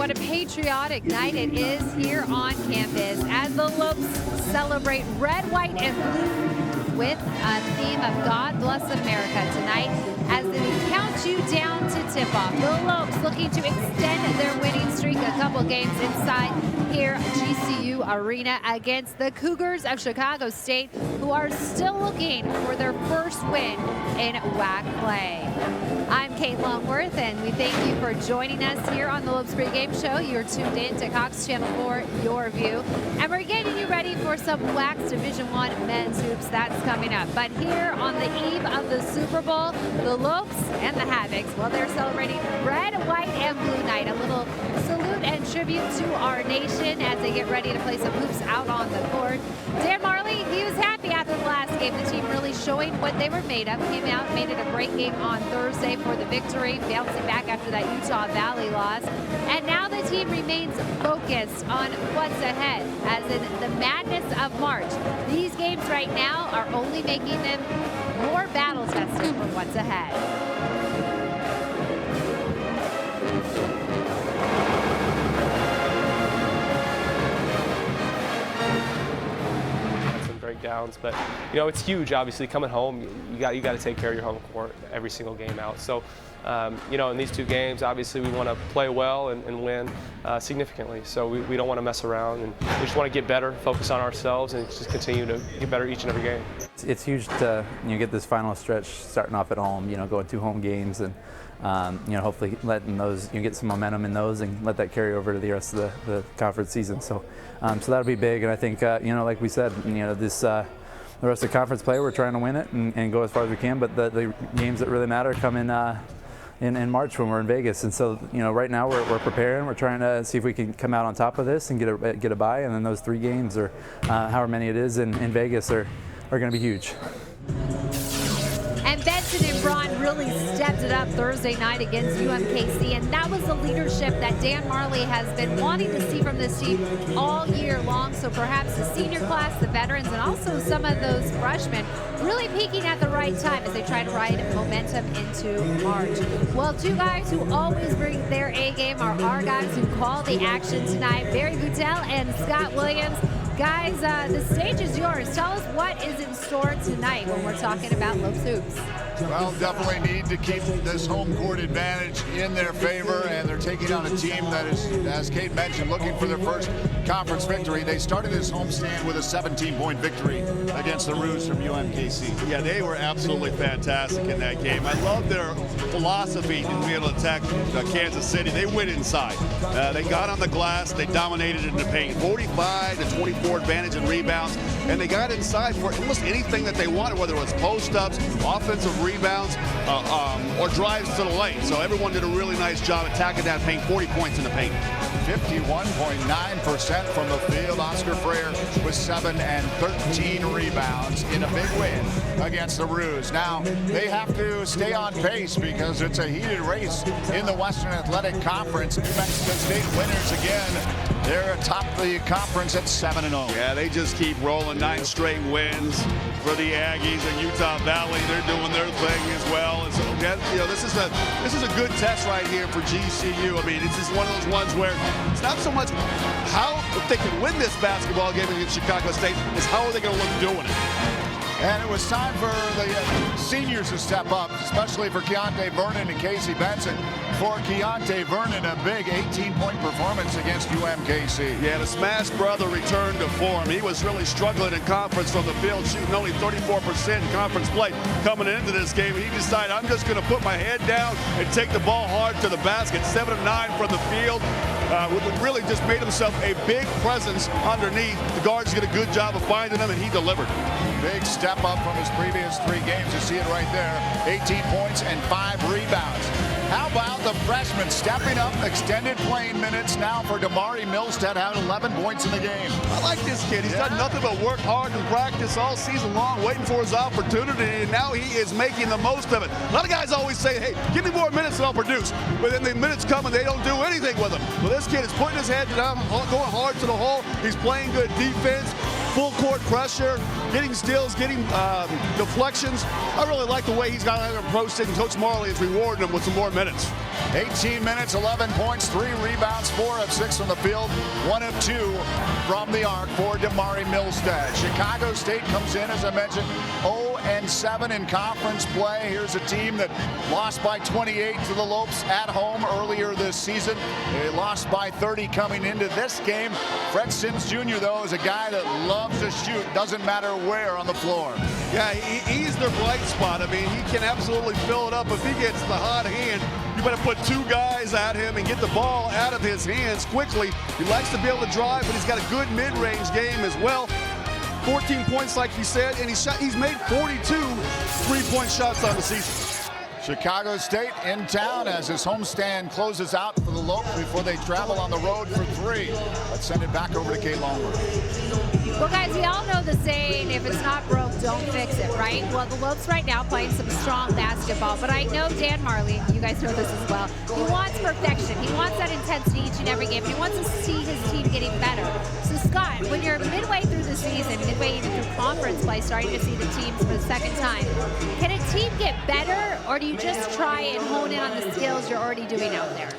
what a patriotic night it is here on campus as the Lopes celebrate red, white, and blue with a theme of God Bless America tonight as they count you down to tip-off. The Lopes looking to extend their winning streak a couple games inside here at GCU Arena against the Cougars of Chicago State, who are still looking for their first win in WAC play. I'm Kate Longworth, and we thank you for joining us here on the Lopes Pregame Show. You're tuned in to Cox Channel 4, Your View, and we're getting you ready for some WAC Division I men's hoops. That's coming up. But here on the eve of the Super Bowl, the Lopes and the Havocs, well, they're celebrating red, white, and blue night. A little salute and tribute to our nation as they get ready to play some hoops out on the court. Dan Marley, he was happy after the last game. The team really showing what they were made of. Came out, made it a great game on Thursday for the victory, bouncing back after that Utah Valley loss. And now the team remains focused on what's ahead, as in the madness of March. These games right now are only making them more battle-tested for what's ahead. Breakdowns, but you know, it's huge. Obviously, coming home, you got to take care of your home court every single game out. So, you know, in these two games, obviously, we want to play well and win significantly. So we don't want to mess around, and we just want to get better, focus on ourselves, and just continue to get better each and every game. It's huge to get this final stretch starting off at home. You know, going 2 home games and. You know, hopefully letting those, get some momentum in those and let that carry over to the rest of the conference season. So, so that'll be big. And I think, you know, like we said, this the rest of the conference play, we're trying to win it and go as far as we can. But the games that really matter come in March when we're in Vegas. And so, you know, right now we're preparing. We're trying to see if we can come out on top of this and get a bye. And then those 3 games, or however many it is in Vegas, are going to be huge. And Benson and Braun really stepped it up Thursday night against UMKC, and that was the leadership that Dan Marley has been wanting to see from this team all year long. So perhaps the senior class, the veterans, and also some of those freshmen really peaking at the right time as they try to ride momentum into March. Well, 2 guys who always bring their A game are our guys who call the action tonight, Barry Goodell and Scott Williams. Guys, the stage is yours. Tell us what is in store tonight when we're talking about Lopes hoops. Well, definitely need to keep this home court advantage in their favor, and they're taking on a team that is, as Kate mentioned, looking for their first conference victory. They started this homestand with a 17-point victory against the Roos from UMKC. Yeah, they were absolutely fantastic in that game. I love their philosophy in being able to attack Kansas City. They went inside. They got on the glass. They dominated in the paint. 45-24 advantage in rebounds, and they got inside for almost anything that they wanted, whether it was post-ups, offensive rebounds, or drives to the lane. So everyone did a really nice job attacking that paint. 40 points in the paint. 51.9% from the field. Oscar Freire with 7 and 13 rebounds in a big win against the Roos. Now, they have to stay on pace because it's a heated race in the Western Athletic Conference. New Mexico State winners again. They're atop the conference at 7-0. Yeah, they just keep rolling. 9 straight wins for the Aggies, and Utah Valley, they're doing their thing as well. And so, you know, this is a good test right here for GCU. I mean, it's just one of those ones where it's not so much how if they can win this basketball game against Chicago State, is how are they going to look doing it. And it was time for the seniors to step up, especially for Keontae Vernon and Casey Benson. For Keontae Vernon, a big 18-point performance against UMKC. Yeah, the Smash brother returned to form. He was really struggling in conference from the field, shooting only 34% in conference play coming into this game. He decided, I'm just going to put my head down and take the ball hard to the basket. 7 of 9 from the field. Really just made himself a big presence underneath. The guards did a good job of finding him, and he delivered. Big step up from his previous 3 games. You see it right there. 18 points and 5 rebounds. How about the freshman stepping up, extended playing minutes now for Damari Milstead, having 11 points in the game. I like this kid. He's done nothing but work hard and practice all season long, waiting for his opportunity, and now he is making the most of it. A lot of guys always say, hey, give me more minutes and I'll produce. But then the minutes come and they don't do anything with them. Well, this kid is putting his head down, going hard to the hole. He's playing good defense, full court pressure, getting steals, getting deflections. I really like the way he's got to approach it, and Coach Majerle is rewarding him with some more minutes. 18 minutes, 11 points, 3 rebounds, 4 of 6 from the field, 1 of 2 from the arc for Damari Milstead. Chicago State comes in, as I mentioned, 0-7 in conference play. Here's a team that lost by 28 to the Lopes at home earlier this season. They lost by 30 coming into this game. Fred Sims Jr., though, is a guy that loves to shoot, doesn't matter where on the floor. Yeah, he's their bright spot. I mean, he can absolutely fill it up. If he gets the hot hand, you better put 2 guys at him and get the ball out of his hands quickly. He likes to be able to drive, but he's got a good mid-range game as well. 14 points, like he said, and he's made 42 3-point shots on the season. Chicago State in town as his homestand closes out for the Lopes before they travel on the road for 3. Let's send it back over to Kate Longworth. Well, guys, we all know the saying, if it's not broke, don't fix it, right? Well, the Lopes right now playing some strong basketball, but I know Dan Majerle, you guys know this as well, he wants perfection. He wants that intensity each and every game, and he wants to see his team getting better. So, Scott, when you're midway through the season, midway even through conference play, starting to see the teams for the second time, can a team get better, or do you just try and hone in on the skills you're already doing out there?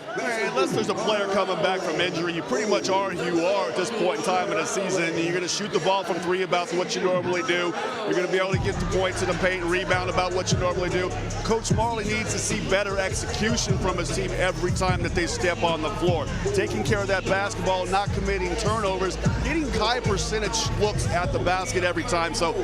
Unless there's a player coming back from injury, you pretty much are who you are at this point in time in the season. You're going to shoot the ball from 3 about what you normally do. You're going to be able to get the points in the paint and rebound about what you normally do. Coach Majerle needs to see better execution from his team every time that they step on the floor. Taking care of that basketball, not committing turnovers, getting high percentage looks at the basket every time. So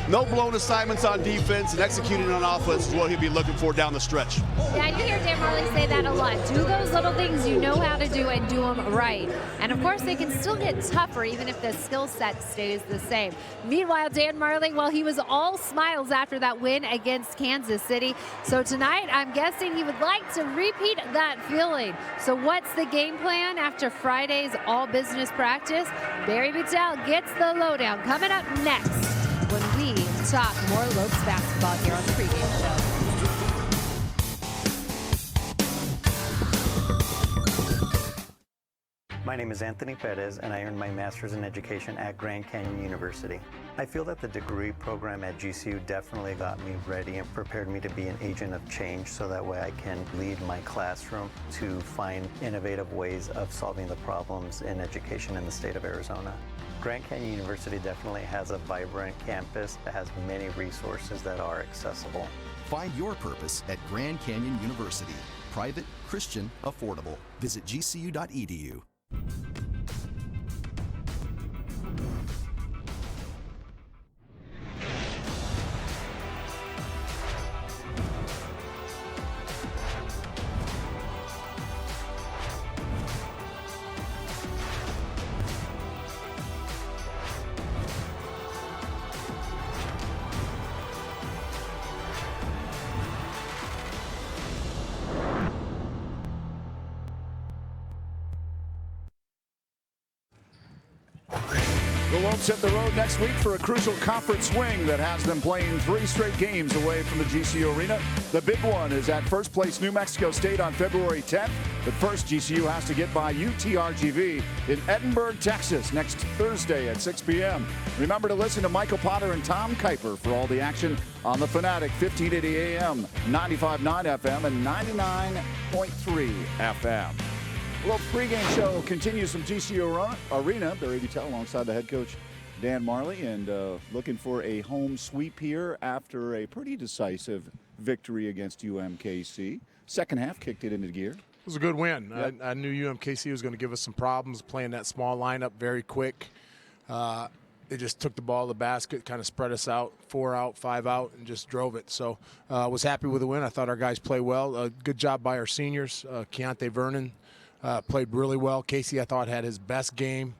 no blown assignments on defense, and executing on offense is what he'll be looking for down the stretch. Yeah, you hear Dan Majerle say that a lot. Do those little things you know how to do and do them right. And of course, they can still get tougher even if the skill set stays the same. Meanwhile, Dan Majerle, well, he was all smiles after that win against Kansas City. So tonight, I'm guessing he would like to repeat that feeling. So what's the game plan after Friday's all-business practice? Barry Battelle gets the lowdown coming up next when we talk more Lopes basketball here on the Pregame Show. My name is Anthony Perez, and I earned my master's in education at Grand Canyon University. I feel that the degree program at GCU definitely got me ready and prepared me to be an agent of change, so that way I can lead my classroom to find innovative ways of solving the problems in education in the state of Arizona. Grand Canyon University definitely has a vibrant campus that has many resources that are accessible. Find your purpose at Grand Canyon University. Private, Christian, affordable. Visit gcu.edu. The Lopes hit the road next week for a crucial conference swing that has them playing 3 straight games away from the GCU Arena. The big one is at first place New Mexico State on February 10th. But first, GCU has to get by UTRGV in Edinburgh, Texas next Thursday at 6 p.m. Remember to listen to Michael Potter and Tom Kuiper for all the action on the Fanatic, 1580 AM, 95.9 FM, and 99.3 FM. Well, pregame show continues from GCU Arena. Barry Battelle alongside the head coach Dan Majerle, and looking for a home sweep here after a pretty decisive victory against UMKC. Second half kicked it into gear. It was a good win. Yep. I knew UMKC was going to give us some problems playing that small lineup very quick. They just took the ball to the basket, kind of spread us out, 4 out, 5 out, and just drove it. So I was happy with the win. I thought our guys played well. Good job by our seniors. Keontae Vernon played really well. Casey, I thought, had his best game.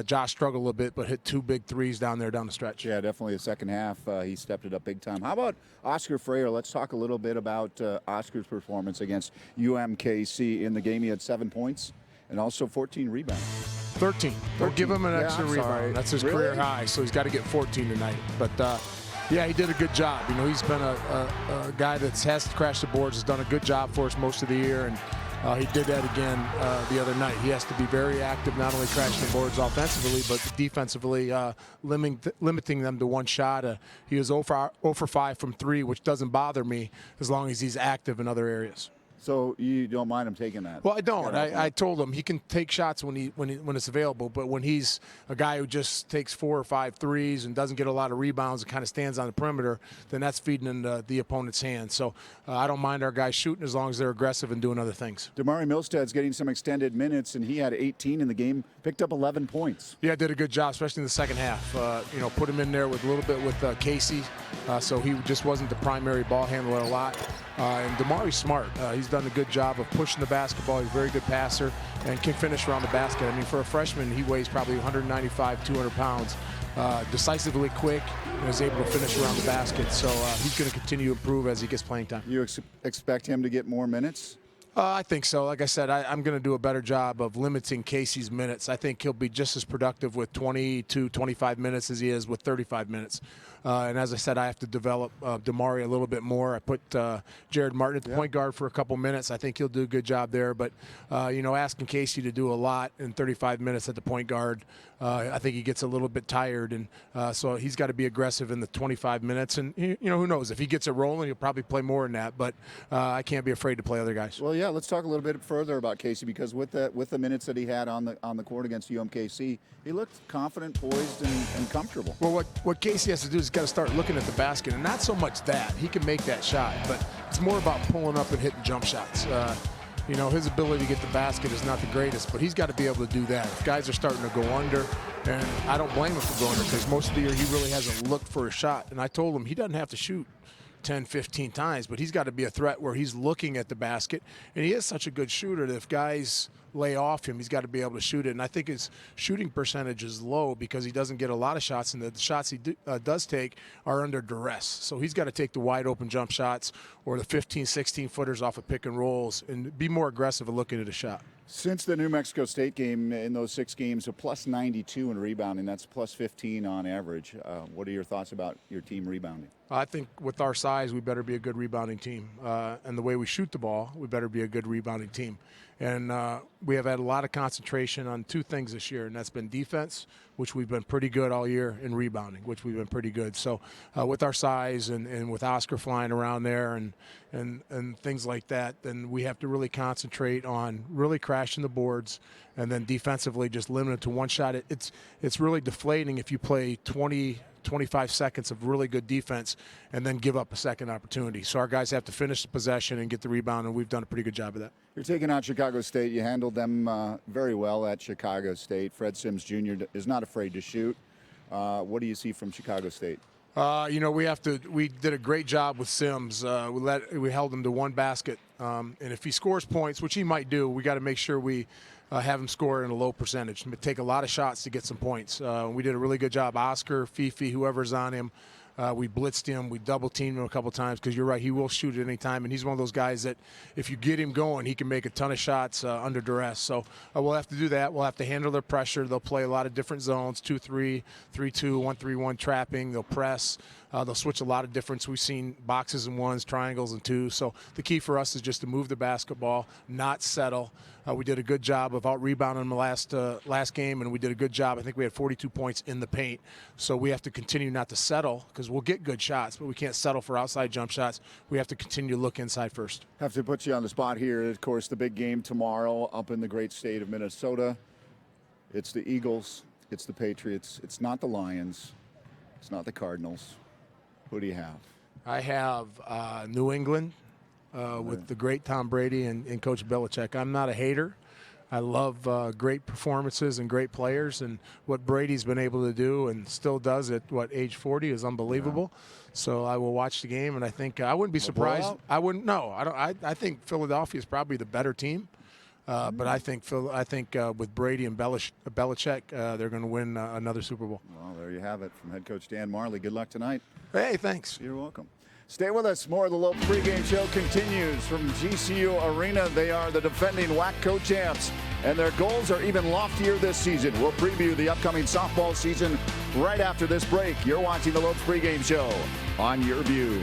Josh struggled a little bit, but hit 2 big threes down the stretch. Yeah, definitely the second half. He stepped it up big time. How about Oscar Freire? Let's talk a little bit about Oscar's performance against UMKC in the game. He had 7 points and also 14 rebounds. 13. Don't give him an extra I'm rebound. sorry. That's his Really? career high, so he's got to get 14 tonight. But, yeah, he did a good job. You know, he's been a guy that has crashed the boards, has done a good job for us most of the year, and he did that again the other night. He has to be very active, not only crashing the boards offensively, but defensively, limiting them to one shot. He was 0 for 5 from 3, which doesn't bother me as long as he's active in other areas. So you don't mind him taking that? Well, I don't. I told him he can take shots when it's available, but when he's a guy who just takes 4 or 5 threes and doesn't get a lot of rebounds and kind of stands on the perimeter, then that's feeding into the opponent's hands. So I don't mind our guys shooting as long as they're aggressive and doing other things. Damari Milstead's getting some extended minutes, and he had 18 in the game, picked up 11 points. Yeah, did a good job, especially in the second half. Put him in there with a little bit with Casey, so he just wasn't the primary ball handler a lot. And Damari's smart. He's done a good job of pushing the basketball. He's a very good passer and can finish around the basket. I mean, for a freshman, he weighs probably 195, 200 pounds. Decisively quick and is able to finish around the basket. So he's going to continue to improve as he gets playing time. You expect him to get more minutes? I think so. Like I said, I'm going to do a better job of limiting Casey's minutes. I think he'll be just as productive with 20 to 25 minutes as he is with 35 minutes. And as I said, I have to develop Damari a little bit more. I put Jared Martin at the point guard for a couple minutes. I think he'll do a good job there. But, asking Casey to do a lot in 35 minutes at the point guard, I think he gets a little bit tired. And so he's got to be aggressive in the 25 minutes. And, who knows? If he gets it rolling, he'll probably play more than that. But I can't be afraid to play other guys. Well, yeah, let's talk a little bit further about Casey, because with the minutes that he had on the court against UMKC, he looked confident, poised, and comfortable. Well, what Casey has to do is got to start looking at the basket, and not so much that. He can make that shot, but it's more about pulling up and hitting jump shots. His ability to get the basket is not the greatest, but he's got to be able to do that. If guys are starting to go under, and I don't blame him for going under, because most of the year he really hasn't looked for a shot. And I told him he doesn't have to shoot 10, 15 times, but he's got to be a threat where he's looking at the basket. And he is such a good shooter that if guys lay off him, he's got to be able to shoot it. And I think his shooting percentage is low because he doesn't get a lot of shots, and the shots he does take are under duress. So he's got to take the wide open jump shots or the 15, 16 footers off of pick and rolls and be more aggressive at looking at a shot. Since the New Mexico State game, in those 6 games, a plus 92 in rebounding. That's plus 15 on average. What are your thoughts about your team rebounding? I think with our size, we better be a good rebounding team. And the way we shoot the ball, we better be a good rebounding team. And we have had a lot of concentration on 2 things this year, and that's been defense, which we've been pretty good all year, and rebounding, which we've been pretty good. So with our size and with Oscar flying around there and things like that, then we have to really concentrate on really crashing the boards, and then defensively just limit it to one shot. It's really deflating if you play 25 seconds of really good defense and then give up a second opportunity. So our guys have to finish the possession and get the rebound, and we've done a pretty good job of that. You're taking out Chicago State. You handled them very well at Chicago State. Fred Sims Jr. is not afraid to shoot. What do you see from Chicago State? We did a great job with Sims. We held him to 1 basket. And if he scores points, which he might do, we got to make sure we have him score in a low percentage. Take a lot of shots to get some points. We did a really good job. Oscar, Fifi, whoever's on him, we blitzed him. We double-teamed him a couple times because you're right, he will shoot at any time. And he's one of those guys that if you get him going, he can make a ton of shots under duress. So we'll have to do that. We'll have to handle their pressure. They'll play a lot of different zones, 2-3, 3-2, 1-3-1 trapping. They'll press. They'll switch a lot of difference. We've seen boxes and ones, triangles and twos. So the key for us is just to move the basketball, not settle. We did a good job of out-rebounding them last game, and we did a good job. I think we had 42 points in the paint. So we have to continue not to settle because we'll get good shots, but we can't settle for outside jump shots. We have to continue to look inside first. Have to put you on the spot here. Of course, the big game tomorrow up in the great state of Minnesota. It's the Eagles. It's the Patriots. It's not the Lions. It's not the Cardinals. Who do you have? I have New England with the great Tom Brady and Coach Belichick. I'm not a hater. I love great performances and great players, and what Brady's been able to do and still does at age 40 is unbelievable. Yeah. So I will watch the game, and I think I wouldn't be surprised. I wouldn't. No, I don't. I think Philadelphia is probably the better team. But I think with Brady and Belichick, they're going to win another Super Bowl. Well, there you have it from head coach Dan Marley. Good luck tonight. Hey, thanks. You're welcome. Stay with us. More of the Lopes pregame show continues from GCU Arena. They are the defending WAC co-champs, and their goals are even loftier this season. We'll preview the upcoming softball season right after this break. You're watching the Lopes pregame show on Your View.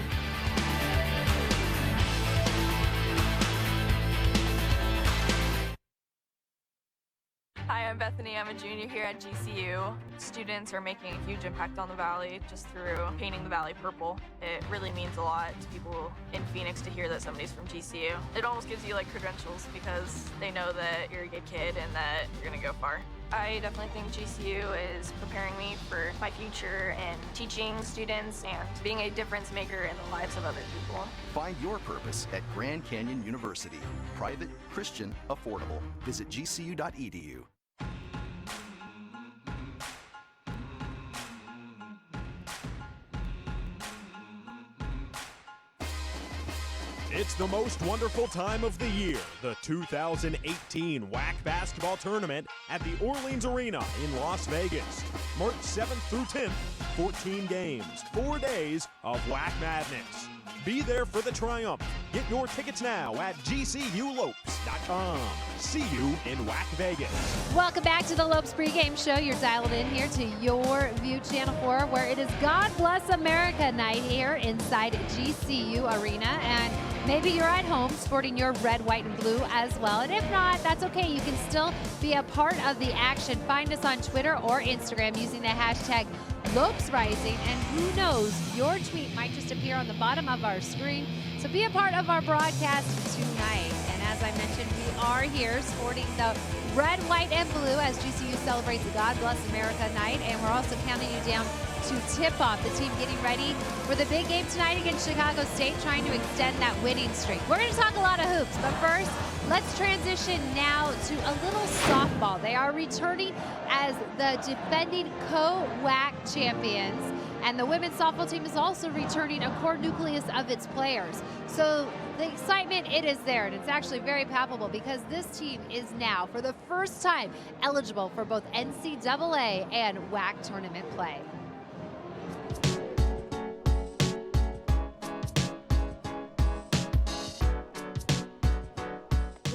Hi, I'm Bethany. I'm a junior here at GCU. Students are making a huge impact on the Valley just through painting the Valley purple. It really means a lot to people in Phoenix to hear that somebody's from GCU. It almost gives you like credentials because they know that you're a good kid and that you're gonna go far. I definitely think GCU is preparing me for my future and teaching students and being a difference maker in the lives of other people. Find your purpose at Grand Canyon University. Private, Christian, affordable. Visit gcu.edu. It's the most wonderful time of the year, the 2018 WAC Basketball Tournament at the Orleans Arena in Las Vegas. March 7th through 10th, 14 games, 4 days of WAC madness. Be there for the triumph. Get your tickets now at gculopes.com. See you in WAC Vegas. Welcome back to the Lopes pregame show. You're dialed in here to your View Channel 4, where it is God Bless America night here inside GCU Arena. And maybe you're at home sporting your red, white, and blue as well. And if not, that's okay. You can still be a part of the action. Find us on Twitter or Instagram using the hashtag Lopes Rising. And who knows, your tweet might just appear on the bottom of our screen. So be a part of our broadcast tonight. And as I mentioned, we are here sporting the red, white, and blue as GCU celebrates the God Bless America night. And we're also counting you down to tip off, the team getting ready for the big game tonight against Chicago State, trying to extend that winning streak. We're going to talk a lot of hoops, but first, let's transition now to a little softball. They are returning as the defending co-WAC champions, and the women's softball team is also returning a core nucleus of its players. So the excitement, it is there, and it's actually very palpable because this team is now, for the first time, eligible for both NCAA and WAC tournament play.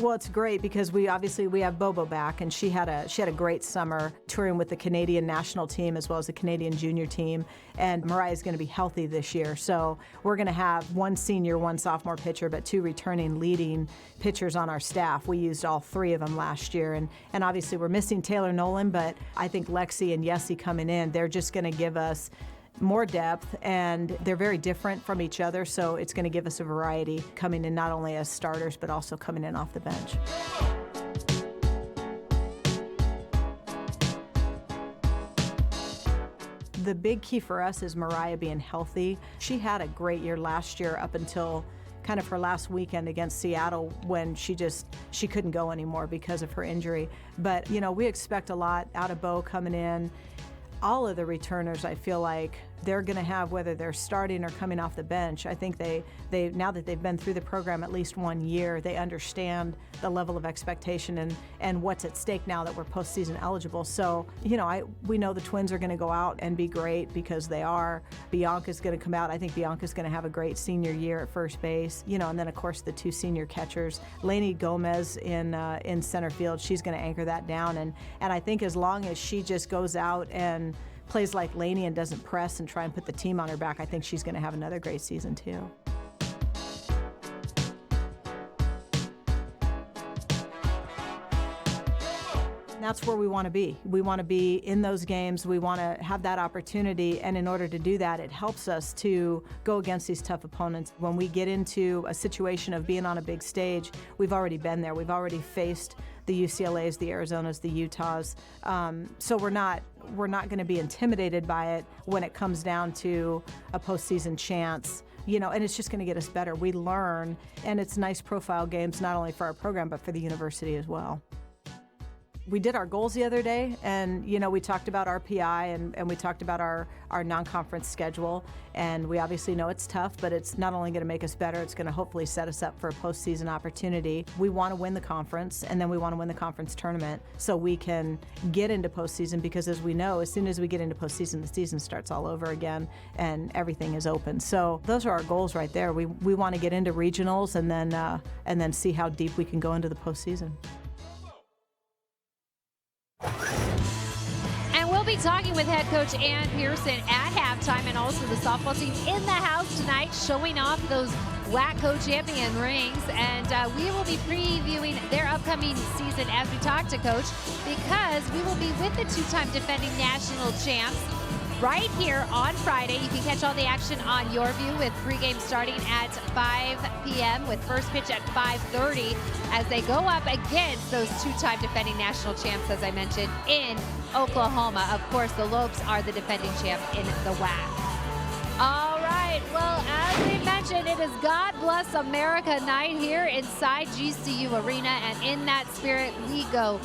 Well, it's great because we have Bobo back, and she had a great summer touring with the Canadian national team as well as the Canadian junior team. And Mariah's going to be healthy this year, so we're going to have one senior, one sophomore pitcher, but 2 returning leading pitchers on our staff. We used all 3 of them last year, and obviously we're missing Taylor Nolan, but I think Lexi and Yessie coming in, they're just going to give us more depth, and they're very different from each other, so it's going to give us a variety coming in not only as starters but also coming in off the bench. The big key for us is Mariah being healthy. She had a great year last year up until kind of her last weekend against Seattle when she couldn't go anymore because of her injury. But, you know, we expect a lot out of Bo coming in. All of the returners, I feel like they're going to have, whether they're starting or coming off the bench, I think they now that they've been through the program at least 1 year, they understand the level of expectation and what's at stake now that we're postseason eligible. So, you know, we know the Twins are going to go out and be great because they are. Bianca's going to come out. I think Bianca's going to have a great senior year at first base. You know, and then of course the 2 senior catchers, Lainey Gomez in center field. She's going to anchor that down, and I think as long as she just goes out and plays like Lainey and doesn't press and try and put the team on her back, I think she's going to have another great season too. That's where we want to be. We want to be in those games. We want to have that opportunity, and in order to do that, it helps us to go against these tough opponents. When we get into a situation of being on a big stage, we've already been there. We've already faced the UCLAs, the Arizonas, the Utahs. So we're not going to be intimidated by it when it comes down to a postseason chance. You know, and it's just going to get us better. We learn, and it's nice profile games not only for our program but for the university as well. We did our goals the other day, and you know, we talked about RPI and we talked about our non-conference schedule, and we obviously know it's tough, but it's not only going to make us better, it's going to hopefully set us up for a postseason opportunity. We want to win the conference, and then we want to win the conference tournament so we can get into postseason, because as we know, as soon as we get into postseason, the season starts all over again and everything is open. So those are our goals right there. We want to get into regionals and then see how deep we can go into the postseason. And we'll be talking with head coach Ann Pearson at halftime, and also the softball team in the house tonight, showing off those WAC co-champion rings, and we will be previewing their upcoming season as we talk to Coach, because we will be with the two-time defending national champs right here on Friday. You can catch all the action on Your View with pregame starting at 5 p.m. with first pitch at 5:30 as they go up against those two-time defending national champs, as I mentioned, in Oklahoma. Of course, the Lopes are the defending champ in the WAC. All right, well, as we mentioned, it is God Bless America night here inside GCU Arena, and in that spirit, we go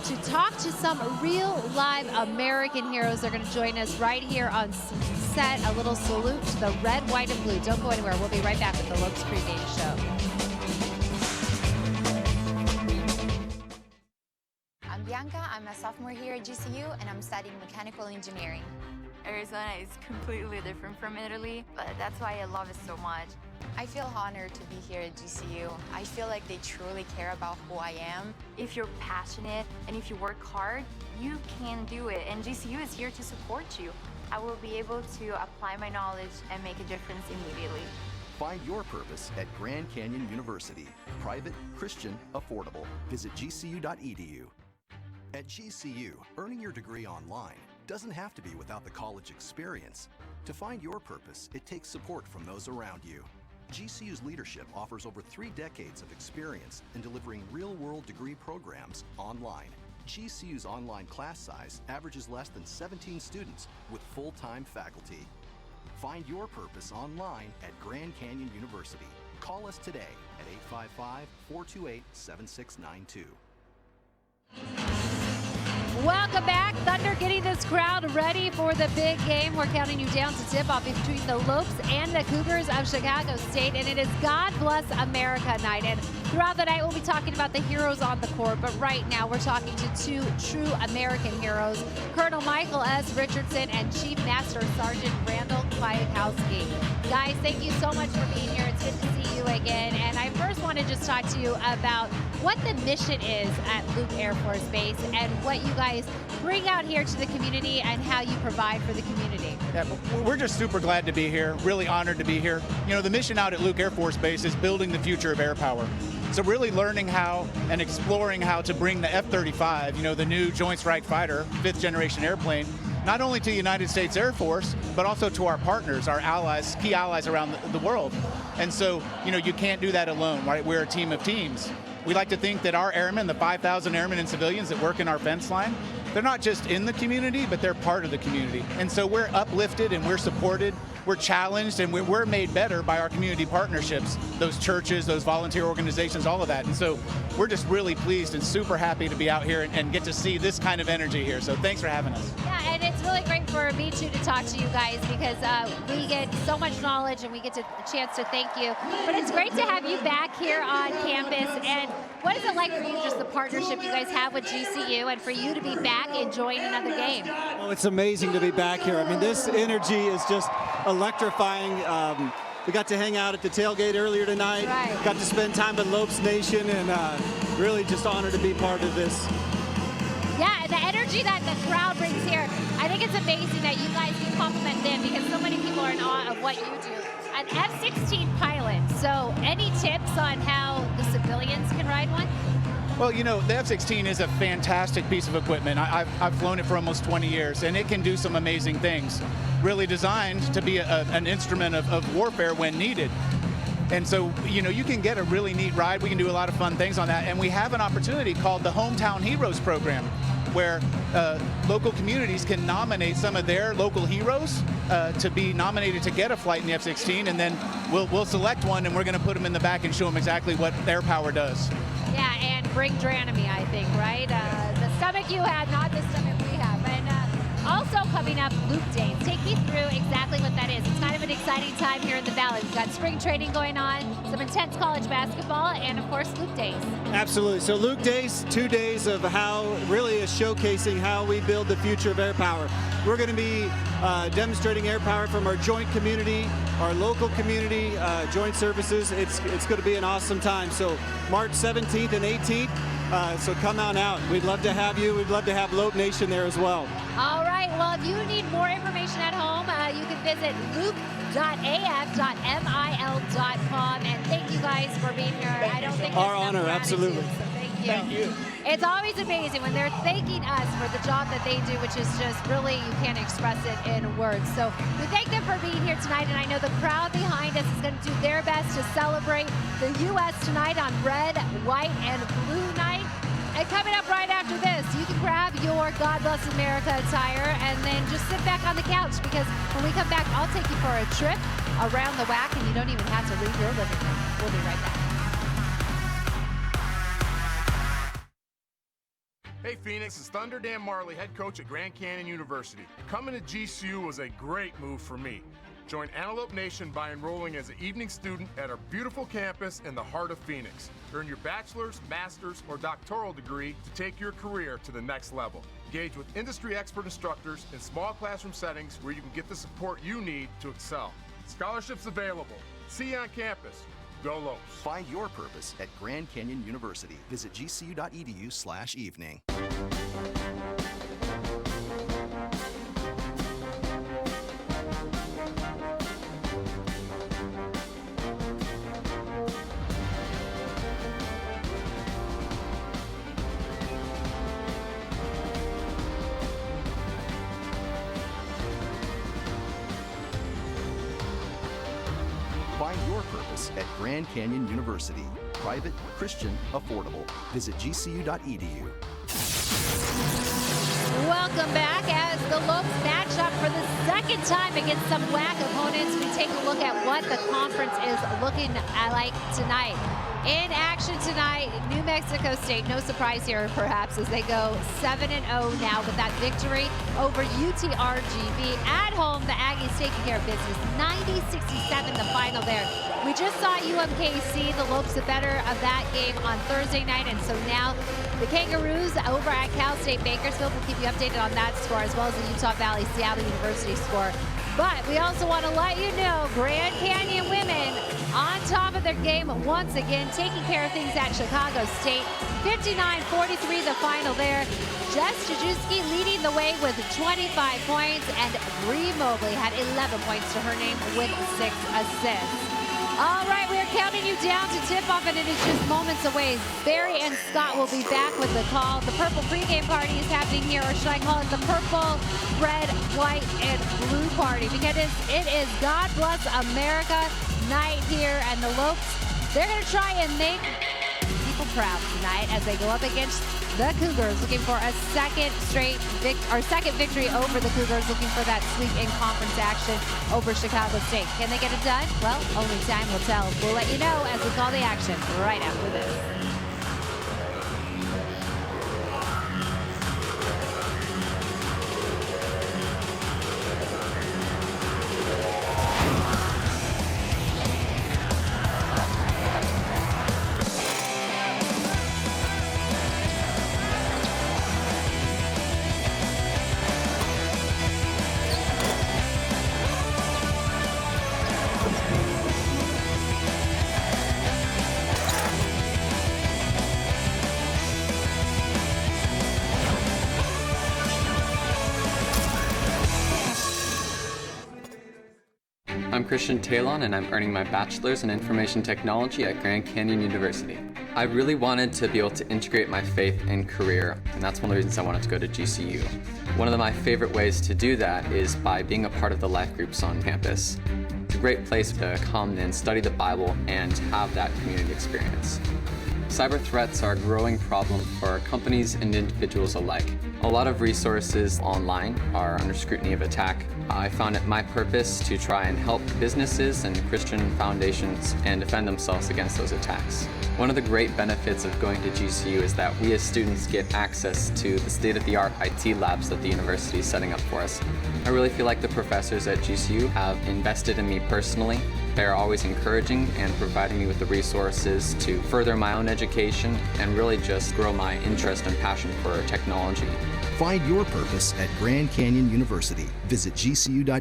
to talk to some real live American heroes. They're going to join us right here on set. A little salute to the red, white, and blue. Don't go anywhere. We'll be right back with the Lopes pregame show. I'm Bianca. I'm a sophomore here at GCU, and I'm studying mechanical engineering. Arizona is completely different from Italy, but that's why I love it so much. I feel honored to be here at GCU. I feel like they truly care about who I am. If you're passionate and if you work hard, you can do it, and GCU is here to support you. I will be able to apply my knowledge and make a difference immediately. Find your purpose at Grand Canyon University. Private, Christian, affordable. Visit gcu.edu. At GCU, earning your degree online doesn't have to be without the college experience. To find your purpose, it takes support from those around you. GCU's leadership offers over 3 decades of experience in delivering real-world degree programs online. GCU's online class size averages less than 17 students with full-time faculty. Find your purpose online at Grand Canyon University. Call us today at 855-428-7692. Welcome back. Thunder getting this crowd ready for the big game. We're counting you down to tip-off between the Lopes and the Cougars of Chicago State, and it is God Bless America night. And throughout the night, we'll be talking about the heroes on the court, but right now we're talking to 2 true American heroes, Colonel Michael S. Richardson and Chief Master Sergeant Randall Kwiatkowski. Guys, thank you so much for being here. It's good to see you again. And I first want to just talk to you about what the mission is at Luke Air Force Base and what you guys bring out here to the community and how you provide for the community. Yeah, we're just super glad to be here, really honored to be here. You know, the mission out at Luke Air Force Base is building the future of air power. So really learning how and exploring how to bring the F-35, you know, the new Joint Strike Fighter, 5th generation airplane, not only to the United States Air Force, but also to our partners, our allies, key allies around the world. And so, you know, you can't do that alone, right? We're a team of teams. We like to think that our airmen, the 5,000 airmen and civilians that work in our fence line, they're not just in the community, but they're part of the community. And so we're uplifted and we're supported, we're challenged, and we're made better by our community partnerships, those churches, those volunteer organizations, all of that. And so we're just really pleased and super happy to be out here and get to see this kind of energy here. So thanks for having us. Yeah, and it's really great for me too to talk to you guys because we get so much knowledge and we get a chance to thank you. But it's great to have you back here on campus. And what is it like for you, just the partnership you guys have with GCU, and for you to be back enjoying another game? Well, it's amazing to be back here. I mean, this energy is just electrifying. We got to hang out at the tailgate earlier tonight. Right. Got to spend time with Lopes Nation, and really just honored to be part of this. Yeah, and the energy that the crowd brings here, I think it's amazing that you guys can compliment them because so many people are in awe of what you do. An F-16 pilot, so any tips on how the civilians can ride one? Well, you know, the F-16 is a fantastic piece of equipment. I've flown it for almost 20 years, and it can do some amazing things. Really designed to be an instrument of warfare when needed. And so, you know, you can get a really neat ride. We can do a lot of fun things on that. And we have an opportunity called the Hometown Heroes Program, where local communities can nominate some of their local heroes to be nominated to get a flight in the F-16, and then we'll select one, and we're going to put them in the back and show them exactly what air power does. Yeah, and bring Dranemy, I think, right? The stomach you had, not the stomach we have. And also coming up, Luke Days. Take me through exactly what that is. It's kind of an exciting time here in the Valley. We've got spring training going on, some intense college basketball, and of course, Luke Days. Absolutely. So Luke Days, 2 days of how really is showcasing how we build the future of air power. We're going to be demonstrating air power from our joint community, our local community, joint services. It's going to be an awesome time. So March 17th and 18th. So come on out. We'd love to have you. We'd love to have Lope Nation there as well. All right. Well, if you need more information at home, you can visit www.af.mil.com. And thank you guys for being here. I don't think our there's enough honor, gratitude, absolutely. so thank you. Thank you. It's always amazing when they're thanking us for the job that they do, which is just really, you can't express it in words. So we thank them for being here tonight, and I know the crowd behind us is going to do their best to celebrate the U.S. tonight on red, white, and blue night. And coming up right after this, you can grab your God Bless America attire and then just sit back on the couch, because when we come back, I'll take you for a trip around the WAC, and you don't even have to leave your living room. We'll be right back. Hey Phoenix, it's Thunder Dan Marley, head coach at Grand Canyon University. Coming to GCU was a great move for me. Join Antelope Nation by enrolling as an evening student at our beautiful campus in the heart of Phoenix. Earn your bachelor's, master's, or doctoral degree to take your career to the next level. Engage with industry expert instructors in small classroom settings where you can get the support you need to excel. Scholarships available. See you on campus. Go Lopes. Find your purpose at Grand Canyon University. Visit gcu.edu/evening. Find your purpose at Grand Canyon University. Private, Christian, affordable. Visit gcu.edu. Welcome back as the Lopes match up for the second time against some WAC opponents. We take a look at what the conference is looking like tonight. In action tonight, New Mexico State, no surprise here perhaps, as they go 7-0 now with that victory over UTRGV. At home, the Aggies taking care of business, 90-67 the final there. We just saw UMKC, the Lopes the better of that game on Thursday night, and so now the Kangaroos over at Cal State Bakersfield. We'll keep you updated on that score, as well as the Utah Valley Seattle University score. But we also want to let you know, Grand Canyon women on top of their game once again, taking care of things at Chicago State. 59-43 the final there. Jess Jajewski leading the way with 25 points, and Bree Mobley had 11 points to her name with 6 assists. All right, we are counting you down to tip-off, and it is just moments away. Barry and Scott will be back with the call. The purple pregame party is happening here, or should I call it the purple, red, white, and blue party, because it is God Bless America night here, and the Lopes, they're going to try and make people proud tonight as they go up against the Cougars, looking for a second victory over the Cougars, looking for that sweep in conference action over Chicago State. Can they get it done? Well, only time will tell. We'll let you know as we call the action right after this. I'm Christian Talon, and I'm earning my bachelor's in information technology at Grand Canyon University. I really wanted to be able to integrate my faith and career, and that's one of the reasons I wanted to go to GCU. One of my favorite ways to do that is by being a part of the life groups on campus. It's a great place to come and study the Bible and have that community experience. Cyber threats are a growing problem for companies and individuals alike. A lot of resources online are under scrutiny of attack. I found it my purpose to try and help businesses and Christian foundations and defend themselves against those attacks. One of the great benefits of going to GCU is that we as students get access to the state-of-the-art IT labs that the university is setting up for us. I really feel like the professors at GCU have invested in me personally. They're always encouraging and providing me with the resources to further my own education and really just grow my interest and passion for technology. Find your purpose at Grand Canyon University. Visit gcu.edu/IT.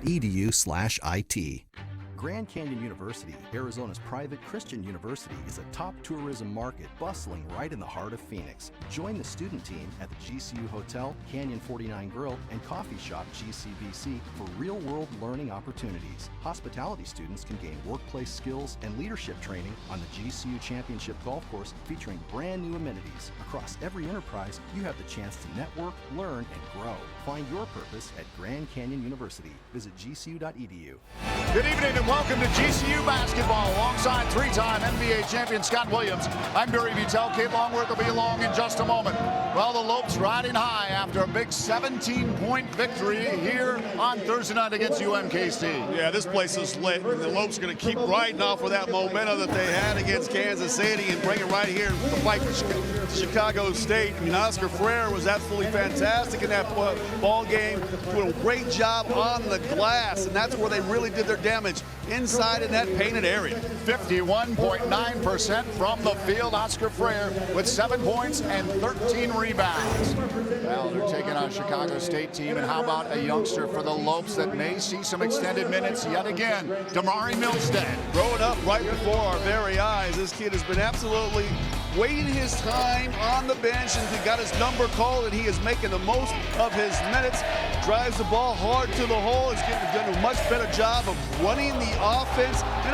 Grand Canyon University, Arizona's private Christian university, is a top tourism market bustling right in the heart of Phoenix. Join the student team at the GCU Hotel, Canyon 49 Grill, and coffee shop GCBC for real-world learning opportunities. Hospitality students can gain workplace skills and leadership training on the GCU Championship Golf Course, featuring brand new amenities. Across every enterprise, you have the chance to network, learn, and grow. Find your purpose at Grand Canyon University. Visit gcu.edu. Good evening and welcome to GCU Basketball alongside three-time NBA champion Scott Williams. I'm Barry Vitale. Kate Longworth will be along in just a moment. Well, the Lopes riding high after a big 17-point victory here on Thursday night against UMKC. Yeah, this place is lit. And the Lopes going to keep riding off with that momentum that they had against Kansas City and bring it right here to fight for Chicago State. I mean, Oscar Freire was absolutely fantastic in that ball game, doing a great job on the glass, and that's where they really did their damage, inside in that painted area. 51.9% from the field. Oscar Freire with 7 points and 13 rebounds. Well, they're taking on a Chicago State team, and how about a youngster for the Lopes that may see some extended minutes yet again, Damari Milstead. Growing up right before our very eyes, this kid has been absolutely waiting his time on the bench, and he got his number called, and he is making the most of his minutes. Drives the ball hard to the hole. He's done a much better job of running the offense. You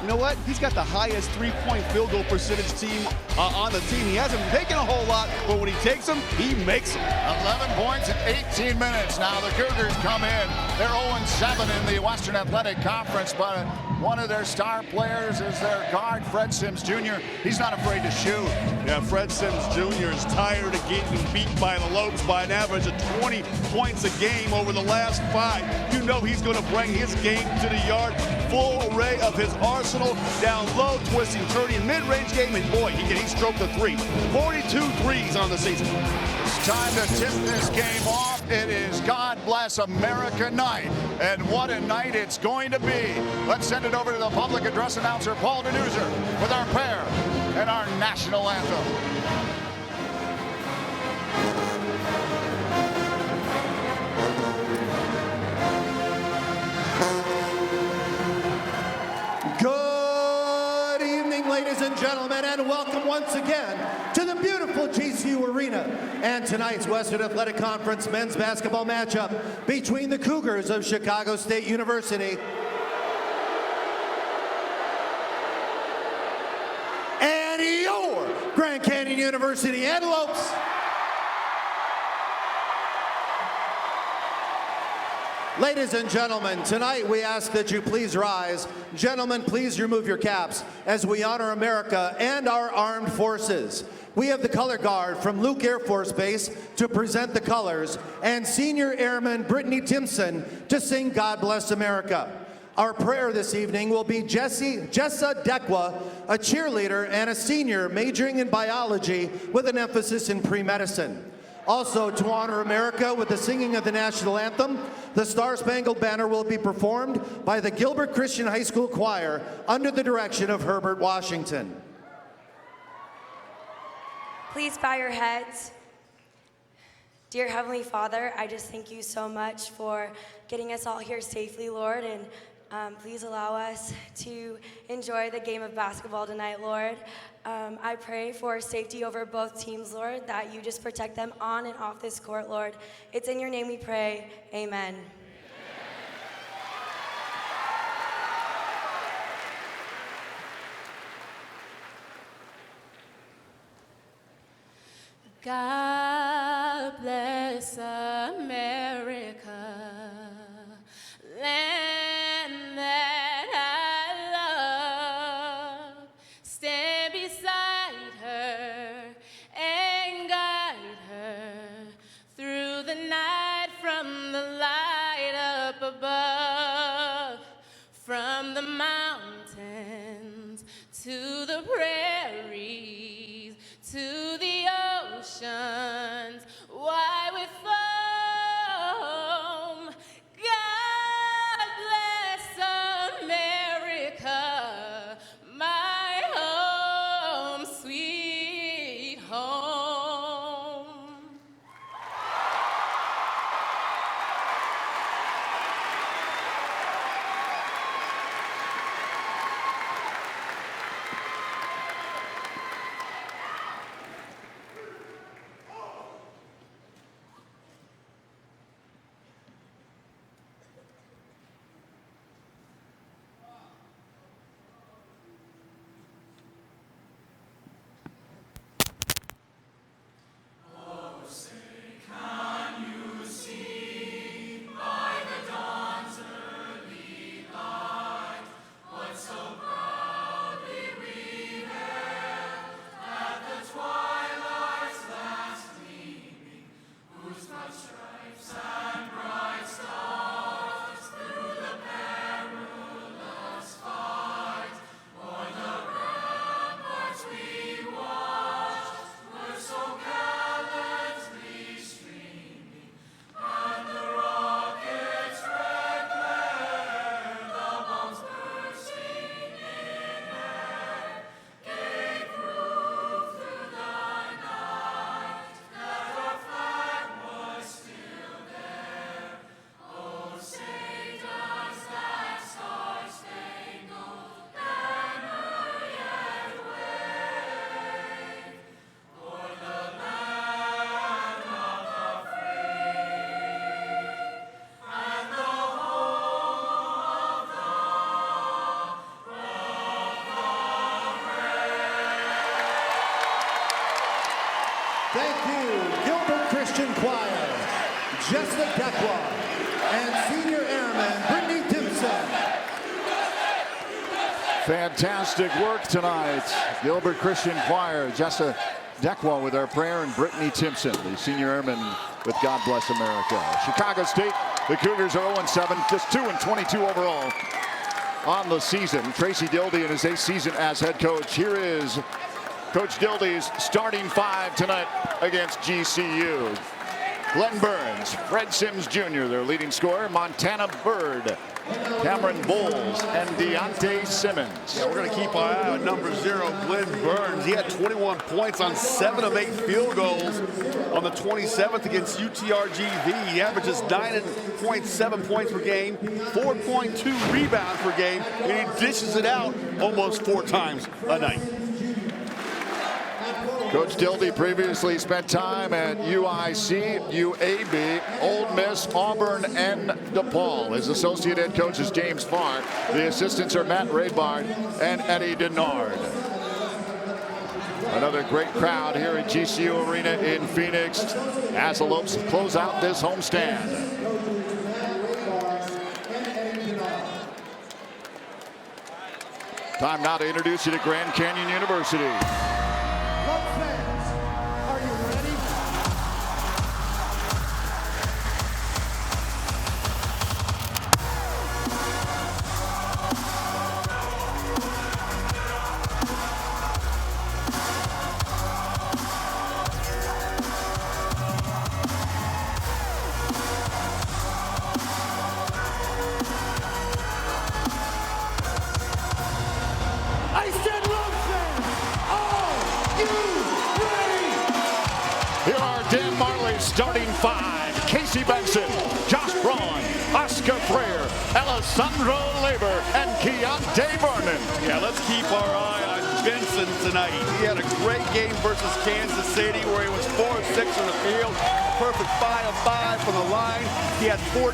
know what? He's got the highest three-point field goal percentage team on the team. He hasn't taken a whole lot, but when he takes them, he makes them. 11 points in 18 minutes. Now the Cougars come in. They're 0-7 in the Western Athletic Conference, but one of their star players is their guard, Fred Sims Jr. He's not afraid to shoot. Yeah, Fred Sims Jr. is tired of getting beat by the Lopes by an average of 20 points a game over the last 5. You know he's going to bring his game to the yard. Full array of his arsenal, down low, twisting, turning, mid-range game, and boy, he stroked the three. 42 threes on the season. It's time to tip this game off. It is God Bless America night, and what a night it's going to be. Let's send it over to the public address announcer, Paul DeNuzer, with our pair and our national anthem. Good evening, ladies and gentlemen, and welcome once again to the beautiful GCU Arena and tonight's Western Athletic Conference men's basketball matchup between the Cougars of Chicago State University and your Grand Canyon University Antelopes. Ladies and gentlemen, tonight we ask that you please rise. Gentlemen, please remove your caps as we honor America and our armed forces. We have the color guard from Luke Air Force Base to present the colors, and Senior Airman Brittany Timpson to sing God Bless America. Our prayer this evening will be Jessa Dekwa, a cheerleader and a senior majoring in biology with an emphasis in pre-medicine. Also, to honor America with the singing of the national anthem, the Star-Spangled Banner will be performed by the Gilbert Christian High School Choir under the direction of Herbert Washington. Please bow your heads. Dear Heavenly Father, I just thank you so much for getting us all here safely, Lord, and please allow us to enjoy the game of basketball tonight, Lord. I pray for safety over both teams, Lord, that you just protect them on and off this court, Lord. It's in your name we pray. Amen. God bless America, land that I love. Stand beside her and guide her through the night, from the light up above, from the mountains to the prairies, to the oceans, why with foam. God bless America, my home, sweet home. Jessica Dekwa, and senior airman Brittany Timpson. Fantastic work tonight. Gilbert Christian Choir, Jessica Dekwa with our prayer, and Brittany Timpson, the senior airman with God Bless America. Chicago State, the Cougars are 0-7, just 2-22 overall on the season. Tracy Dildy in his 8th season as head coach. Here is Coach Dildy's starting 5 tonight against GCU. Glenn Burns, Fred Sims Jr., their leading scorer, Montana Bird, Cameron Bowles, and Deontay Simmons. Yeah, we're going to keep our eye on number 0, Glenn Burns. He had 21 points on 7 of 8 field goals on the 27th against UTRGV. He averages 9.7 points per game, 4.2 rebounds per game, and he dishes it out almost 4 times a night. Coach Dildy previously spent time at UIC, UAB, Ole Miss, Auburn, and DePaul. His associate head coach is James Farr. The assistants are Matt Raybard and Eddie Denard. Another great crowd here at GCU Arena in Phoenix as the Lopes close out this homestand. Time now to introduce you to Grand Canyon University. Starting 5, Casey Benson, Josh Braun, Oscar Freire, Alessandro Leber, and Keontae Vernon. Yeah, let's keep our eye on Benson tonight. He had a great game versus Kansas City where he was 4 of 6 on the field, a perfect 5 of 5 from the line. He had 14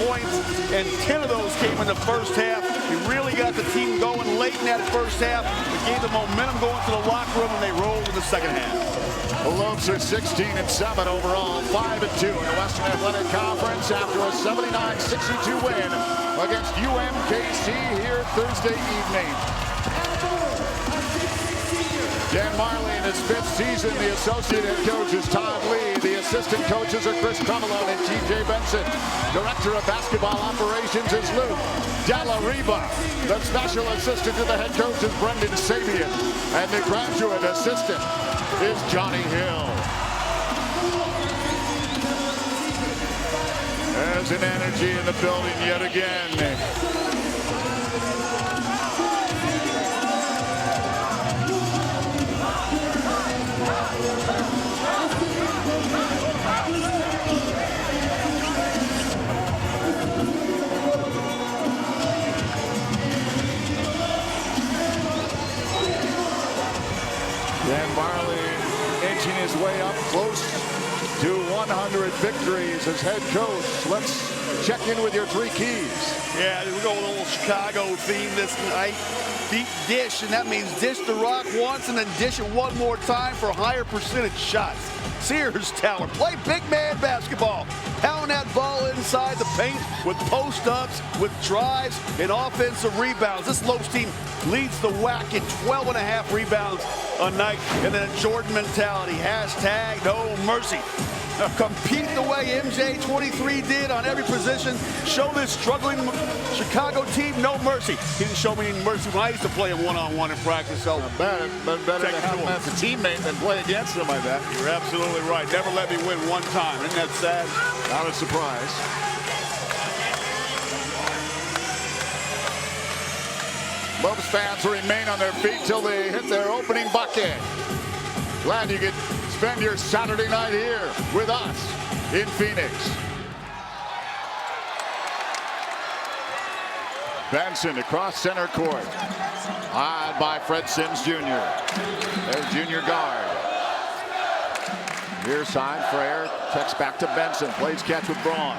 points, and 10 of those came in the first half. He really got the team going late in that first half. It gave the momentum going to the locker room, and they rolled in the second half. The Lopes are 16-7 overall, 5-2 in the Western Athletic Conference after a 79-62 win against UMKC here Thursday evening. Dan Marley in his 5th season, the associate head coach is Todd Lee. The assistant coaches are Chris Tremelone and TJ Benson. Director of basketball operations is Luke Dalla Riva. The special assistant to the head coach is Brendan Sabian. And the graduate assistant is Johnny Hill. There's an energy in the building yet again. Dan Marley inching his way up close to 100 victories as head coach. Let's check in with your 3 keys. Yeah, we're going with a little Chicago theme this night. Deep dish, and that means dish the rock once and then dish it one more time for higher percentage shots. Sears Tower, play big man basketball. Pound that ball inside the paint with post-ups, with drives, and offensive rebounds. This Lopes team leads the WAC in 12.5 rebounds a night. And then a Jordan mentality, hashtag no mercy. Compete the way MJ23 did on every position. Show this struggling Chicago team no mercy. He didn't show me any mercy when I used to play him one-on-one in practice. So better to have him as a teammate than play against him, I bet. You're absolutely right. Never let me win one time. Isn't that sad? Not a surprise. Lopes fans remain on their feet till they hit their opening bucket. Glad you could spend your Saturday night here with us in Phoenix. Benson across center court. Eyed by Fred Sims Jr. There's junior guard. Near side, Freire checks back to Benson. Plays catch with Braun.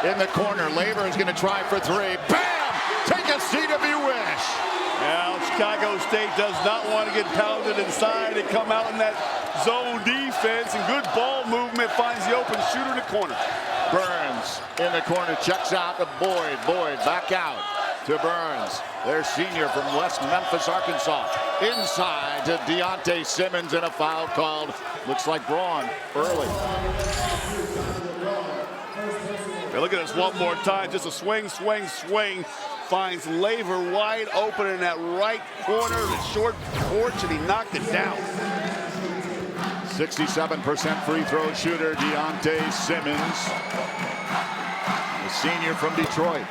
In the corner, Lever is going to try for 3. Bam! Take a seat if you wish. Now, Chicago State does not want to get pounded inside and come out in that zone defense and good ball movement. Finds the open shooter in the corner. Burns in the corner, checks out to Boyd. Boyd back out to Burns. Their senior from West Memphis, Arkansas. Inside to Deontay Simmons, and a foul called. Looks like Braun early. Hey, look at this one more time. Just a swing, swing, swing. Finds Laver wide open in that right corner, the short porch, and he knocked it down. 67% free throw shooter, Deontay Simmons, the senior from Detroit.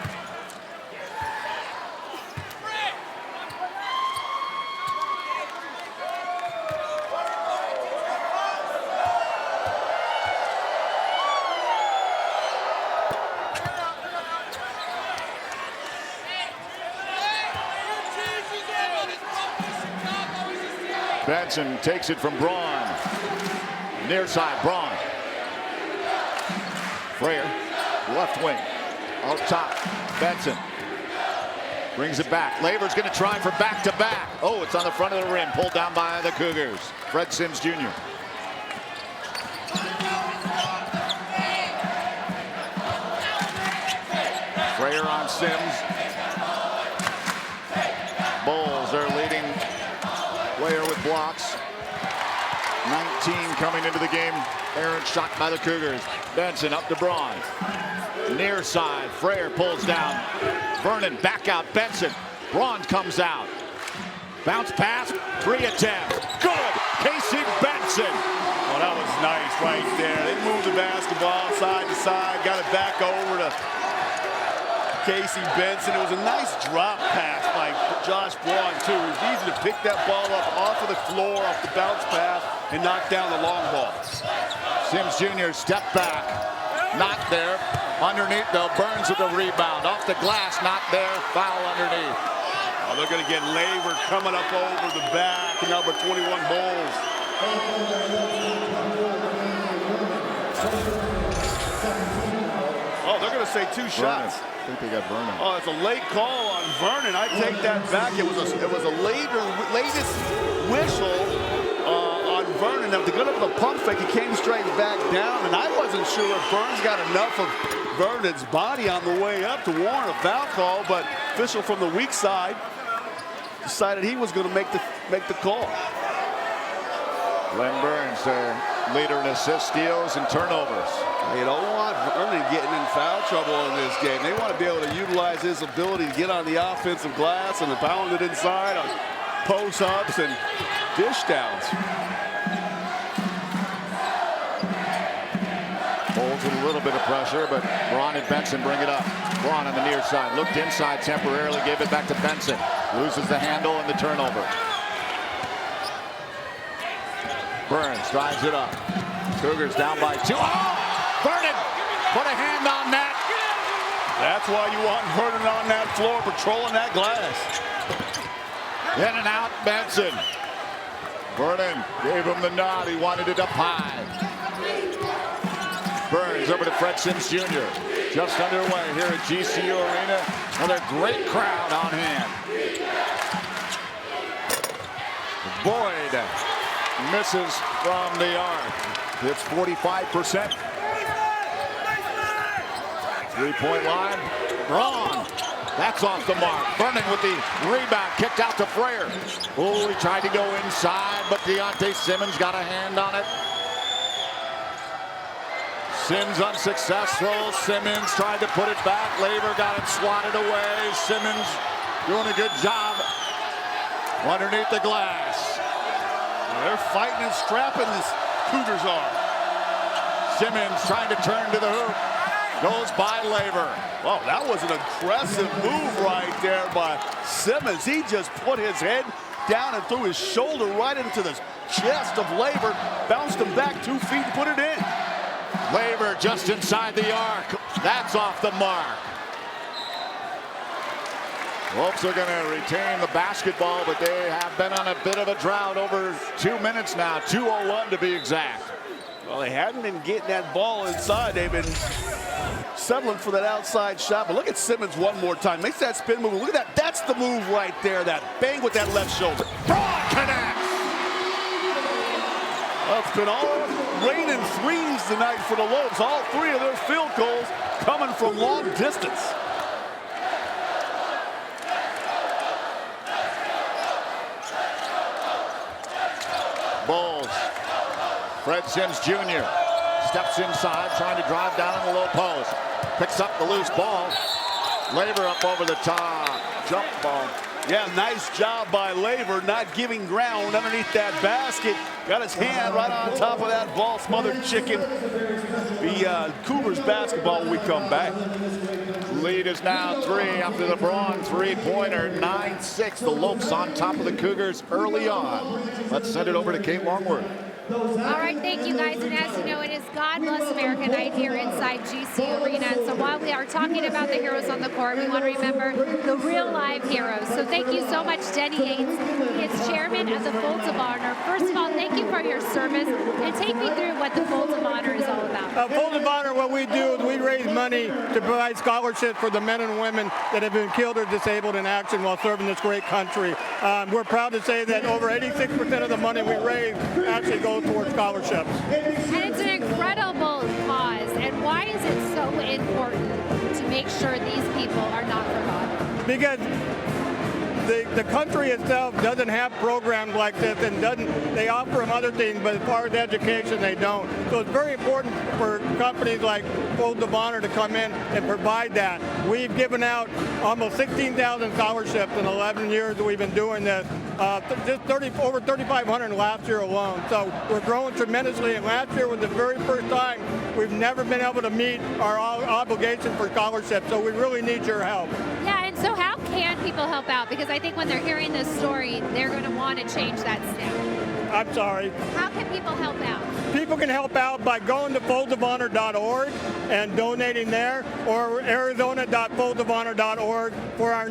Benson takes it from Braun. Near side, Braun. Frayer, left wing. Out top, Benson. Brings it back. Laver's going to try for back-to-back. Oh, it's on the front of the rim. Pulled down by the Cougars. Fred Sims Jr. Frayer on Sims. Bulls are leading. Player with blocks. 19 coming into the game. Aaron shot by the Cougars. Benson up to Braun. Near side. Frayer pulls down. Vernon back out. Benson. Braun comes out. Bounce pass. 3 attempt. Good. Casey Benson. Well, that was nice right there. They moved the basketball side to side. Got it back over to Casey Benson. It was a nice drop pass by Josh Braun, too. It was easy to pick that ball up off of the floor, off the bounce pass, and knock down the long ball. Sims Jr. step back. Not there. Underneath, though. Burns with the rebound. Off the glass. Not there. Foul underneath. Oh, they're going to get Laver coming up over the back. Number 21 Bulls. Oh, they're going to say 2 shots. I think they got Vernon. Oh, it's a late call on Vernon. I take that back. It was a latest whistle on Vernon. After good of the pump fake, he came straight back down, and I wasn't sure if Burns got enough of Vernon's body on the way up to warrant a foul call, but official from the weak side decided he was going to make the call. Glenn Burns, their leader in assists, steals, and turnovers. You don't want Vernon getting in foul trouble in this game. They want to be able to utilize his ability to get on the offensive glass and to pound it inside on post-ups and dish downs. Holds with a little bit of pressure, but Braun and Benson bring it up. Braun on the near side, looked inside temporarily, gave it back to Benson. Loses the handle and the turnover. Burns drives it up. Cougars down by 2. Oh! Vernon put a hand on that. That's why you want Vernon on that floor patrolling that glass. In and out, Benson. Vernon gave him the nod. He wanted it up high. Burns over to Fred Sims Jr. Just underway here at GCU Arena. Another great crowd on hand. Boyd misses from the arc. It's 45%. 3-point line. Braun. That's off the mark. Vernon with the rebound. Kicked out to Frayer. Oh, he tried to go inside, but Deontay Simmons got a hand on it. Sims unsuccessful. Simmons tried to put it back. Laver got it swatted away. Simmons doing a good job underneath the glass. They're fighting and scrapping, this Cougars are. Simmons trying to turn to the hoop. Goes by Laver. Oh, that was an aggressive move right there by Simmons. He just put his head down and threw his shoulder right into the chest of Laver. Bounced him back 2 feet and put it in. Laver just inside the arc. That's off the mark. Wolves are going to retain the basketball, but they have been on a bit of a drought over 2 minutes now. 2:01 to be exact. Well, they hadn't been getting that ball inside. They've been settling for that outside shot. But look at Simmons one more time. Makes that spin move. Look at that. That's the move right there. That bang with that left shoulder. Braun connects. Well, it's been all rain and threes tonight for the Lopes. All three of their field goals coming from long distance. Bulls. Fred Sims Jr. steps inside, trying to drive down in the low post. Picks up the loose ball. Laver up over the top. Jump ball. Yeah, nice job by Laver, not giving ground underneath that basket. Got his hand right on top of that ball, smothered chicken. The Cougars basketball when we come back. Lead is now 3 after the Braun three-pointer, 9-6. The Lopes on top of the Cougars early on. Let's send it over to Kate Longworth. All right, thank you guys. And as you know, it is God Bless America night here inside GCU Arena. And so while we are talking about the heroes on the court, we want to remember the real live heroes. So thank you so much, Denny Yates. He is chairman of the Folds of Honor. First of all, thank you for your service. And take me through what the Folds of Honor is all about. Folds of Honor, what we do is we raise money to provide scholarships for the men and women that have been killed or disabled in action while serving this great country. We're proud to say that over 86% of the money we raise actually goes towards scholarships. And it's an incredible cause. And why is it so important to make sure these people are not forgotten? Because the country itself doesn't have programs like this, and they offer them other things, but as far as education, they don't. So it's very important for companies like Folds of Honor to come in and provide that. We've given out almost 16,000 scholarships in 11 years that we've been doing this. Just over 3,500 last year alone. So we're growing tremendously, and last year was the very first time we've never been able to meet our obligation for scholarships. So we really need your help. Yeah, and so how can people help out? Because I think when they're hearing this story, they're going to want to change that step. I'm sorry. How can people help out? People can help out by going to foldsofhonor.org and donating there, or arizona.foldsofhonor.org for our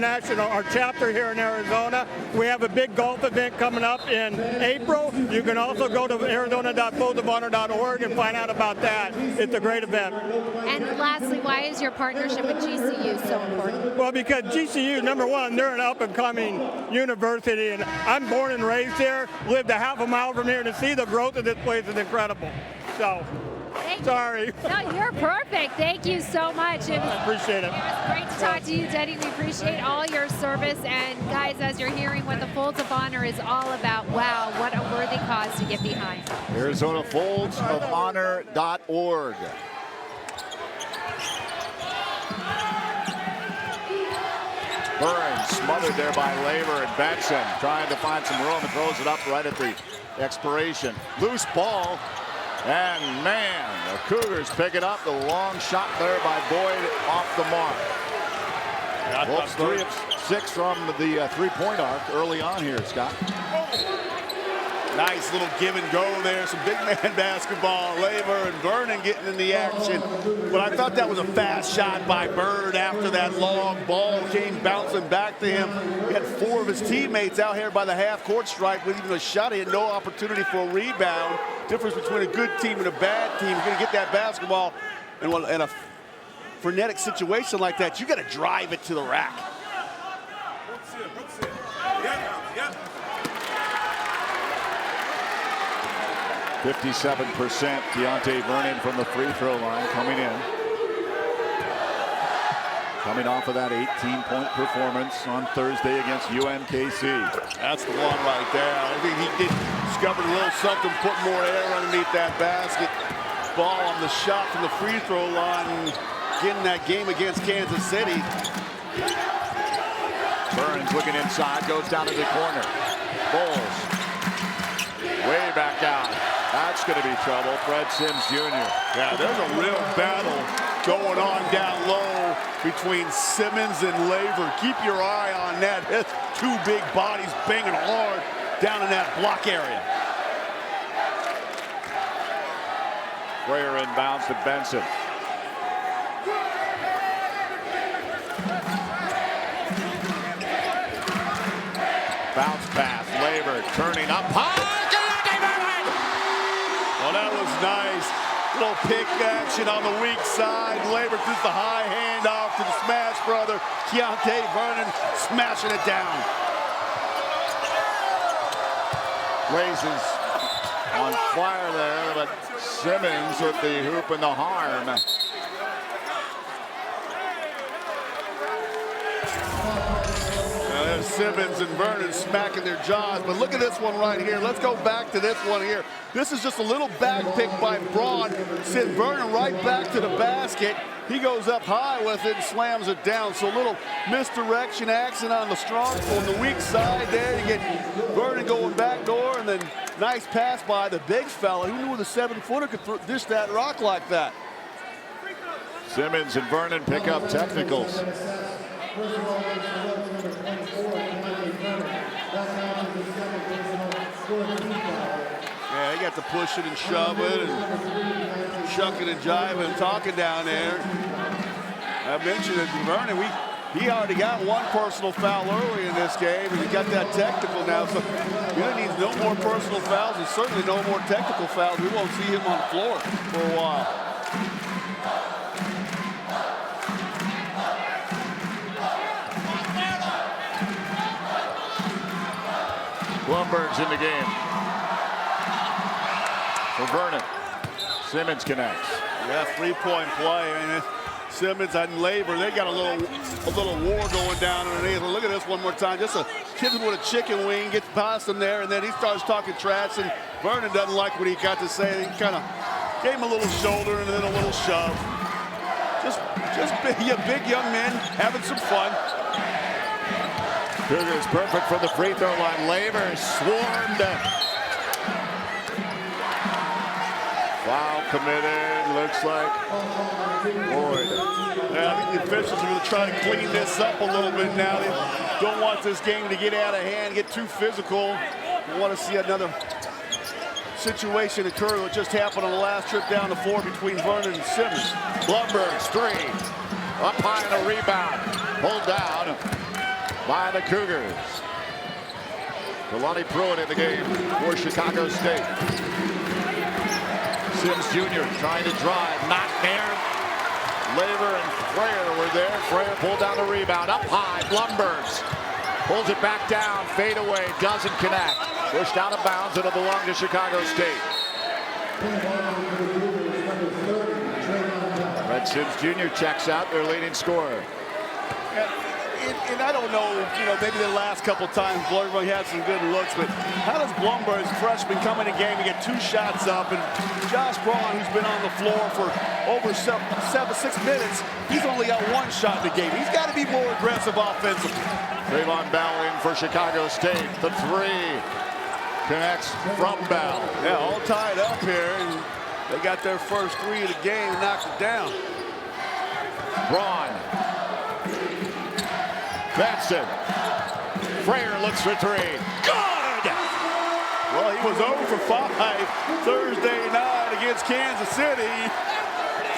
chapter here in Arizona. We have a big golf event coming up in April. You can also go to arizona.foldsofhonor.org and find out about that. It's a great event. And lastly, why is your partnership with GCU so important? Well, because GCU, number one, they're an up-and-coming university, and I'm born and raised here, lived a half a mile from here, to see the growth of this place is incredible. So, sorry. No, you're perfect. Thank you so much. I appreciate it. It was great to talk to you, Denny. We appreciate all your service. And guys, as you're hearing what the Folds of Honor is all about, wow, what a worthy cause to get behind. Arizona foldsofhonor.org. Burns smothered there by Laver and Benson, trying to find some room and throws it up right at the expiration. Loose ball, and man, the Cougars pick it up. The long shot there by Boyd off the mark. Wolves 3 of 6 from the three-point arc early on here, Scott. Nice little give and go there. Some big man basketball. Laver and Vernon getting in the action. But I thought that was a fast shot by Bird after that long ball came bouncing back to him. He had 4 of his teammates out here by the half-court stripe with even a shot. He had no opportunity for a rebound. Difference between a good team and a bad team. You're going to get that basketball in a frenetic situation like that. You got to drive it to the rack. 57% Deontay Vernon from the free throw line coming in. Coming off of that 18-point performance on Thursday against UMKC. That's the one right there. I think he did discover a little something, put more air underneath that basket. Ball on the shot from the free throw line, getting that game against Kansas City. Burns looking inside, goes down to the corner. Bulls way back out. That's going to be trouble. Fred Sims Jr. Yeah, there's a real battle going on down low between Simmons and Laver. Keep your eye on that. That's 2 big bodies banging hard down in that block area. Frayer inbounds to Benson. Bounce pass, Laver turning up high. Well, that was nice. Little pick action on the weak side. Laver through the high hand off to the smash brother. Deontay Vernon smashing it down. Raises on fire there, but Simmons with the hoop and the harm. Now there's Simmons and Vernon smacking their jaws, but look at this one right here. Let's go back to this one here. This is just a little back pick by Braun. Send Vernon right back to the basket. He goes up high with it and slams it down. So a little misdirection action on the strong, on the weak side there. You get Vernon going back door, and then nice pass by the big fella. Who knew the 7-footer could dish that rock like that? Simmons and Vernon pick up technicals. Yeah, he got to push it and shove it and shucking and jiving and talking down there. I mentioned that Vernon, he already got one personal foul early in this game, and he got that technical now. So he needs no more personal fouls and certainly no more technical fouls. We won't see him on the floor for a while. Blumberg's in the game for Vernon. Simmons connects. Yeah, three-point play. I mean, Simmons and Labor, they got a little war going down underneath. Look at this one more time. Just a kid with a chicken wing gets past him there, and then he starts talking trash, and Vernon doesn't like what he got to say. He kind of gave him a little shoulder and then a little shove. Just big young men having some fun. Cougars perfect from the free throw line. Labor swarmed. Foul committed, looks like Boyd. Yeah, I think the officials are going to try to clean this up a little bit now. They don't want this game to get out of hand, get too physical. They want to see another situation occur that just happened on the last trip down the floor between Vernon and Simmons. Blumberg's three. Up high on a rebound. Pulled down by the Cougars. Kalani Pruitt in the game for Chicago State. Sims Jr. trying to drive, not there. Labor and Frayer were there. Frayer pulled down the rebound, up high. Blumbergs pulls it back down, fade away, doesn't connect. Pushed out of bounds, it'll belong to Chicago State. Red Sims Jr. checks out, their leading scorer. And I don't know, maybe the last couple times Blumberg had some good looks, but how does Blumberg, freshman, come in a game and get 2 shots up, and Josh Braun, who's been on the floor for over 6 minutes, he's only got 1 shot in the game. He's got to be more aggressive offensively. Trayvon Bell in for Chicago State. The 3 connects from Bell. Yeah, all tied up here, and they got their first 3 of the game and knocked it down. Braun. Benson. Frayer looks for 3. Good! Well, he was 0 for 5 Thursday night against Kansas City.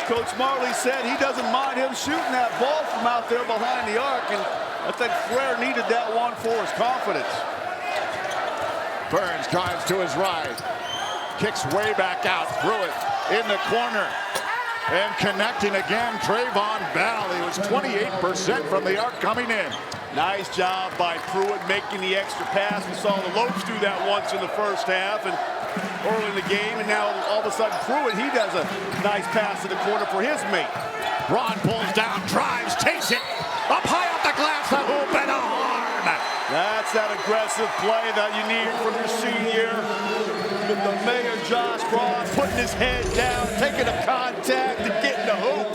Coach Majerle said he doesn't mind him shooting that ball from out there behind the arc, and I think Frayer needed that one for his confidence. Burns drives to his right. Kicks way back out. Pruitt in the corner. And connecting again, Trayvon Bell. He was 28% from the arc coming in. Nice job by Pruitt making the extra pass. We saw the Lopes do that once in the first half and early in the game. And now all of a sudden Pruitt, he does a nice pass to the corner for his mate. Braun pulls down, drives, takes it. Up high off the glass, the hoop and a arm. That's that aggressive play that you need from your senior. With the mayor, Josh Braun, putting his head down, taking a contact and getting the hoop.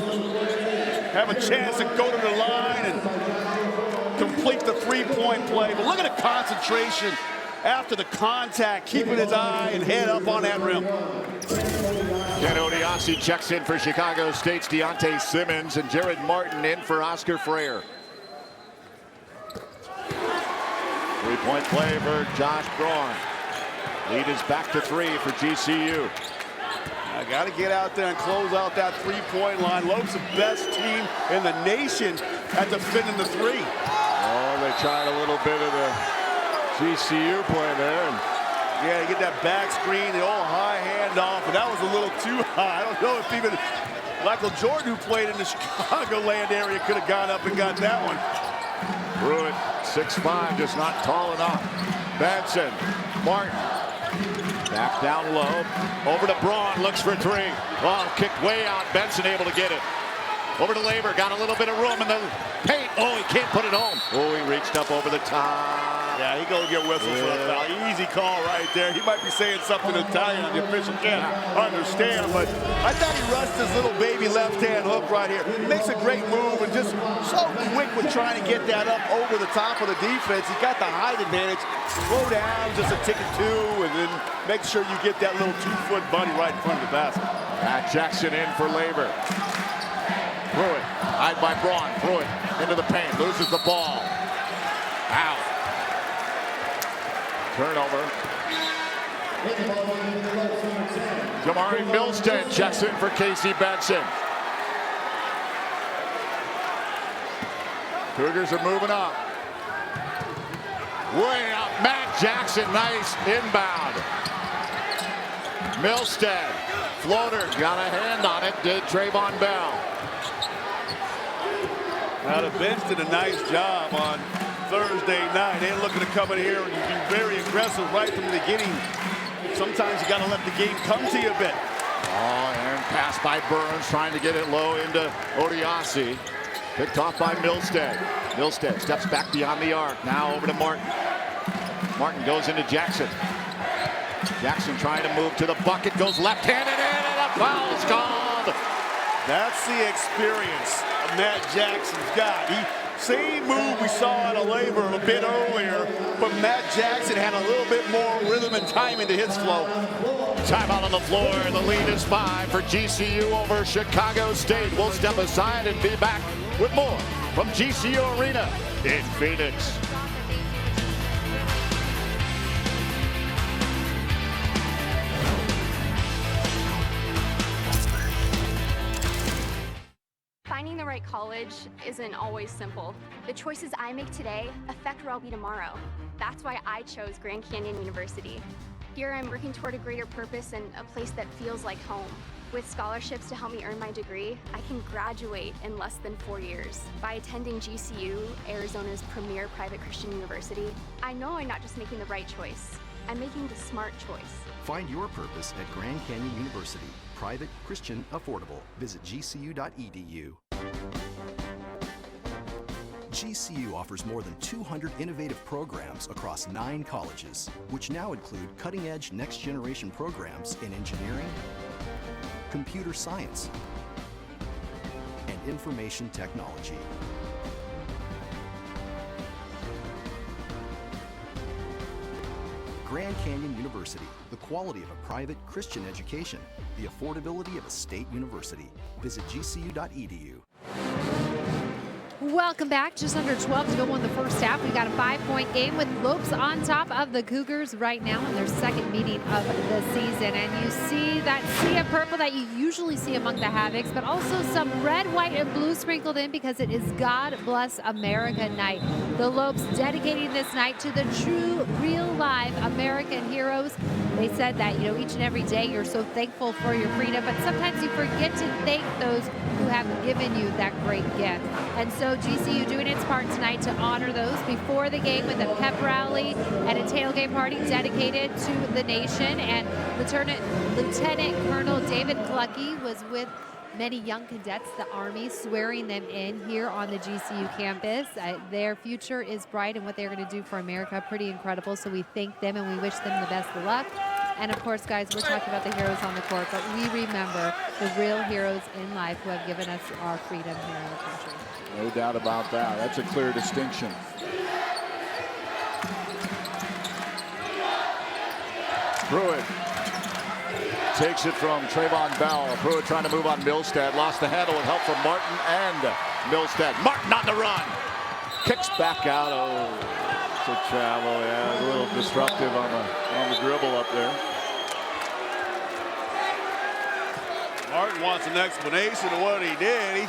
Have a chance to go to the line and complete the 3-point play. But look at the concentration after the contact, keeping his eye and head up on that rim. Ken Odiasi checks in for Chicago State's Deontay Simmons, and Jared Martin in for Oscar Frayer. 3-point play for Josh Braun. Lead is back to 3 for GCU. I got to get out there and close out that 3-point line. Lope's the best team in the nation at defending the 3. Oh, they tried a little bit of the GCU play there. And yeah, you get that back screen, the old high handoff, but that was a little too high. I don't know if even Michael Jordan, who played in the Chicagoland area, could have gone up and got that one. Pruitt, 6'5", just not tall enough. Benson, Martin. Back down low. Over to Braun. Looks for three. Oh, kicked way out. Benson able to get it. Over to Labor. Got a little bit of room in the paint. Oh, he can't put it home. Oh, he reached up over the top. Yeah, he gonna get whistled for a foul. Easy call right there. He might be saying something in Italian the official can't understand, but I thought he rushed his little baby left-hand hook right here. Makes a great move and just so quick with trying to get that up over the top of the defense. He got the height advantage. Slow down, just a ticket two, and then make sure you get that little 2-foot bunny right in front of the basket. Jackson in for Labor. Pruitt, eyed by Braun. Pruitt into the paint, loses the ball. Out. Turnover. Jamari Milstead checks in for Casey Benson. Cougars are moving up. Way up. Matt Jackson, nice inbound. Milstead, floater, got a hand on it, did Trayvon Bell. Now the bench did a nice job on Thursday night. They're looking to come in here and be very aggressive right from the beginning. Sometimes you got to let the game come to you a bit. Oh, and pass by Burns, trying to get it low into Odiasi. Picked off by Milstead. Milstead steps back beyond the arc. Now over to Martin. Martin goes into Jackson. Jackson trying to move to the bucket, goes left-handed in, and a foul's called. That's the experience Matt Jackson's got. Same move we saw out of Labor a bit earlier, but Matt Jackson had a little bit more rhythm and timing to his flow. Timeout on the floor. The lead is 5 for GCU over Chicago State. We'll step aside and be back with more from GCU Arena in Phoenix. Finding the right college isn't always simple. The choices I make today affect where I'll be tomorrow. That's why I chose Grand Canyon University. Here I'm working toward a greater purpose and a place that feels like home. With scholarships to help me earn my degree, I can graduate in less than 4 years. By attending GCU, Arizona's premier private Christian university, I know I'm not just making the right choice, I'm making the smart choice. Find your purpose at Grand Canyon University. Private, Christian, affordable. Visit gcu.edu. GCU offers more than 200 innovative programs across 9 colleges, which now include cutting-edge next-generation programs in engineering, computer science, and information technology. Grand Canyon University, the quality of a private Christian education, the affordability of a state university. Visit gcu.edu. Welcome back. Just under 12 to go in the first half. We've got a 5-point game with Lopes on top of the Cougars right now in their second meeting of the season. And you see that sea of purple that you usually see among the Havocs, but also some red, white, and blue sprinkled in because it is God Bless America night. The Lopes dedicating this night to the true, real, live American heroes. They said that, each and every day you're so thankful for your freedom, but sometimes you forget to thank those who have given you that great gift. And so GCU doing its part tonight to honor those before the game with a pep rally and a tailgate party dedicated to the nation. And Lieutenant Colonel David Clucky was with many young cadets, the Army, swearing them in here on the GCU campus. Their future is bright, and what they're going to do for America, pretty incredible. So we thank them and we wish them the best of luck. And of course, guys, we're talking about the heroes on the court, but we remember the real heroes in life who have given us our freedom here in the country. No doubt about that. That's a clear distinction. Pruitt takes it from Trayvon Bell. Pruitt trying to move on Milstead. Lost the handle with help from Martin and Milstead. Martin on the run. Kicks back out. Oh, it's a travel. Yeah, a little disruptive on the dribble up there. Martin wants an explanation of what he did. He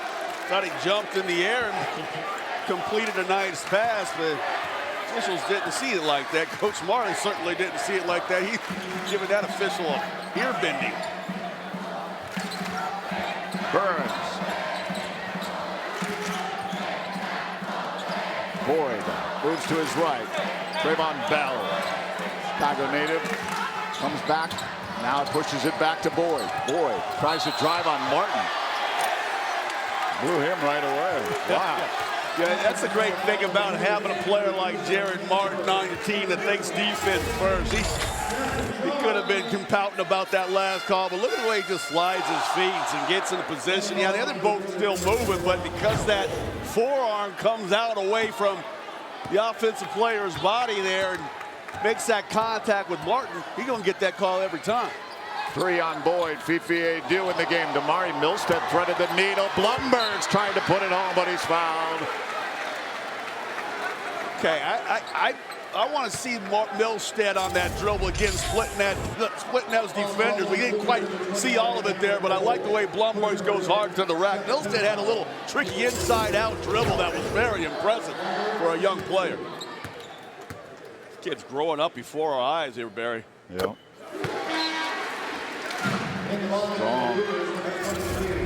thought he jumped in the air and completed a nice pass, but officials didn't see it like that. Coach Martin certainly didn't see it like that. He's giving that official a ear bending. Burns. Boyd moves to his right. Trayvon Bell, Chicago native. Comes back. Now pushes it back to Boyd. Boyd tries to drive on Martin. Blew him right away. Wow. Yeah, that's the great thing about having a player like Jared Martin on your team that thinks defense first. He could have been pouting about that last call, but look at the way he just slides his feet and gets in a position. Yeah, the other boat's still moving, but because that forearm comes out away from the offensive player's body there and makes that contact with Martin, he's going to get that call every time. 3 on Boyd. Fifi Adu in the game. Damari Milstead threaded the needle. Blumberg's trying to put it home, but he's fouled. Okay, I want to see Milstead on that dribble again, splitting those defenders. We didn't quite see all of it there, but I like the way Blumberg goes hard to the rack. Milstead had a little tricky inside-out dribble that was very impressive for a young player. This kid's growing up before our eyes here, Barry. Yeah.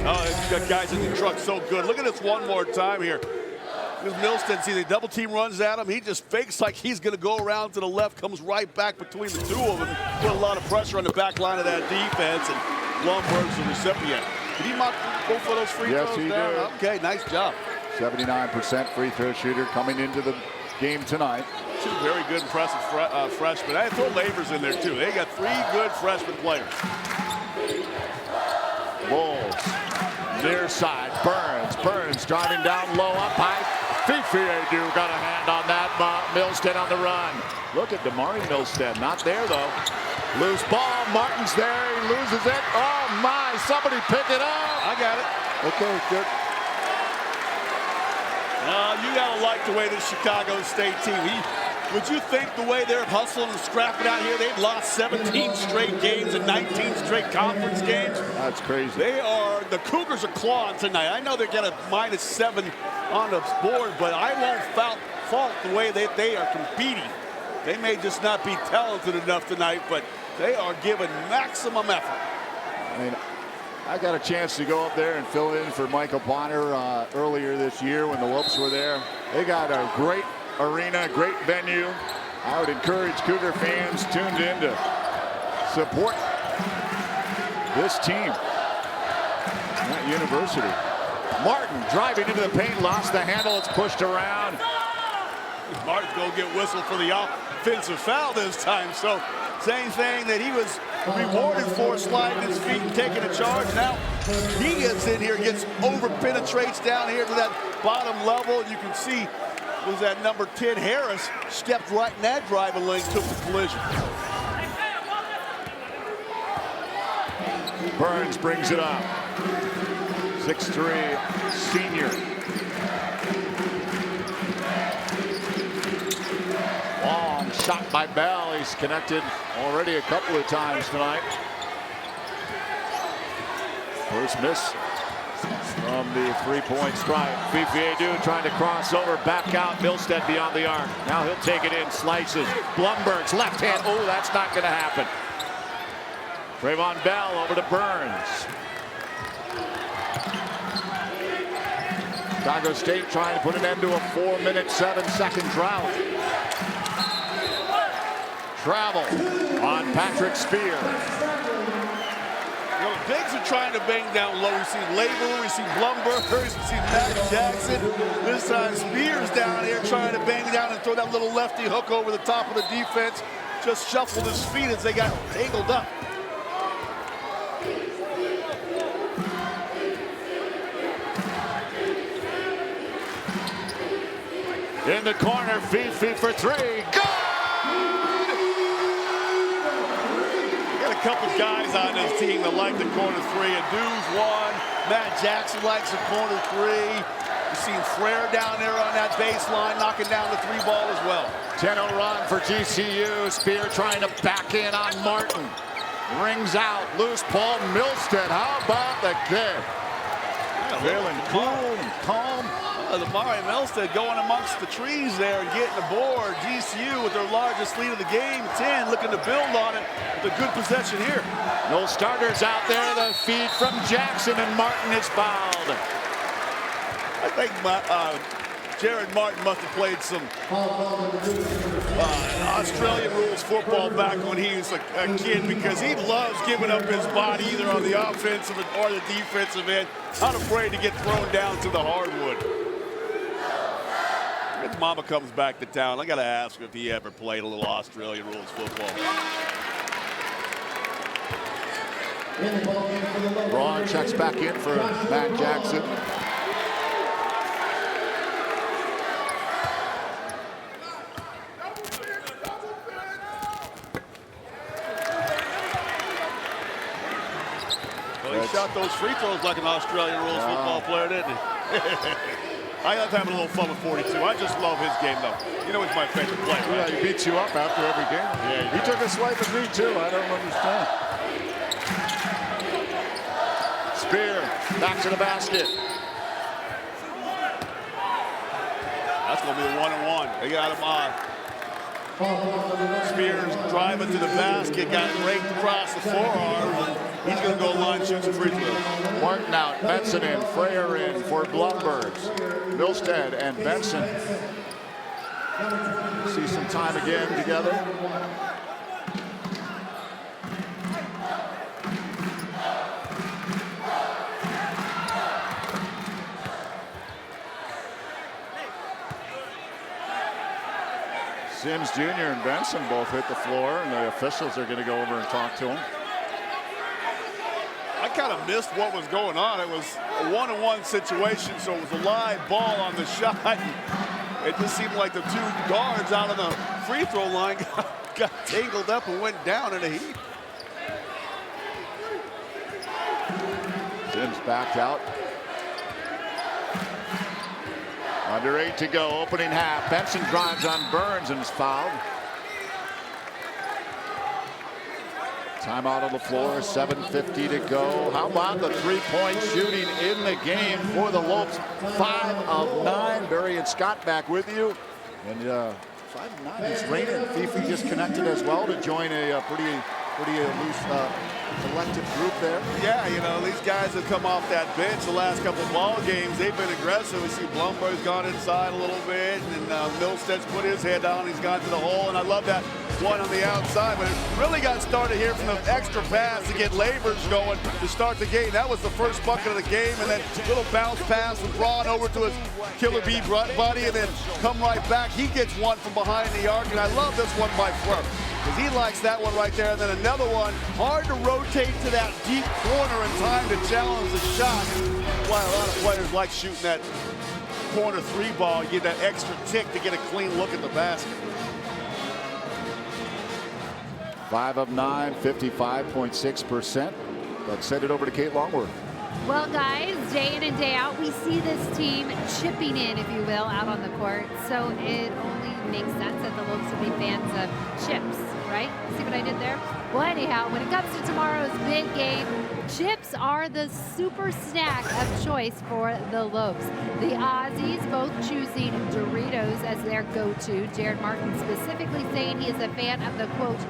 Oh, this guy's in the truck so good. Look at this one more time here. Milstead, see the double team runs at him. He just fakes like he's going to go around to the left, comes right back between the two of them. Put a lot of pressure on the back line of that defense, and Blumberg's the recipient. Did he knock both of those free throws down? Yes, he did. Okay, nice job. 79% free throw shooter coming into the game tonight. 2 very good, impressive freshmen. I throw Labors in there, too. They got 3 good freshman players. Bulls. Near side. Burns driving down low up high. Fifi Adu got a hand on that. Milstead on the run. Look at Damari Milstead. Not there, though. Loose ball. Martin's there. He loses it. Oh, my. Somebody pick it up. I got it. Okay, good. You got to like the way this Chicago State team. Would you think the way they're hustling and scrapping out here, they've lost 17 straight games and 19 straight conference games? That's crazy. The Cougars are clawing tonight. I know they got a -7 on the board, but I won't fault the way that they are competing. They may just not be talented enough tonight, but they are giving maximum effort. I mean, I got a chance to go up there and fill in for Michael Potter earlier this year when the Lopes were there. They got a great arena, great venue. I would encourage Cougar fans tuned in to support this team at University. Martin driving into the paint, lost the handle. It's pushed around. Martin's going to get whistled for the offensive foul this time. So same thing that he was rewarded for, sliding his feet and taking a charge. Now he gets in here, gets penetrates down here to that bottom level. You can see was that number 10 Harris stepped right in that driving lane, took the collision. Burns brings it up. 6'3" senior. Long shot by Bell. He's connected already a couple of times tonight. First miss from the three-point strike. Fifi Adu trying to cross over, back out. Milstead beyond the arc. Now he'll take it in, slices. Blumberg's left hand. Oh, that's not going to happen. Trayvon Bell over to Burns. Chicago State trying to put an end to a 4-minute, 7-second drought. Travel on Patrick Spear. You know, the Bigs are trying to bang down low. We see Labor, we see Blumberg, we see Matt Jackson. This time Spears down here trying to bang down and throw that little lefty hook over the top of the defense. Just shuffled his feet as they got tangled up. In the corner, Fifi for 3. Good! Got a couple guys on this team that like the corner 3. Adu's one. Matt Jackson likes the corner 3. You've seen Frere down there on that baseline, knocking down the 3 ball as well. 10-0 run for GCU. Spear trying to back in on Martin. Rings out. Loose ball. Milstead. How about the kid? Feeling cool and calm. Damari Milstead going amongst the trees there and getting the board. GCU with their largest lead of the game, 10, looking to build on it with a good possession here. No starters out there. The feed from Jackson, and Martin is fouled. I think Jared Martin must have played some Australian rules football back when he was a kid, because he loves giving up his body either on the offensive or the defensive end. Not afraid to get thrown down to the hardwood. His mama comes back to town. I got to ask if he ever played a little Australian rules football. Braun checks back in for Matt Jackson. Well, he shot those free throws like an Australian rules football player, didn't he? I love having a little fun with 42. I just love his game, though. You know, he's my favorite player. Yeah, he beats you up after every game. Yeah, he took a swipe at me, too. I don't understand. Spear back to the basket. That's going to be the 1-and-1. They got him on. Spears driving to the basket, got raked across the forearm, and he's going to go line, shoot some free throws. Martin out, Benson in, Freyer in for Blumbergs. Milstead and Benson. See some time again together. Sims Jr. and Benson both hit the floor, and the officials are going to go over and talk to him. I kind of missed what was going on. It was a 1-on-1 situation, so it was a live ball on the shot. It just seemed like the two guards out on the free throw line got tangled up and went down in a heap. Sims backed out. Under 8 to go, opening half. Benson drives on Burns and is fouled. Timeout on the floor, 7:50 to go. How about the three-point shooting in the game for the Lopes? 5 of 9. Barry and Scott back with you. And 5 of 9 is Raina. Fifi just connected as well to join a pretty loose collective group there. Yeah, you know, these guys have come off that bench the last couple of ball games. They've been aggressive. We see Blumberg's gone inside a little bit, and Milstead's put his head down. He's gone to the hole, and I love that one on the outside, but it really got started here from the extra pass to get Labors going to start the game. That was the first bucket of the game, and then little bounce pass from Braun over to his Killer B buddy, and then come right back. He gets one from behind the arc, and I love this one by Frump, because he likes that one right there. And then another one, hard to rotate to that deep corner in time to challenge the shot. Why a lot of players like shooting that corner three ball. You get that extra tick to get a clean look at the basket. 5 of 9, 55.6%. Let's send it over to Kate Longworth. Well, guys, day in and day out, we see this team chipping in, if you will, out on the court. So it only makes sense that the Lopes would be fans of chips, right? See what I did there? Well, anyhow, when it comes to tomorrow's big game, chips are the super snack of choice for the Lopes. The Aussies both choosing Doritos as their go-to. Jared Martin specifically saying he is a fan of the, quote,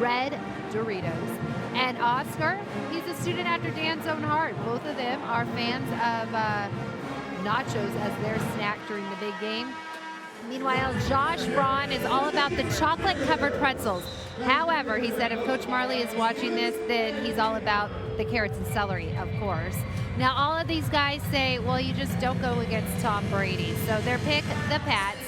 red Doritos. And Oscar, he's a student after Dan's own heart. Both of them are fans of nachos as their snack during the big game. Meanwhile, Josh Braun is all about the chocolate-covered pretzels. However, he said if Coach Majerle is watching this, then he's all about the carrots and celery, of course. Now, all of these guys say, well, you just don't go against Tom Brady. So their pick, the Pats,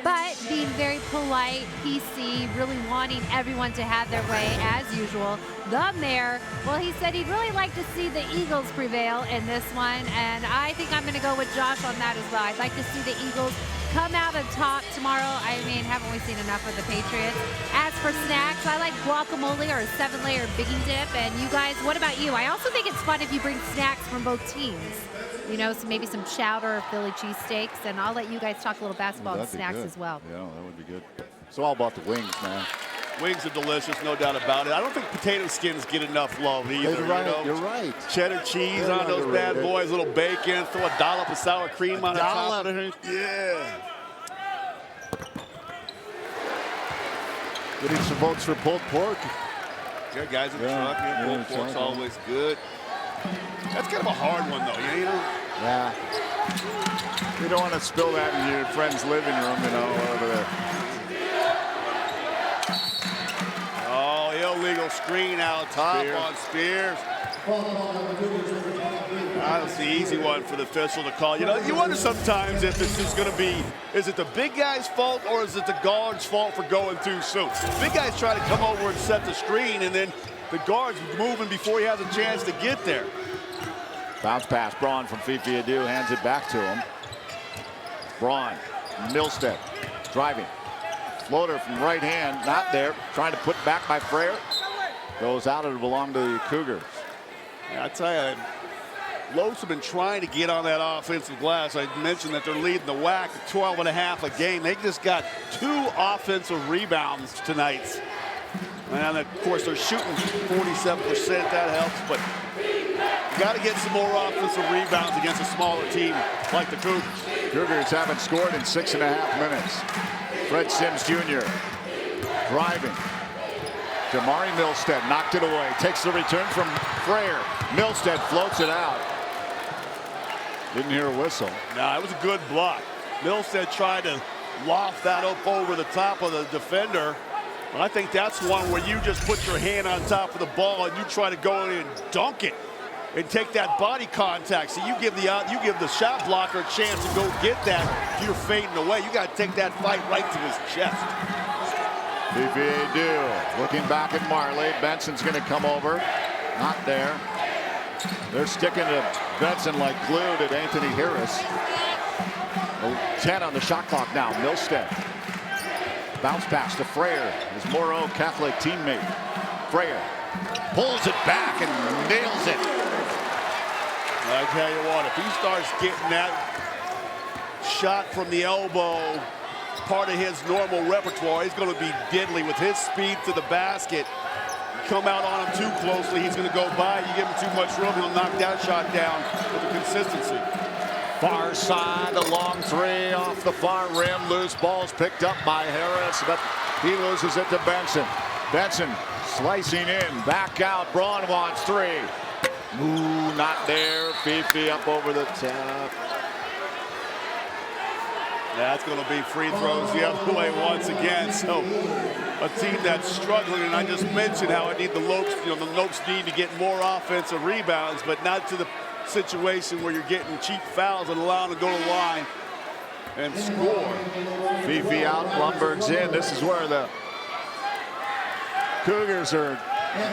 but being very polite, PC, really wanting everyone to have their way as usual. The mayor, well, he said he'd really like to see the Eagles prevail in this one, and I think I'm going to go with Josh on that as well. I'd like to see the Eagles come out on top tomorrow. I mean, haven't we seen enough of the Patriots? As for snacks, I like guacamole or a 7-layer biggie dip. And you guys, what about you? I also think it's fun if you bring snacks from both teams. You know, so maybe some chowder or Philly cheesesteaks. And I'll let you guys talk a little basketball and snacks as well. Yeah, that would be good. It's all about the wings, man. Wings are delicious, no doubt about it. I don't think potato skins get enough love either. You're right. You know? You're right. Cheddar cheese on those bad boys, little bacon, throw a dollop of sour cream on the top of it. Yeah. Getting some votes for pulled pork. Yeah, guys in the truck. Yeah, pulled pork's always good. That's kind of a hard one, though. You know? Yeah. You don't want to spill that in your friend's living room, you know, over there. Oh, illegal screen out top on Spears. That's the easy one for the official to call. You know, you wonder sometimes if this is going to be, is it the big guy's fault or is it the guard's fault for going too soon? Big guy's trying to come over and set the screen, and then the guard's moving before he has a chance to get there. Bounce pass, Braun from Fifi Adu hands it back to him. Braun, Milstead, driving. Floater from right hand, not there. Trying to put back by Frere. Goes out, it'll belong to the Cougars. Yeah, I tell you, Lopes have been trying to get on that offensive glass. I mentioned that they're leading the WAC at 12.5 a game. They just got 2 offensive rebounds tonight. And of course, they're shooting 47%. That helps, but you got to get some more offensive rebounds against a smaller team like the Cougars. Cougars haven't scored in 6.5 minutes. Fred Sims Jr. driving. Jamari Milstead knocked it away. Takes the return from Frere. Milstead floats it out. Didn't hear a whistle. No, it was a good block. Milstead tried to loft that up over the top of the defender. But I think that's one where you just put your hand on top of the ball and you try to go in and dunk it and take that body contact. So you give the shot blocker a chance to go get that. If you're fading away, you got to take that fight right to his chest. Fifi Adu looking back at Marley. Benson's going to come over. Not there. They're sticking to Benson like glued at Anthony Harris. 10 on the shot clock now. Milstead. Bounce pass to Frere. His Morrow Catholic teammate. Frere pulls it back and nails it. I tell you what, if he starts getting that shot from the elbow, part of his normal repertoire, he's going to be deadly with his speed to the basket. Come out on him too closely, he's going to go by. You give him too much room, he'll knock that shot down with the consistency. Far side, a long 3 off the far rim. Loose ball's picked up by Harris, but he loses it to Benson. Benson slicing in, back out. Braun wants 3. Ooh, not there. Fifi up over the top. That's going to be free throws the other way once again. So a team that's struggling, and I just mentioned how I need the Lopes, the Lopes need to get more offensive rebounds, but not to the situation where you're getting cheap fouls and allowing them to go to the line and score. Fifi out, Blumberg's in. This is where the Cougars are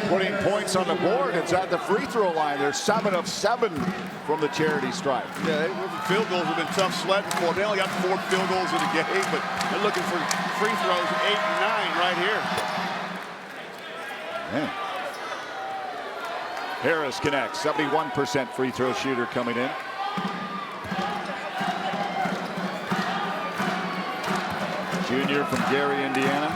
putting points on the board. It's at the free throw line. They're 7 of 7 from the charity stripe. Yeah, field goals have been tough sledding for them. They only got 4 field goals in the game, but they're looking for free throws 8 and 9 right here. Man. Harris connects. 71% free throw shooter coming in. Junior from Gary, Indiana.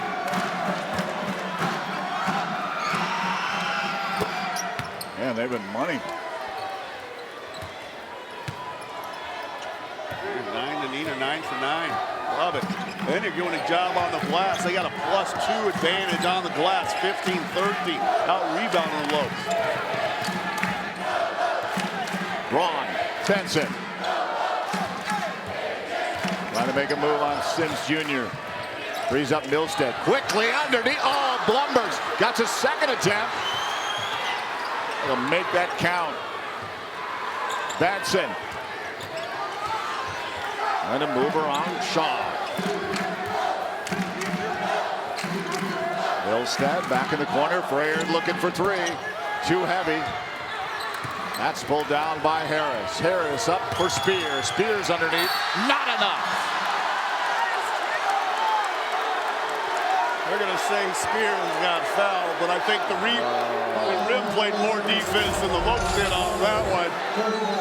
Man, they've been money. 9 to Nina, 9 for 9. Love it. Then you're doing a job on the glass. They got a +2 advantage on the glass. 15-13. Out rebounding the Lopes. Braun, Benson. Trying to make a move on Sims Jr. Frees up Milstead. Quickly underneath. Oh, Blumberg's got his second attempt. He'll make that count. Benson. And a mover on Shaw. Milstead back in the corner. Frere looking for 3. Too heavy. That's pulled down by Harris. Harris up for Spears. Spears underneath. Not enough. They're going to say Spears got fouled, but I think the rim played more defense than the Lopes did on that one.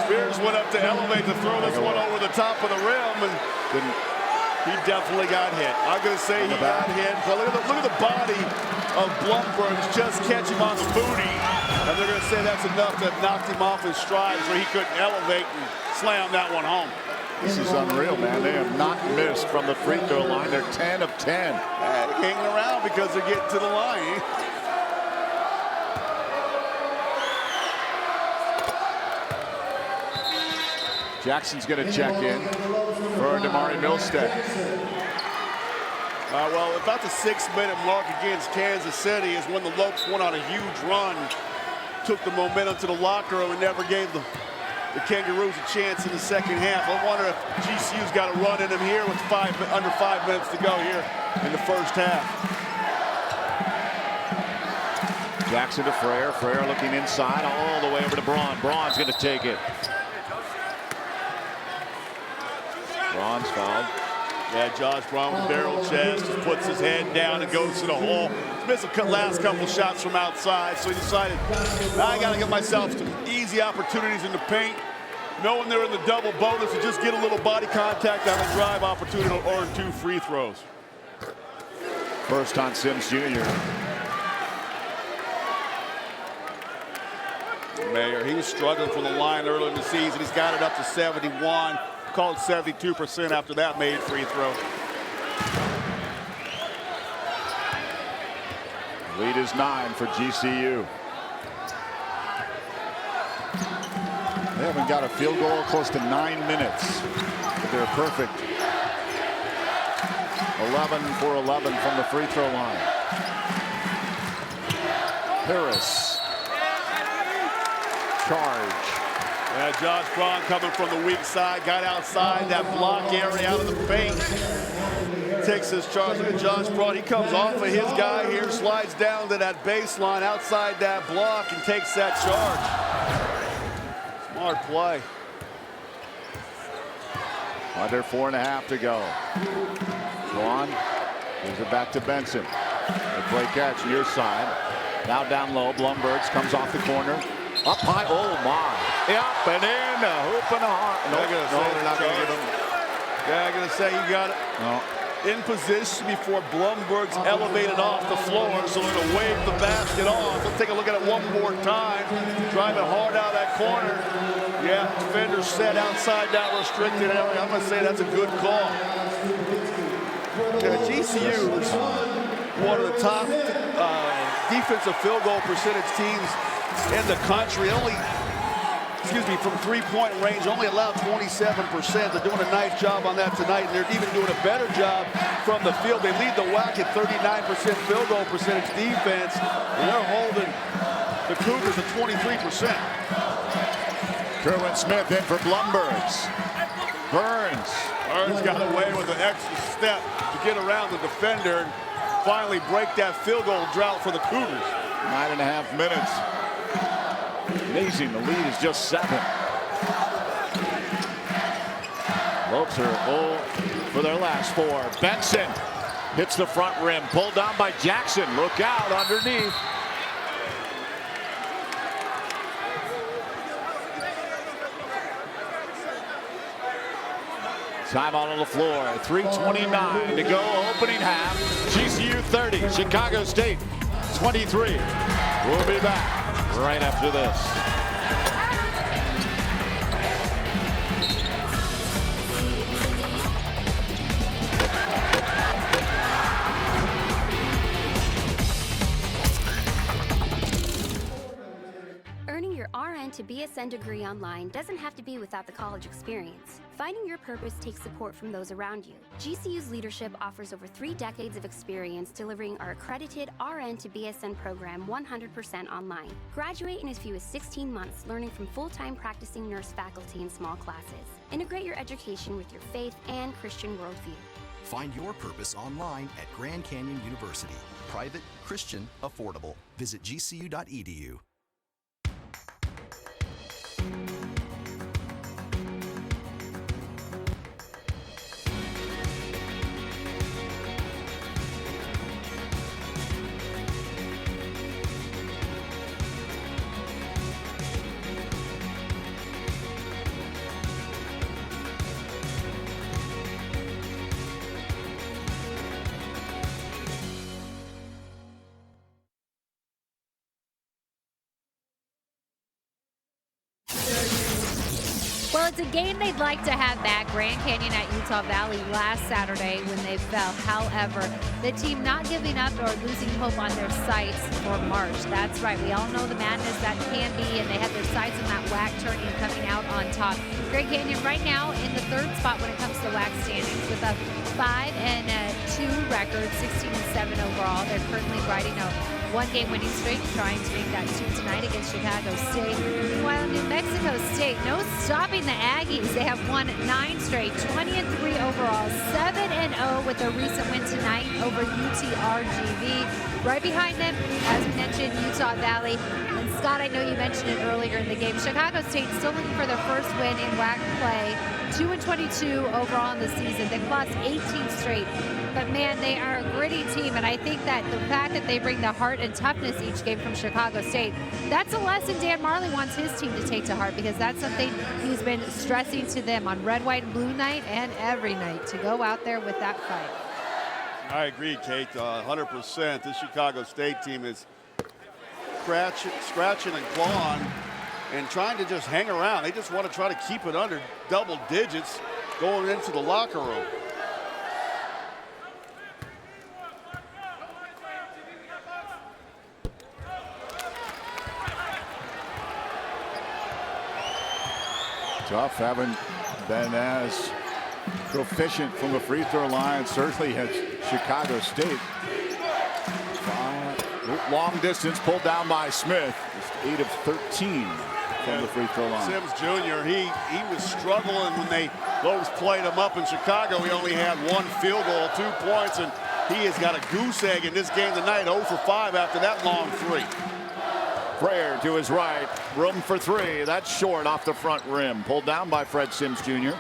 Spears went up to elevate to throw this one over the top of the rim, and he definitely got hit. I'm going to say he got hit. But look at the body of Blumberg just catch him on the booty, and they're going to say that's enough to have knocked him off his stride where he couldn't elevate and slam that one home. This is unreal, man. They have not missed from the free throw line. They're 10 of 10. They're hanging around because they're getting to the line. Jackson's going to check in for Damari Milstead. Well, about the 6-minute mark against Kansas City is when the Lopes went on a huge run, took the momentum to the locker room, and never gave the Kangaroos a chance in the second half. I wonder if GCU's got a run in them here with under 5 minutes to go here in the first half. Jackson to Frere. Frere looking inside all the way over to Braun. Braun's going to take it. Braun's fouled. Yeah, Josh Braun with barrel chest, just puts his head down and goes to the hole. He's missed the last couple shots from outside, so he decided, I got to get myself some easy opportunities in the paint. Knowing they're in the double bonus, to just get a little body contact on a drive opportunity to earn 2 free throws. First on Sims Jr. Mayer, he was struggling from the line early in the season. He's got it up to 71. Called 72% after that made free throw. Lead is 9 for GCU. They haven't got a field goal close to 9 minutes, but they're perfect. 11 for 11 from the free throw line. Harris. Charge. Yeah, Josh Braun coming from the weak side, got outside that block area out of the paint. Takes his charge. Look at Josh Braun. He comes off of his guy here, slides down to that baseline outside that block and takes that charge. Smart play. Under 4.5 to go. Braun gives it back to Benson. The play catch near side. Now down low. Blumbergs comes off the corner. Up high. Oh my. Up and in. A hoop and a heart. No, they're not going to give him. Yeah, I'm going to say you got it. No. In position before Blumberg's elevated off the floor, so it'll wave the basket off. Let's take a look at it one more time. Driving hard out of that corner. Yeah, defender set outside that restricted area. I'm going to say that's a good call. Yeah, GCU is one of the top defensive field goal percentage teams in the country. From 3-point range, only allowed 27%. They're doing a nice job on that tonight, and they're even doing a better job from the field. They lead the WAC at 39% field goal percentage defense, and they're holding the Cougars at 23%. Kerwin Smith in for Blumbergs. Burns got away with an extra step to get around the defender and finally break that field goal drought for the Cougars. 9.5 minutes. Amazing, the lead is just 7. Lopes are 0 for their last 4. Benson hits the front rim, pulled down by Jackson. Look out underneath. Time out on the floor. 3:29 to go, opening half. GCU 30, Chicago State 23. We'll be back right after this. Earning your RN to BSN degree online doesn't have to be without the college experience. Finding your purpose takes support from those around you. GCU's leadership offers over 3 decades of experience delivering our accredited RN to BSN program 100% online. Graduate in as few as 16 months, learning from full-time practicing nurse faculty in small classes. Integrate your education with your faith and Christian worldview. Find your purpose online at Grand Canyon University. Private, Christian, affordable. Visit gcu.edu. it's a game they'd like to have back. Grand Canyon at Utah Valley last Saturday when they fell. However, the team not giving up or losing hope on their sights for March. That's right. We all know the madness that can be, and they had their sights on that WAC tourney coming out on top. Grand Canyon right now in the 3rd spot when it comes to WAC standings with a 5-2 record, 16-7 overall. They're currently riding a 1-game winning streak, trying to make that 2 tonight against Chicago State. Meanwhile, New Mexico State, no stopping the Aggies. They have won 9 straight, 20-3 overall, 7-0 with a recent win tonight over UTRGV. Right behind them, as we mentioned, Utah Valley. And Scott, I know you mentioned it earlier in the game. Chicago State still looking for their first win in WAC play. 2-22 overall in the season. They've lost 18 straight. But man, they are a gritty team, and I think that the fact that they bring the heart and toughness each game from Chicago State, that's a lesson Dan Marley wants his team to take to heart, because that's something he's been stressing to them on red, white, and blue night and every night, to go out there with that fight. I agree, Kate, 100%. This Chicago State team is scratching and clawing and trying to just hang around. They just want to try to keep it under double digits going into the locker room. Tough, haven't been as proficient from the free throw line, certainly as Chicago State. Long distance pulled down by Smith. Just 8 of 13 from the free throw line. Sims Jr., he was struggling when those played him up in Chicago. He only had 1 field goal, 2 points, and he has got a goose egg in this game tonight, 0 for 5 after that long 3. Frayer to his right, room for 3. That's short off the front rim. Pulled down by Fred Sims Jr.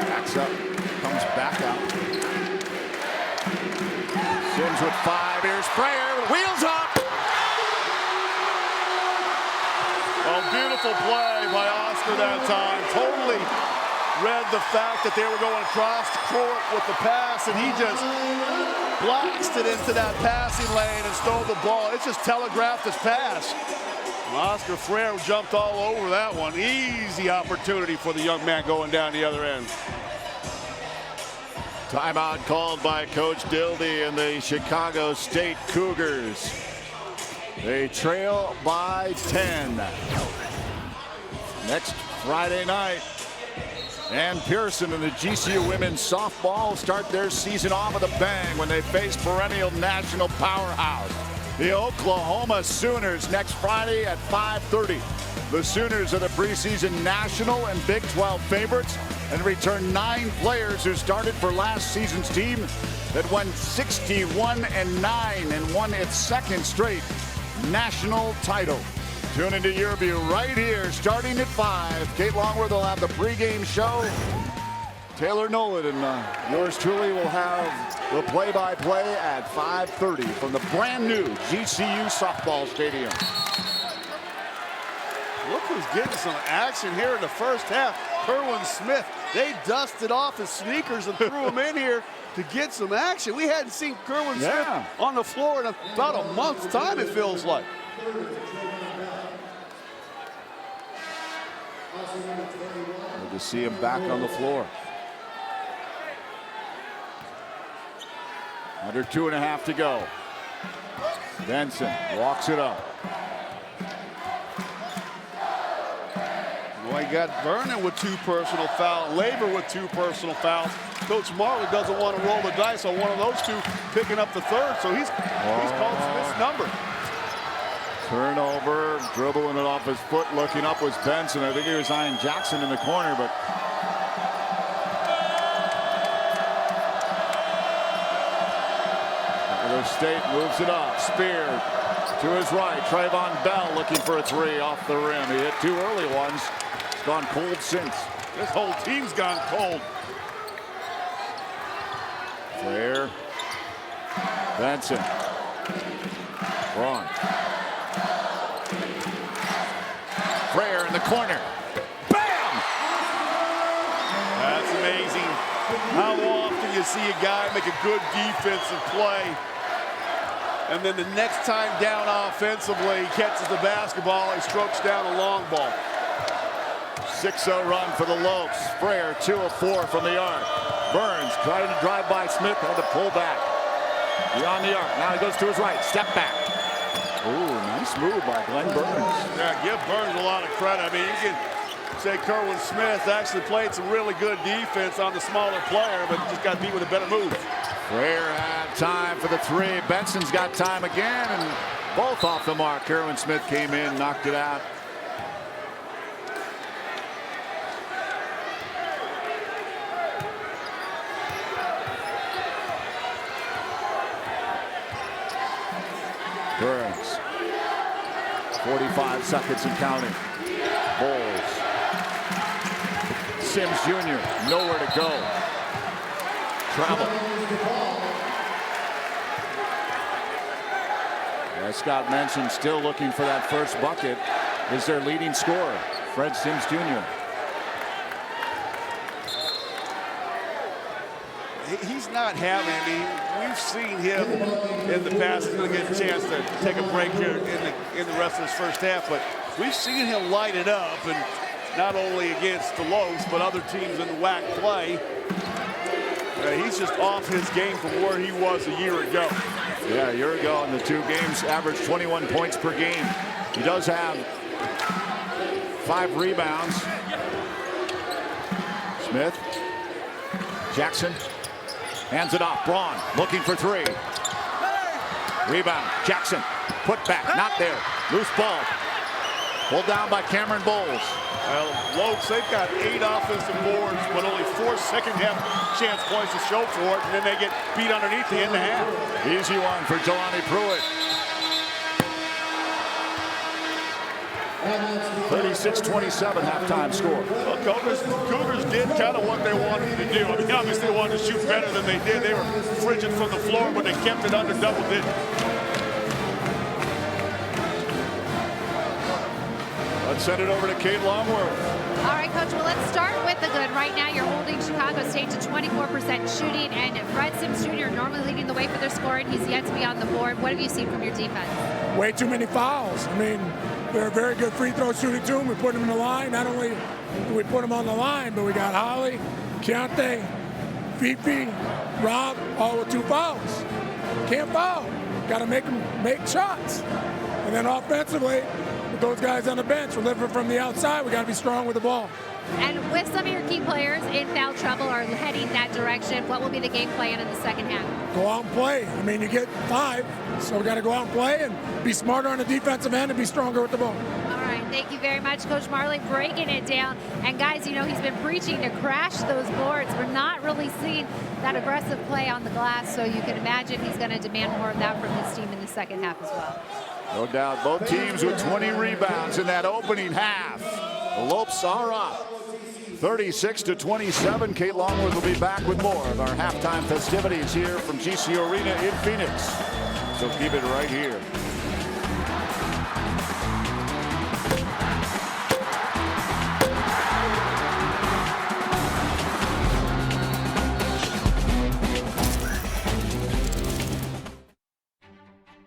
Backs up, comes back out. Sims with 5. Here's Frayer, wheels up. Oh, beautiful play by Oscar that time. Totally read the fact that they were going across the court with the pass, and he just blasted into that passing lane and stole the ball. It just telegraphed his pass. And Oscar Frayer jumped all over that one. Easy opportunity for the young man going down the other end. Timeout called by Coach Dildy and the Chicago State Cougars. They trail by 10. Next Friday night, and Pearson and the GCU women's softball start their season off with a bang when they face perennial national powerhouse, the Oklahoma Sooners, next Friday at 5:30. The Sooners are the preseason national and Big 12 favorites and return 9 players who started for last season's team that won 61-9 and won its 2nd straight national title. Tune into your view right here, starting at 5. Kate Longworth will have the pregame show. Taylor Nolan and yours truly will have the play-by-play at 5:30 from the brand new GCU softball stadium. Look who's getting some action here in the first half. Kerwin Smith. They dusted off his sneakers and threw him in here to get some action. We hadn't seen Kerwin Smith on the floor in about a month's time, it feels like. Good to see him back on the floor. Under 2.5 to go. Benson walks it up. Well, he got Vernon with 2 personal fouls, Laver with 2 personal fouls. Coach Majerle doesn't want to roll the dice on one of those 2 picking up the 3rd, so he's called Smith's number. Turnover, dribbling it off his foot, looking up was Benson. I think he was eyeing Jackson in the corner, but the State moves it up. Spear to his right. Trayvon Bell looking for a 3 off the rim. He hit 2 early ones. It's gone cold since. This whole team's gone cold. Frayer. Benson. Braun. Frayer in the corner. Bam! That's amazing. How often you see a guy make a good defensive play And then the next time down offensively, he catches the basketball, he strokes down a long ball. 6-0 run for the Lopes. Frere 2 of 4 from the arc. Burns trying to drive by Smith, had to pull back. Beyond the arc. Now he goes to his right. Step back. Ooh, nice move by Glenn Burns. Yeah, give Burns a lot of credit. I mean, you can say Kerwin Smith actually played some really good defense on the smaller player, but just got beat with a better move. Frere had time for the three. Benson's got time again, and both off the mark. Kerwin Smith came in, knocked it out. Burns. 45 seconds and counting. Bowles. Sims Jr. nowhere to go. Travel. As Scott mentioned, still looking for that first bucket is their leading scorer, Fred Sims Jr. He's not having, I mean, we've seen him in the past. He's going to get a chance to take a break here in the rest of this first half, but we've seen him light it up, and not only against the Lopes, but other teams in the WAC play. He's just off his game from where he was a year ago. Yeah, a year ago in the 2 games, averaged 21 points per game. He does have 5 rebounds. Smith. Jackson. Hands it off. Braun looking for 3. Rebound. Jackson. Put back. Not there. Loose ball. Pulled down by Cameron Bowles. Well, Lopes, they've got 8 offensive boards, but only 4 second-half chance points to show for it, and then they get beat underneath the end of the half. Easy one for Jelani Pruitt. 36-27 halftime score. Well, Cougars did kind of what they wanted to do. I mean, obviously they wanted to shoot better than they did. They were frigid from the floor, but they kept it under double digits. Let's send it over to Kate Longworth. All right, Coach, well, let's start with the good. Right now, you're holding Chicago State to 24% shooting, and Fred Sims Jr. normally leading the way for their scoring. He's yet to be on the board. What have you seen from your defense? Way too many fouls. I mean, they're a very good free throw shooting team. We put them in the line. Not only do we put them on the line, but we got Holly, Keontae, Fifi, Rob, all with 2 fouls. Can't foul. Got to make them make shots. And then offensively, with those guys on the bench, we're living from the outside. We got to be strong with the ball. And with some of your key players in foul trouble or heading that direction, what will be the game plan in the second half? Go out and play. I mean, you get 5, so we got to go out and play and be smarter on the defensive end and be stronger with the ball. All right, thank you very much, Coach Majerle, breaking it down. And guys, you know, he's been preaching to crash those boards. We're not really seeing that aggressive play on the glass, so you can imagine he's going to demand more of that from his team in the second half as well. No doubt, both teams with 20 rebounds in that opening half. The Lopes are up 36-27. Kate Longworth will be back with more of our halftime festivities here from GCU Arena in Phoenix. So keep it right here.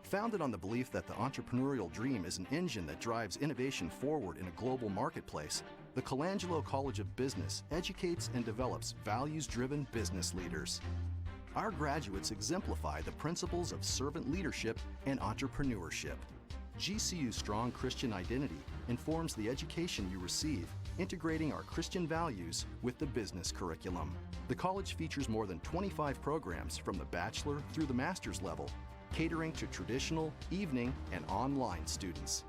Founded on the belief that the entrepreneurial dream is an engine that drives innovation forward in a global marketplace, the Colangelo College of Business educates and develops values-driven business leaders. Our graduates exemplify the principles of servant leadership and entrepreneurship. GCU's strong Christian identity informs the education you receive, integrating our Christian values with the business curriculum. The college features more than 25 programs from the bachelor through the master's level, catering to traditional, evening, and online students.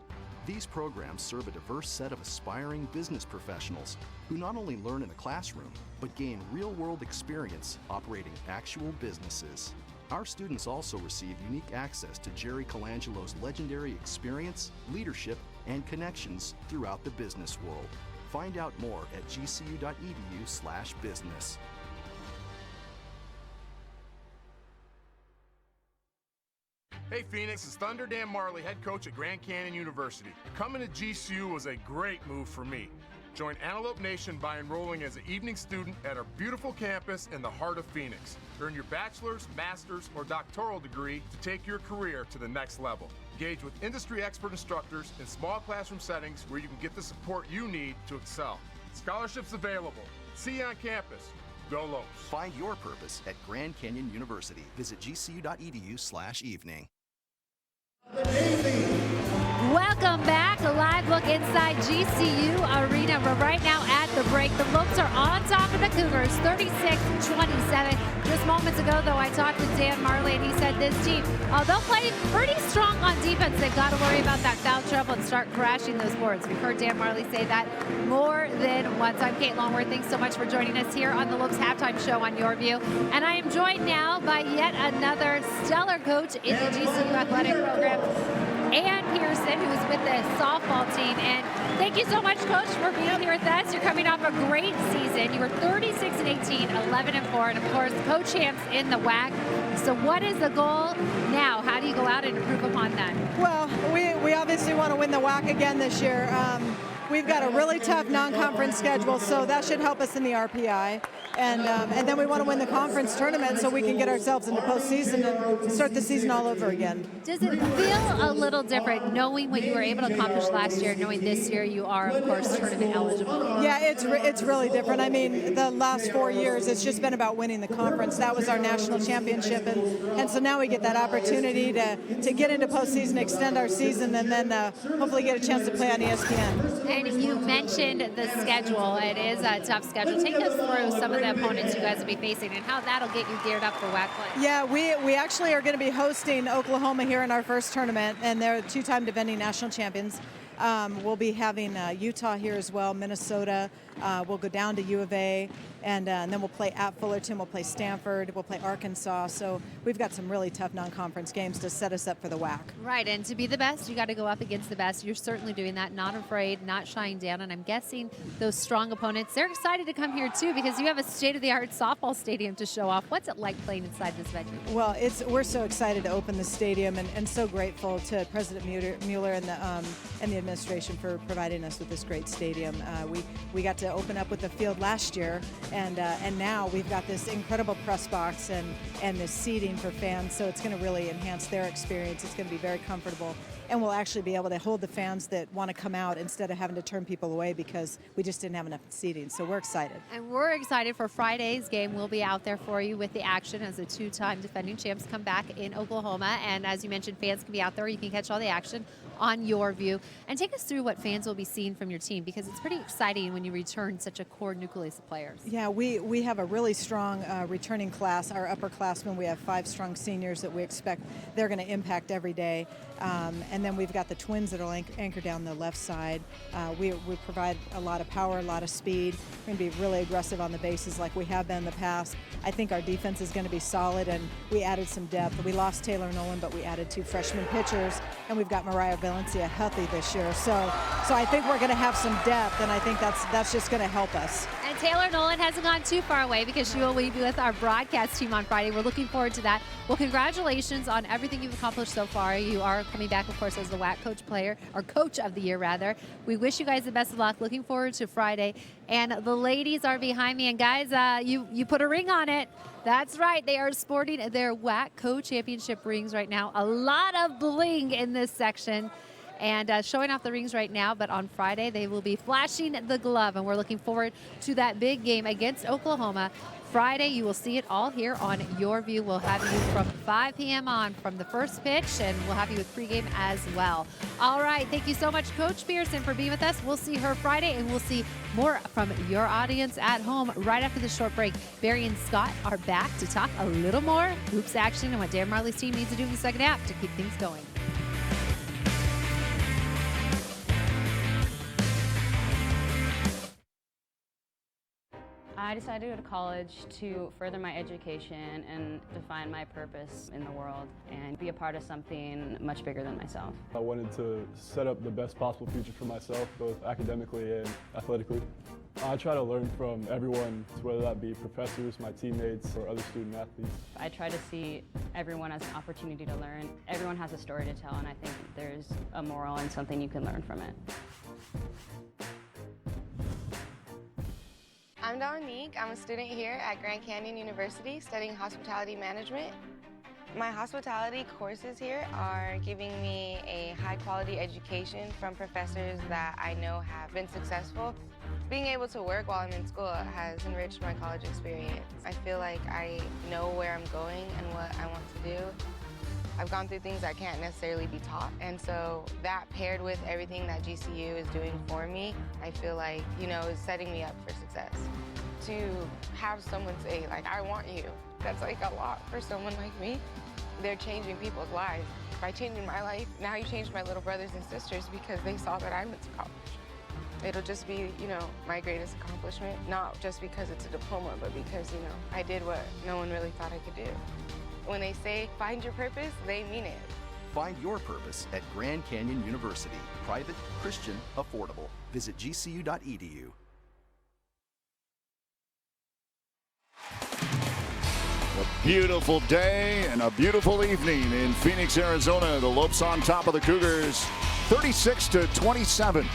These programs serve a diverse set of aspiring business professionals who not only learn in the classroom, but gain real-world experience operating actual businesses. Our students also receive unique access to Jerry Colangelo's legendary experience, leadership, and connections throughout the business world. Find out more at gcu.edu/business. Hey Phoenix, it's Thunder Dan Marley, head coach at Grand Canyon University. Coming to GCU was a great move for me. Join Antelope Nation by enrolling as an evening student at our beautiful campus in the heart of Phoenix. Earn your bachelor's, master's, or doctoral degree to take your career to the next level. Engage with industry expert instructors in small classroom settings where you can get the support you need to excel. Scholarships available. See you on campus. Go Lopes. Find your purpose at Grand Canyon University. Visit gcu.edu/evening. Welcome back. A live look inside GCU Arena. We're right now at the break. The Lopes are on top of the Cougars, 36-27. Just moments ago, though, I talked with Dan Marley, and he said this team, they'll play pretty strong on defense. They've got to worry about that foul trouble and start crashing those boards. We've heard Dan Marley say that more than once. I'm Kate Longworth. Thanks so much for joining us here on the Lopes Halftime Show on Your View. And I am joined now by yet another stellar coach in the GCU athletic program, Ann Pearson, who is with the softball team. And thank you so much, Coach, for being here with us. You're coming off a great season. You were 36-18, 11-4, and of course, co-champs in the WAC. So what is the goal now? How do you go out and improve upon that? Well, we obviously want to win the WAC again this year. We've got a really tough non-conference schedule, so that should help us in the RPI. And then we want to win the conference tournament so we can get ourselves into postseason and start the season all over again. Does it feel a little different knowing what you were able to accomplish last year, knowing this year you are, of course, tournament eligible? Yeah, it's really different. I mean, the last 4 years, it's just been about winning the conference. That was our national championship, and so now we get that opportunity to get into postseason, extend our season, and then hopefully get a chance to play on ESPN. And you mentioned the schedule. It is a tough schedule. Take us through some of the opponents you guys will be facing and how that'll get you geared up for WAC play. Yeah, we actually are going to be hosting Oklahoma here in our first tournament, and they're two-time defending national champions. We'll be having Utah here as well, Minnesota. We'll go down to U of A, and then we'll play at Fullerton. We'll play Stanford. We'll play Arkansas. So we've got some really tough non-conference games to set us up for the WAC. Right, and to be the best, you got to go up against the best. You're certainly doing that, not afraid, not shying down. And I'm guessing those strong opponents, they're excited to come here too because you have a state-of-the-art softball stadium to show off. What's it like playing inside this venue? Well, we're so excited to open the stadium and so grateful to President Mueller and the administration for providing us with this great stadium. We got to open up with the field last year, and now we've got this incredible press box and this seating for fans, so it's going to really enhance their experience. It's going to be very comfortable, and we'll actually be able to hold the fans that want to come out instead of having to turn people away because we just didn't have enough seating, so we're excited. And we're excited for Friday's game. We'll be out there for you with the action as the two-time defending champs come back in Oklahoma, and as you mentioned, fans can be out there. You can catch all the action on Your View. And take us through what fans will be seeing from your team, because it's pretty exciting when you return such a core nucleus of players. Yeah, we have a really strong returning class. Our upperclassmen, we have 5 strong seniors that we expect they're going to impact every day. And then we've got the twins that will anchor down the left side. We provide a lot of power, a lot of speed. We're going to be really aggressive on the bases like we have been in the past. I think our defense is going to be solid, and we added some depth. We lost Taylor Nolan, but we added 2 freshman pitchers, and we've got Mariah Valencia healthy this year. So I think we're going to have some depth, and I think that's just going to help us. And Taylor Nolan hasn't gone too far away because she will be with our broadcast team on Friday. We're looking forward to that. Well, congratulations on everything you've accomplished so far. You are coming back, of course, as the WAC coach of the year, rather. We wish you guys the best of luck. Looking forward to Friday. And the ladies are behind me. And guys, you put a ring on it. That's right. They are sporting their WAC co-championship rings right now. A lot of bling in this section. And showing off the rings right now, but on Friday they will be flashing the glove, and we're looking forward to that big game against Oklahoma. Friday, you will see it all here on Your View. We'll have you from 5 p.m. on from the first pitch, and we'll have you with pregame as well. All right, thank you so much, Coach Pearson, for being with us. We'll see her Friday, and we'll see more from your audience at home right after the short break. Barry and Scott are back to talk a little more hoops action and what Dan Marley's team needs to do in the second half to keep things going. I decided to go to college to further my education and define my purpose in the world and be a part of something much bigger than myself. I wanted to set up the best possible future for myself, both academically and athletically. I try to learn from everyone, whether that be professors, my teammates, or other student athletes. I try to see everyone as an opportunity to learn. Everyone has a story to tell, and I think there's a moral and something you can learn from it. I'm Dominique. I'm a student here at Grand Canyon University studying hospitality management. My hospitality courses here are giving me a high-quality education from professors that I know have been successful. Being able to work while I'm in school has enriched my college experience. I feel like I know where I'm going and what I want to do. I've gone through things I can't necessarily be taught, and so that paired with everything that GCU is doing for me, I feel like, is setting me up for success. To have someone say, like, I want you, that's like a lot for someone like me. They're changing people's lives. By changing my life, now you changed my little brothers and sisters because they saw that I went to college. It'll just be, my greatest accomplishment, not just because it's a diploma, but because, I did what no one really thought I could do. When they say, find your purpose, they mean it. Find your purpose at Grand Canyon University. Private, Christian, affordable. Visit gcu.edu. A beautiful day and a beautiful evening in Phoenix, Arizona. The Lopes on top of the Cougars, 36-27.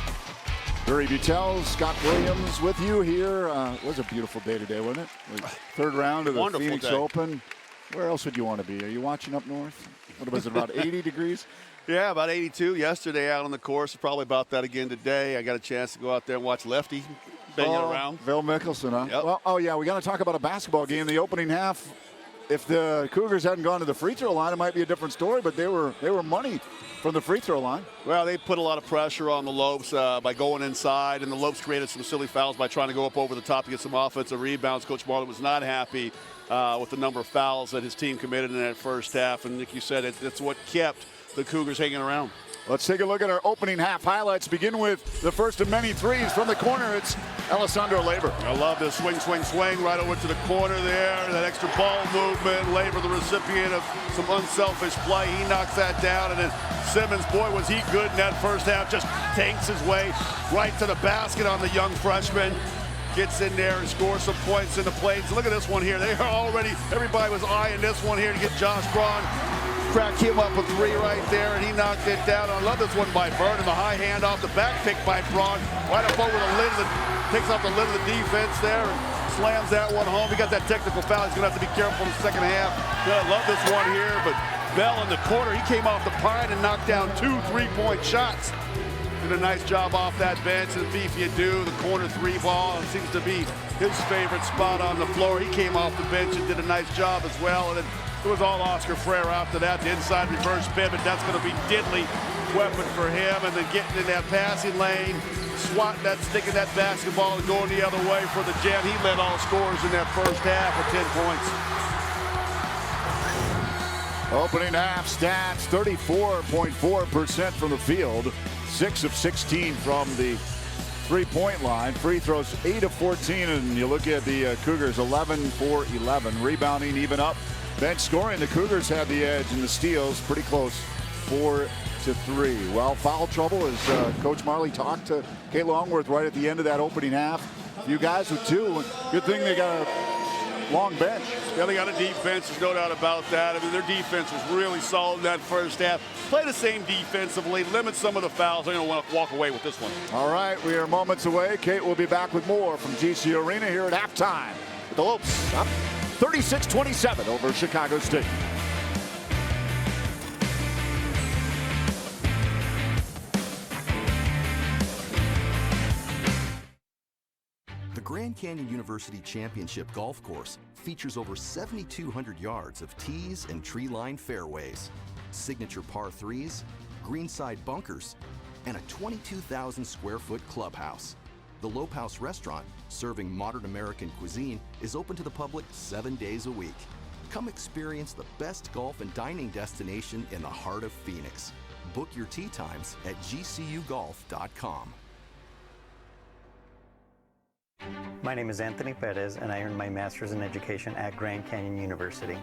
Barry Butel, Scott Williams with you here. It was a beautiful day today, wasn't it? Third round of the Wonderful Phoenix day. Open. Where else would you want to be? Are you watching up north? What was it, about 80 degrees? Yeah, about 82 yesterday out on the course. Probably about that again today. I got a chance to go out there and watch Lefty banging around. Phil Mickelson, huh? Yep. Well, yeah, we got to talk about a basketball game. The opening half, if the Cougars hadn't gone to the free throw line, it might be a different story, but they were money from the free throw line. Well, they put a lot of pressure on the Lopes by going inside, and the Lopes created some silly fouls by trying to go up over the top to get some offensive rebounds. Coach Majerle was not happy with the number of fouls that his team committed in that first half, and like you said, that's what kept the Cougars hanging around. Let's take a look at our opening half highlights. Begin with the first of many threes from the corner. It's Alessandro Labor. I love this swing right over to the corner there. That extra ball movement. Labor, the recipient of some unselfish play. He knocks that down, and then Simmons, boy, was he good in that first half. Just tanks his way right to the basket on the young freshman. Gets in there and scores some points in the plays. Look at this one here. They are already, everybody was eyeing this one here to get Josh Braun. Crack him up a three right there, and he knocked it down. I love this one by Bird, and the high hand off the back pick by Braun. Right up over the lid, takes off the lid of the defense there, and slams that one home. He got that technical foul. He's going to have to be careful in the second half. I love this one here, but Bell in the corner, he came off the pine and knocked down 2 3-point shots. Did a nice job off that bench, and Fifi Adu, the corner three ball, and seems to be his favorite spot on the floor. He came off the bench and did a nice job as well. And then it was all Oscar Freire after that. The inside reverse pivot, that's going to be deadly weapon for him. And then getting in that passing lane, swatting that, sticking that basketball and going the other way for the Jet. He led all scorers in that first half with 10 points. Opening half stats, 34.4% from the field, 6 of 16 from the three-point line. Free throws 8 of 14, and you look at the Cougars 11 for 11. Rebounding even up. Bench scoring, the Cougars had the edge, and the steals pretty close, 4 to 3. Well, foul trouble as Coach Majerle talked to Kate Longworth right at the end of that opening half. You guys with 2. Good thing they got a long bench. Yeah, they got a defense. There's no doubt about that. I mean, their defense was really solid in that first half. Play the same defensively, limit some of the fouls. They don't want to walk away with this one. All right, we are moments away. Kate will be back with more from GCU Arena here at halftime. The Lopes up 36-27 over Chicago State. The Grand Canyon University Championship Golf Course features over 7,200 yards of tees and tree-lined fairways, signature par 3s, greenside bunkers, and a 22,000 square foot clubhouse. The Lope House restaurant, serving modern American cuisine, is open to the public 7 days a week. Come experience the best golf and dining destination in the heart of Phoenix. Book your tee times at gcugolf.com. My name is Anthony Perez, and I earned my master's in education at Grand Canyon University.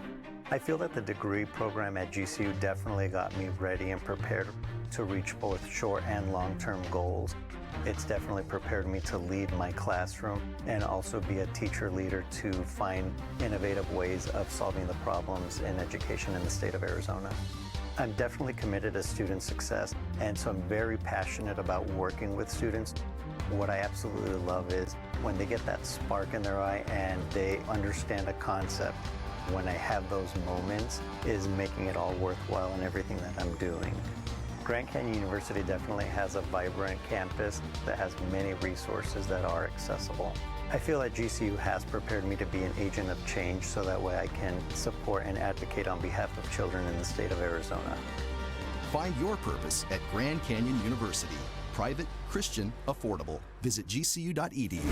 I feel that the degree program at GCU definitely got me ready and prepared to reach both short and long-term goals. It's definitely prepared me to lead my classroom and also be a teacher leader to find innovative ways of solving the problems in education in the state of Arizona. I'm definitely committed to student success, and so I'm very passionate about working with students. What I absolutely love is when they get that spark in their eye and they understand a concept, when I have those moments, is making it all worthwhile in everything that I'm doing. Grand Canyon University definitely has a vibrant campus that has many resources that are accessible. I feel that GCU has prepared me to be an agent of change so that way I can support and advocate on behalf of children in the state of Arizona. Find your purpose at Grand Canyon University. Private, Christian, affordable. Visit gcu.edu.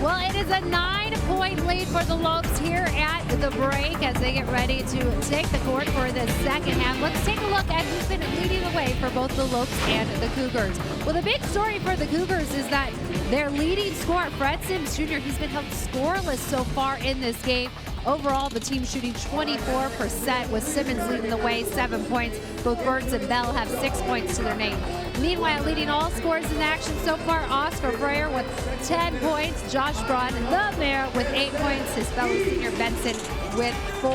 Well, it is a 9-point lead for the Lopes here at the break as they get ready to take the court for the second half. Let's take a look at who's been leading the way for both the Lopes and the Cougars. Well, the big story for the Cougars is that their leading scorer, Fred Sims Jr., he's been held scoreless so far in this game. Overall, the team shooting 24%, with Simmons leading the way, 7 points. Both Burns and Bell have 6 points to their name. Meanwhile, leading all scorers in action so far, Oscar Freyer with 10 points. Josh Braun, the mayor, with 8 points. His fellow senior Benson with 4.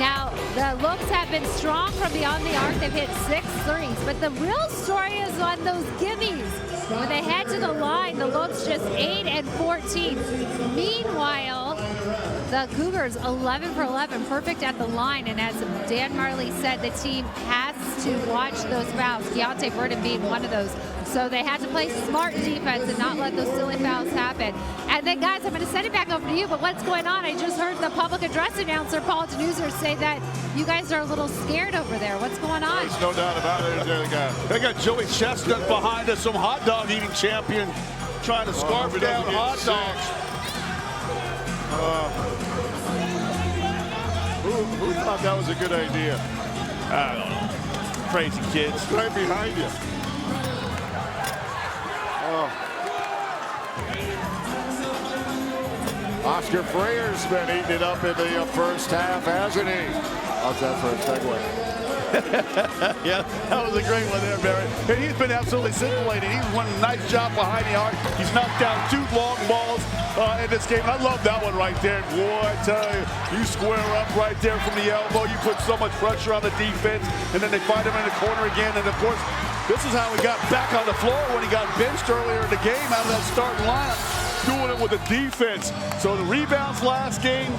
Now, the Lopes have been strong from beyond the arc. They've hit 6 threes, but the real story is on those gimmies. When they head to the line, the Lopes just 8 and 14. Meanwhile, the Cougars 11 for 11, perfect at the line. And as Dan Marley said, the team has to watch those fouls. Keontae Vernon being one of those. So they had to play smart defense and not let those silly fouls happen. And then, guys, I'm going to send it back over to you. But what's going on? I just heard the public address announcer, Paul Denuser, say that you guys are a little scared over there. What's going on? There's no doubt about it. They got Joey Chestnut behind us, some hot dog eating champion, trying to scarf down hot dogs. Who thought that was a good idea? I don't know. Crazy kids. Right behind you. Oscar Freyer's been eating it up in the first half, hasn't he? How's that for a segue? Yeah, that was a great one there, Barrett. And he's been absolutely scintillating. He's won a nice job behind the arc. He's knocked down 2 long balls in this game. I love that one right there. Boy, I tell you, you square up right there from the elbow. You put so much pressure on the defense, and then they find him in the corner again. And, of course, this is how he got back on the floor when he got benched earlier in the game out of that starting lineup, doing it with the defense. So the rebounds last game.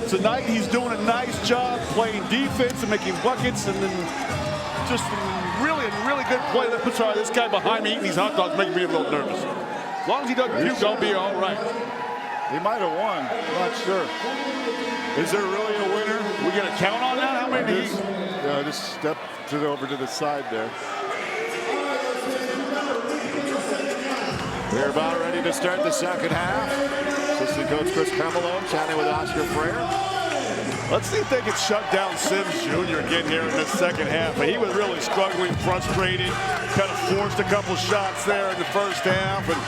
Tonight he's doing a nice job playing defense and making buckets, and then just really good play. Sorry, this guy behind me eating these hot dogs making me a little nervous. As long as he doesn't puke, I'll be all right. He might have won. I'm not sure. Is there really a winner? We get a count on that? How many? Just step over to the side there. We're about ready to start the second half. Assistant coach Chris Pemelo chatting with Oscar Freyer. Let's see if they can shut down Sims Jr. again here in this second half. But he was really struggling, frustrated, kind of forced a couple shots there in the first half. And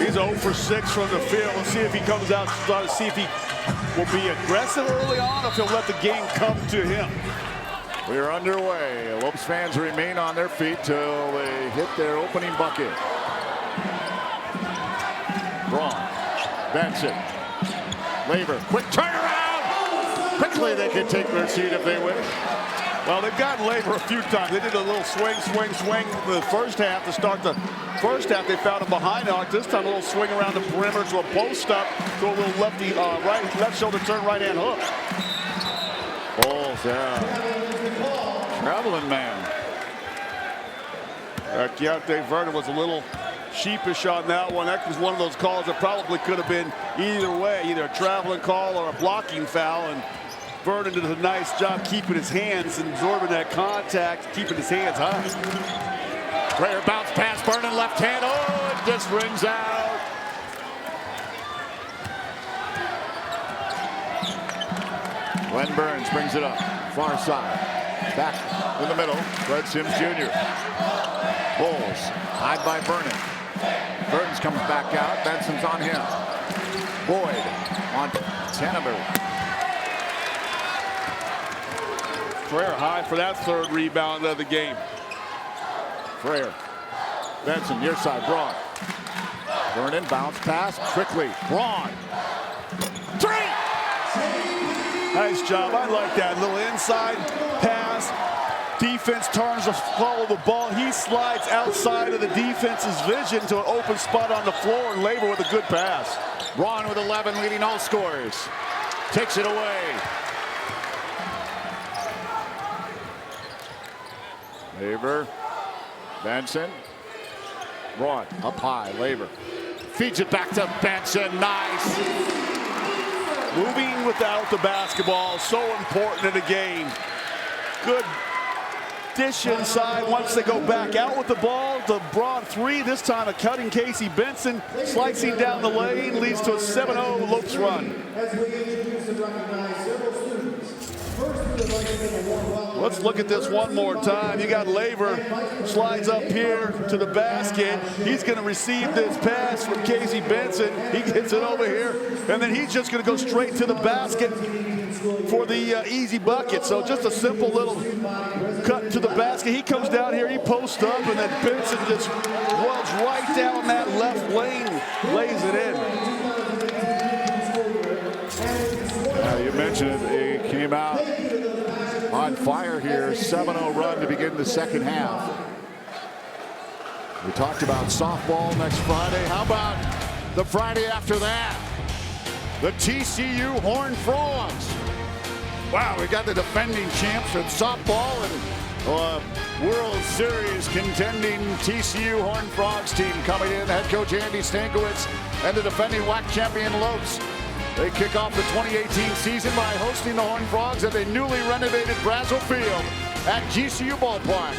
he's 0 for 6 from the field. Let's see if he comes out, see if he will be aggressive early on, or if he'll let the game come to him. We are underway. Lopes fans remain on their feet till they hit their opening bucket. Braun, Benson, Labor, quick turnaround! Quickly they can take their seat if they wish. Well, they've gotten Labor a few times. They did a little swing in the first half to start the first half. They found him behind the arc. This time a little swing around the perimeter to a post up, to a little lefty left shoulder turn right hand hook. Balls down. Traveling man. Keontae Vernon was a little sheepish on that one. That was one of those calls that probably could have been either way, either a traveling call or a blocking foul. And Vernon did a nice job keeping his hands and absorbing that contact, keeping his hands high. Freyer bounce pass, Vernon left hand. Oh, it just rings out. Glenn Burns brings it up, far side. Back in the middle, Fred Sims Jr. Bulls, high by Vernon. Burns comes back out, Benson's on him. Boyd on Tannenberg. Freyer high for that third rebound of the game. Freyer, Benson, near side, Braun. Vernon, bounce pass, quickly, Braun. 3! Nice job. I like that little inside pass. Defense turns to follow the ball. He slides outside of the defense's vision to an open spot on the floor, and Labor with a good pass. Braun with 11, leading all scorers. Takes it away. Labor. Benson. Braun up high. Labor. Feeds it back to Benson. Nice. Moving without the basketball, so important in the game. Good dish inside once they go back out with the ball. The Braun three, this time a cutting Casey Benson, slicing down the lane, leads to a 7-0 Lopes run. Let's look at this one more time. You got Labor, slides up here to the basket. He's going to receive this pass from Casey Benson. He gets it over here, and then he's just going to go straight to the basket for the easy bucket. So just a simple little cut to the basket. He comes down here, he posts up, and then Benson just runs right down that left lane, lays it in. You mentioned it, he came out on fire here. 7-0 run to begin the second half. We talked about softball next Friday. How about the Friday after that? The TCU Horned Frogs. Wow, we got the defending champs in softball and World Series contending TCU Horned Frogs team coming in. Head coach Andy Stankiewicz and the defending WAC champion Lopes. They kick off the 2018 season by hosting the Horned Frogs at a newly renovated Brazel Field at GCU Ballpark.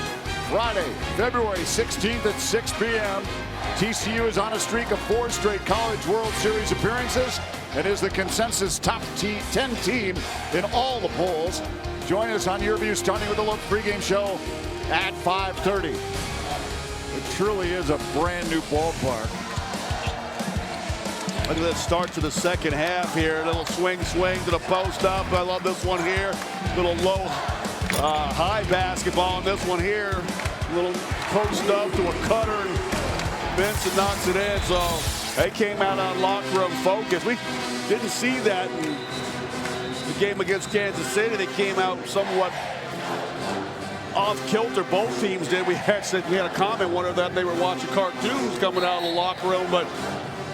Friday, February 16th at 6 p.m. TCU is on a streak of 4 straight College World Series appearances and is the consensus top 10 team in all the polls. Join us on Your View starting with the Lopes pregame show at 5:30. It truly is a brand new ballpark. Look at this start to the second half here. A little swing to the post up. I love this one here. Little low, high basketball. And this one here, little post up to a cutter. And Benson knocks it in. So they came out on locker room focus. We didn't see that in the game against Kansas City. They came out somewhat off kilter. Both teams did. We had a comment whether that they were watching cartoons coming out of the locker room, but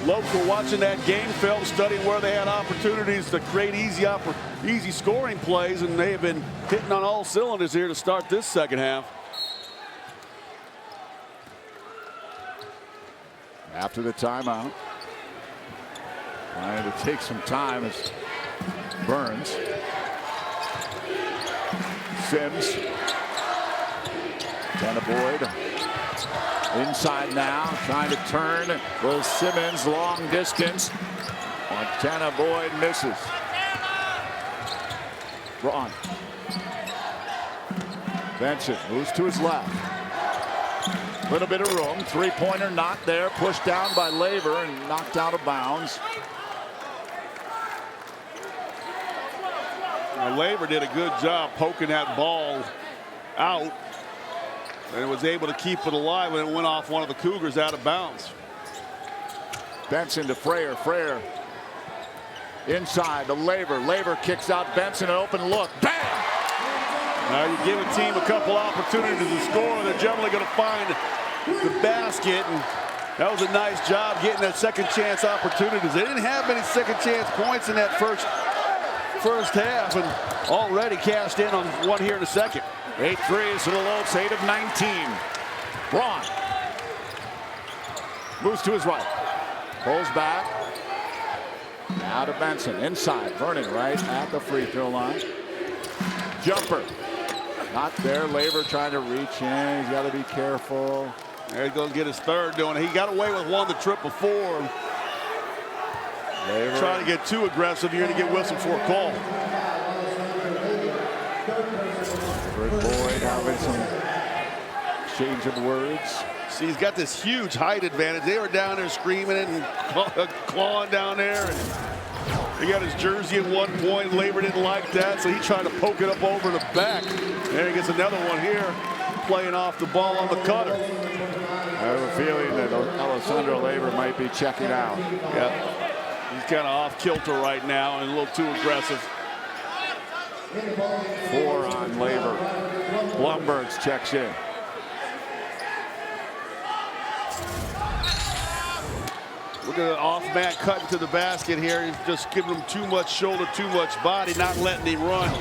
Lopes were watching that game film, studying where they had opportunities to create easy scoring plays, and they have been hitting on all cylinders here to start this second half. After the timeout, trying to take some time is Burns. Sims. Dana Boyd. Inside now, trying to turn. Will Simmons, long distance. Montana Boyd misses. Braun. Benson moves to his left. Little bit of room. Three-pointer not there. Pushed down by Labor and knocked out of bounds. Well, Labor did a good job poking that ball out, and was able to keep it alive when it went off one of the Cougars out of bounds. Benson to Frayer. Frayer inside to Labor. Labor kicks out Benson. An open look. Bang! Now you give a team a couple opportunities to score, they're generally going to find the basket. And that was a nice job getting that second chance opportunities. They didn't have many second chance points in that first half, and already cashed in on one here in the second. 8 threes for the Lopes, 8 of 19. Braun moves to his right. Pulls back. Now to Benson. Inside. Vernon right at the free throw line. Jumper. Not there. Labor trying to reach in. He's got to be careful. There he goes, get his third doing it. He got away with one the trip before. Labor. Trying to get too aggressive. You're going to get whistled for a call. Boyd having some exchange of words. See, he's got this huge height advantage. They were down there screaming and clawing down there. And he got his jersey at one point. Labor didn't like that, so he tried to poke it up over the back. There he gets another one here, playing off the ball on the cutter. I have a feeling that Alessandro Labor might be checking out. Yeah, he's kind of off kilter right now and a little too aggressive. 4 on Labor. Blumbergs checks in. Look at the off man cutting to the basket here. He's just giving him too much shoulder, too much body, not letting him run.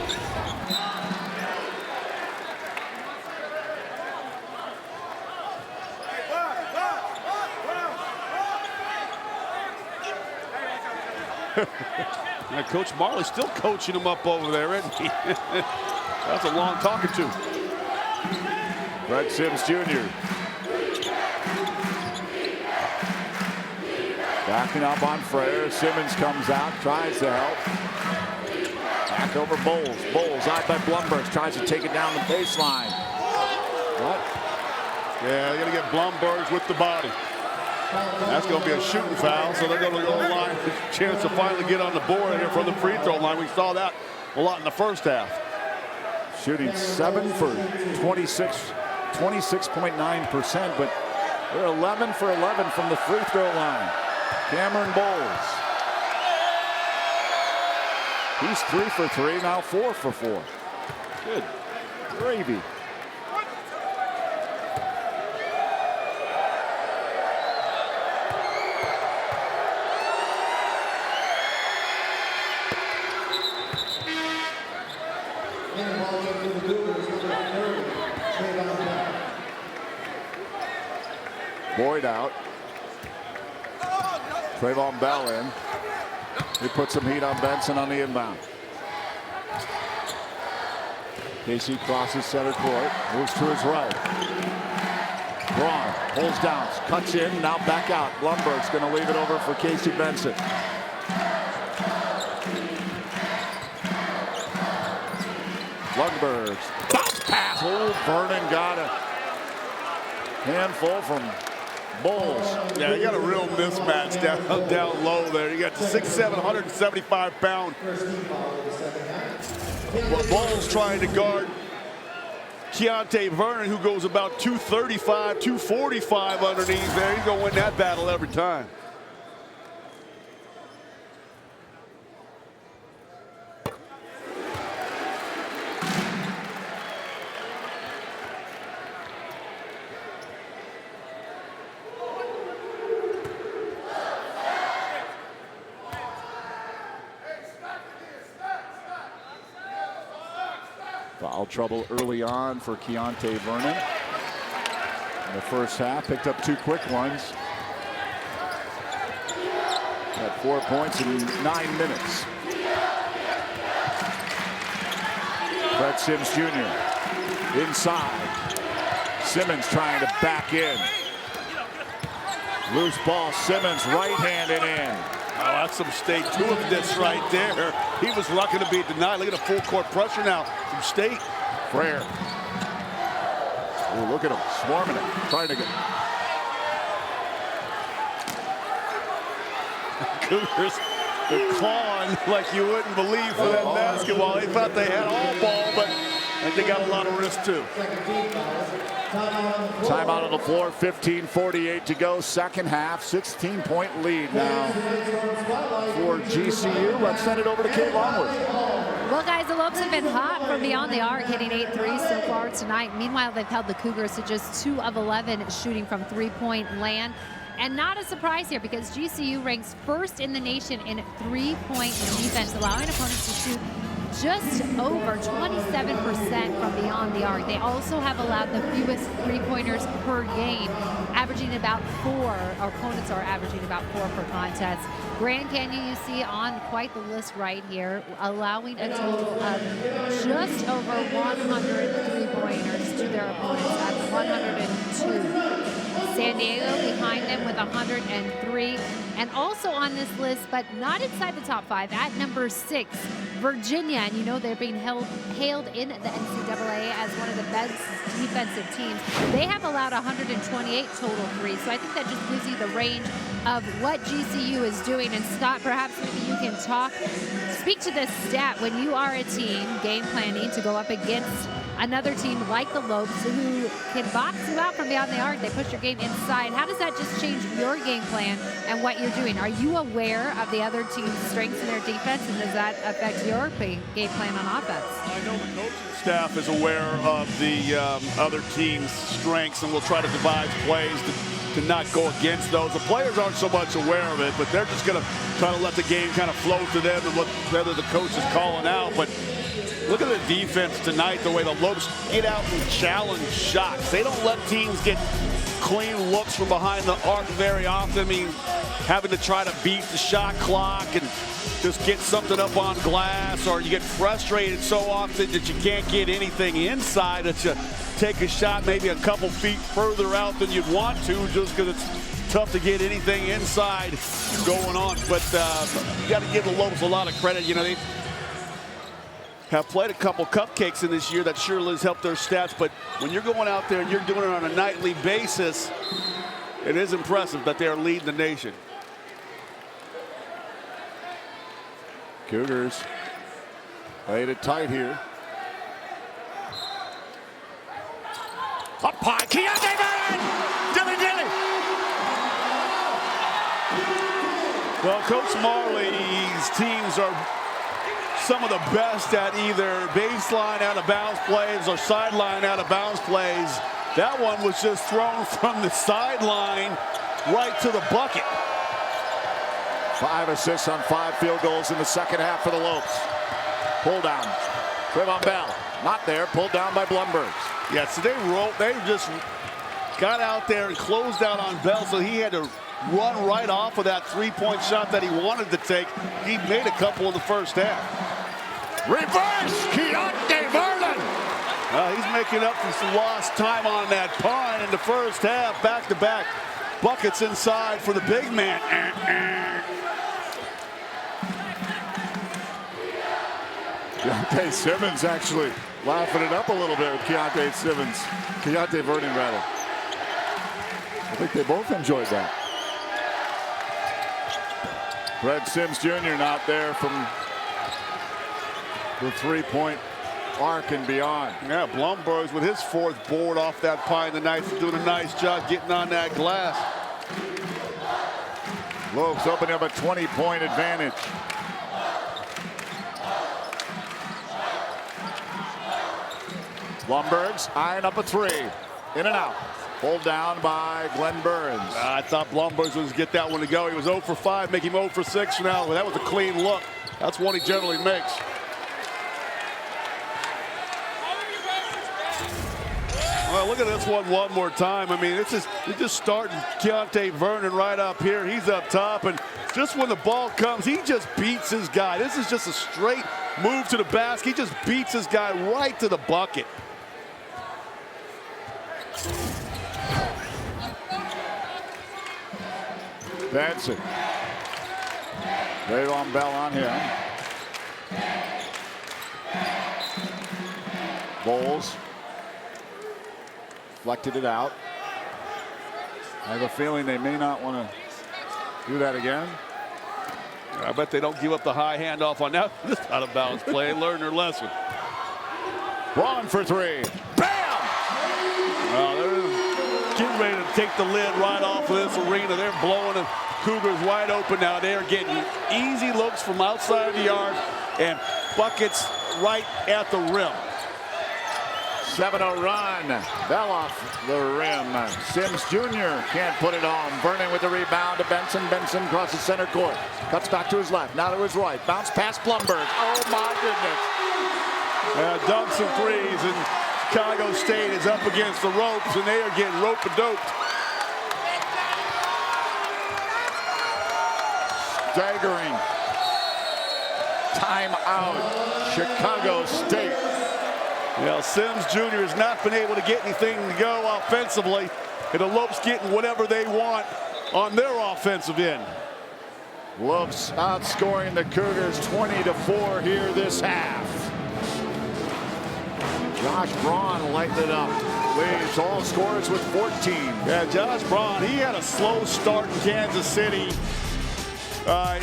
Now, Coach Majerle still coaching him up over there, isn't he? That's a long talking to. Brett Sims Jr. Backing up on Frere. Simmons comes out, tries to help. Back over Bowles. Bowles out by Blumbergs, tries to take it down the baseline. What? Yeah, they're going to get Blumbergs with the body. That's going to be a shooting foul, so they're going to go line. Chance to finally get on the board here from the free throw line. We saw that a lot in the first half. Shooting 7 for 26.9%, but they're 11 for 11 from the free throw line. Cameron Bowles. He's 3 for 3, now 4 for 4. Good gravy. Boyd out. Trayvon Bell in. He puts some heat on Benson on the inbound. Casey crosses center court, moves to his right. Braun pulls down, cuts in, now back out. Blumberg's going to leave it over for Casey Benson. Blumberg's bounce pass. Oh, Vernon got a handful from Bowles. Yeah, you got a real mismatch down low there. You got 6'7", 175-pound Bowles trying to guard Keontae Vernon, who goes about 235, 245 underneath there. He's going to win that battle every time. Foul trouble early on for Keontae Vernon. In the first half, picked up 2 quick ones. Got 4 points in 9 minutes. Brett Sims Jr. inside. Simmons trying to back in. Loose ball, Simmons right-handed in. Oh, that's some State 2 of this right there. He was lucky to be denied. Look at the full court pressure now from State. Frere. Oh, look at him swarming it, trying to get. Cougars, they're clawing like you wouldn't believe for that basketball. They thought they had all ball, but I think they got a lot of risk too. Timeout on the floor, 15:48 to go, second half, 16-point lead now for GCU. Let's send it over to Kate Longworth. Well, guys, the Lopes have been hot from beyond the arc, hitting 8 threes so far tonight. Meanwhile, they've held the Cougars to just 2 of 11 shooting from three-point land. And not a surprise here because GCU ranks first in the nation in three-point defense, allowing opponents to shoot just over 27% from beyond the arc. They also have allowed the fewest three-pointers per game, averaging about 4. Our opponents are averaging about 4 per contest. Grand Canyon, you see on quite the list right here, allowing a total of just over 100 three-pointers to their opponents at 102. San Diego behind them with 103. And also on this list, but not inside the top 5, at number 6, Virginia. And you know they're being hailed in the NCAA as one of the best defensive teams. They have allowed 128 total threes. So I think that just gives you the range of what GCU is doing. And Scott, perhaps maybe you can speak to this stat when you are a team game planning to go up against another team like the Lopes who can box you out from beyond the arc. They push your game inside. How does that just change your game plan and what you're doing? Are you aware of the other team's strengths in their defense, and does that affect your game plan on offense? I know the coaching staff is aware of the other team's strengths and will try to devise plays to not go against those. The players aren't so much aware of it, but they're just going to try to let the game kind of flow to them and whether the coach is calling out. But look at the defense tonight, the way the Lopes get out and challenge shots. They don't let teams get clean looks from behind the arc very often. I mean, having to try to beat the shot clock and just get something up on glass, or you get frustrated so often that you can't get anything inside, that you take a shot maybe a couple feet further out than you'd want to, just because it's tough to get anything inside going on. But you got to give the Lopes a lot of credit. You know, they have played a couple cupcakes in this year that surely has helped their stats. But when you're going out there and you're doing it on a nightly basis, it is impressive that they are leading the nation. Cougars played it tight here. Up high, Keontae Vernon! Dilly! Well, Coach Marley's teams are some of the best at either baseline out of bounds plays or sideline out of bounds plays. That one was just thrown from the sideline right to the bucket. 5 assists on 5 field goals in the second half for the Lopes. Pull down. Trayvon Bell, not there, pulled down by Blumberg. Yeah, so they just got out there and closed out on Bell, so he had to run right off of that three-point shot that he wanted to take. He made a couple in the first half. Reverse, Keontae Vernon! He's making up for some lost time on that punt in the first half. Back-to-back buckets inside for the big man. Keontae Simmons actually laughing it up a little bit with Keontae Vernon rather. I think they both enjoyed that. Fred Sims Jr. not there from the three-point arc and beyond. Yeah, Blumberg's with his 4th board off that pie tonight, doing a nice job getting on that glass. Lopes opening up a 20-point advantage. Blumberg's eyeing up a 3. In and out. Pulled down by Glenn Burns. I thought Blumberg was get that one to go. He was 0 for 5, make him 0 for 6 now. But that was a clean look. That's one he generally makes. Well, look at this one more time. I mean, you're just starting Keontae Vernon right up here. He's up top, and just when the ball comes, he just beats his guy. This is just a straight move to the basket. He just beats his guy right to the bucket. Benson. Trayvon Bell on him. Bowles deflected it out. I have a feeling they may not want to do that again. I bet they don't give up the high handoff on that. This out of bounds play. Learn their lesson. Braun for 3. Bam! Well, they're getting ready to take the lid right off of this arena. They're blowing the Cougars wide open now. They're getting easy looks from outside the arc and buckets right at the rim. 7-0 run. Bell off the rim. Sims Jr. can't put it on. Vernon with the rebound to Benson. Benson crosses center court. Cuts back to his left. Now to his right. Bounce past Blumberg. Oh my goodness. Dunks and threes, and Chicago State is up against the ropes, and they are getting rope-a-doped. Staggering. Timeout. Chicago State. Well, Sims Jr. has not been able to get anything to go offensively, and the Lopes getting whatever they want on their offensive end. Lopes outscoring the Cougars 20-4 here this half. Josh Braun lightened it up. Leads all scorers with 14. Yeah, Josh Braun, he had a slow start in Kansas City.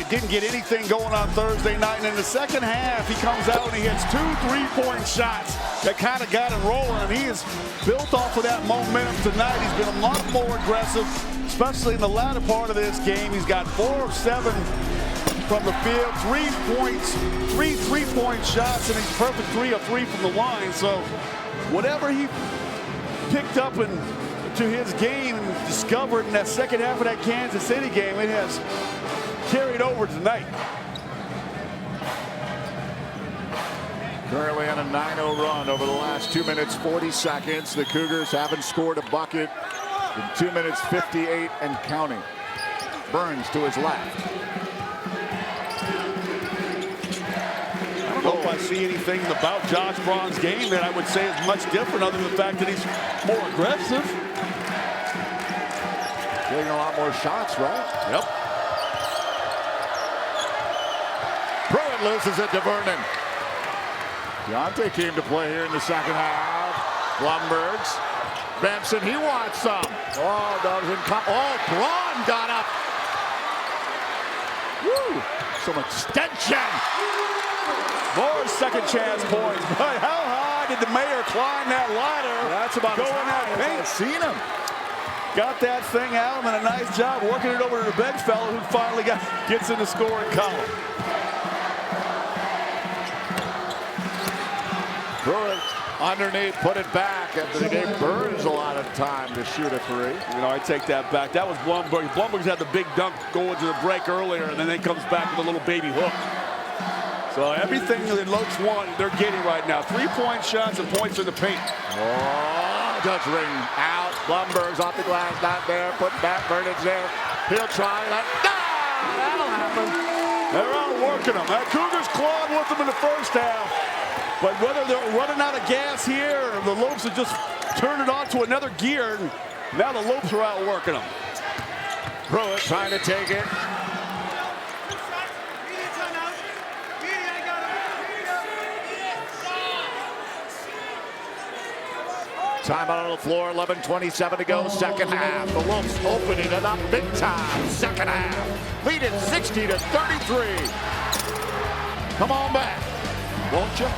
Didn't get anything going on Thursday night. And in the second half, he comes out and he hits 2 3-point shots that kind of got him rolling. And he has built off of that momentum tonight. He's been a lot more aggressive, especially in the latter part of this game. He's got 4 of 7 from the field, 3 points, 3 3-point shots, and he's perfect 3 of 3 from the line. So whatever he picked up into his game and discovered in that second half of that Kansas City game, it has carried over tonight. Currently on a 9-0 run over the last 2 minutes, 40 seconds. The Cougars haven't scored a bucket in 2 minutes, 58 and counting. Burns to his left. I don't know if I see anything about Josh Braun's game that I would say is much different other than the fact that he's more aggressive. Getting a lot more shots, right? Yep. Pruitt loses it to Vernon. Deontay came to play here in the second half. Blumbergs. Benson, he wants some. Oh, doesn't come. Oh, Braun got up. Woo! Some extension. More second chance points. But how high did the mayor climb that ladder? That's about going as high that paint. I've seen him. Got that thing out and a nice job working it over to the bench fellow who finally gets in the scoring column. Pruitt underneath, put it back after they gave Burns a lot of time to shoot a 3. You know, I take that back. That was Blumberg. Blumberg's had the big dunk going to the break earlier, and then he comes back with a little baby hook. So everything that Lopes want, they're getting right now. 3-point shots and points in the paint. Oh, does ring out. Blumberg's off the glass, not there. Put back, Vernon's there. He'll try that. That'll happen. They're outworking them. That Cougars clawed with them in the first half. But whether they're running out of gas here or the Lopes have just turned it on to another gear, and now the Lopes are outworking them. Pruitt trying to take it. Timeout on the floor, 11:27 to go, second half. The Lopes opening it up big time, second half. Leading 60-33. Come on back, won't you?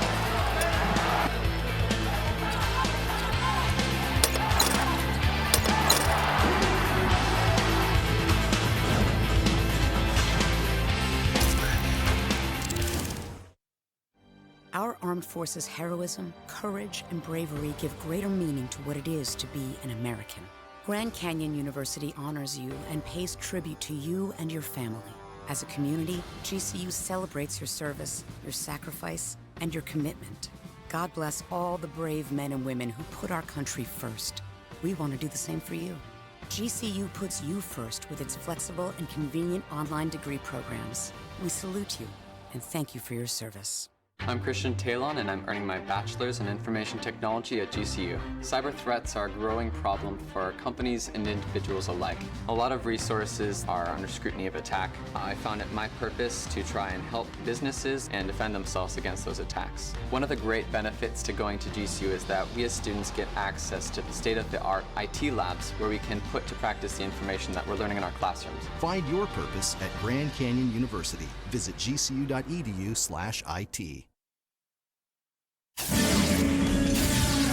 Our armed forces' heroism, courage, and bravery give greater meaning to what it is to be an American. Grand Canyon University honors you and pays tribute to you and your family. As a community, GCU celebrates your service, your sacrifice, and your commitment. God bless all the brave men and women who put our country first. We want to do the same for you. GCU puts you first with its flexible and convenient online degree programs. We salute you and thank you for your service. I'm Christian Talon, and I'm earning my bachelor's in information technology at GCU. Cyber threats are a growing problem for companies and individuals alike. A lot of resources are under scrutiny of attack. I found it my purpose to try and help businesses and defend themselves against those attacks. One of the great benefits to going to GCU is that we as students get access to the state-of-the-art IT labs where we can put to practice the information that we're learning in our classrooms. Find your purpose at Grand Canyon University. Visit gcu.edu/IT.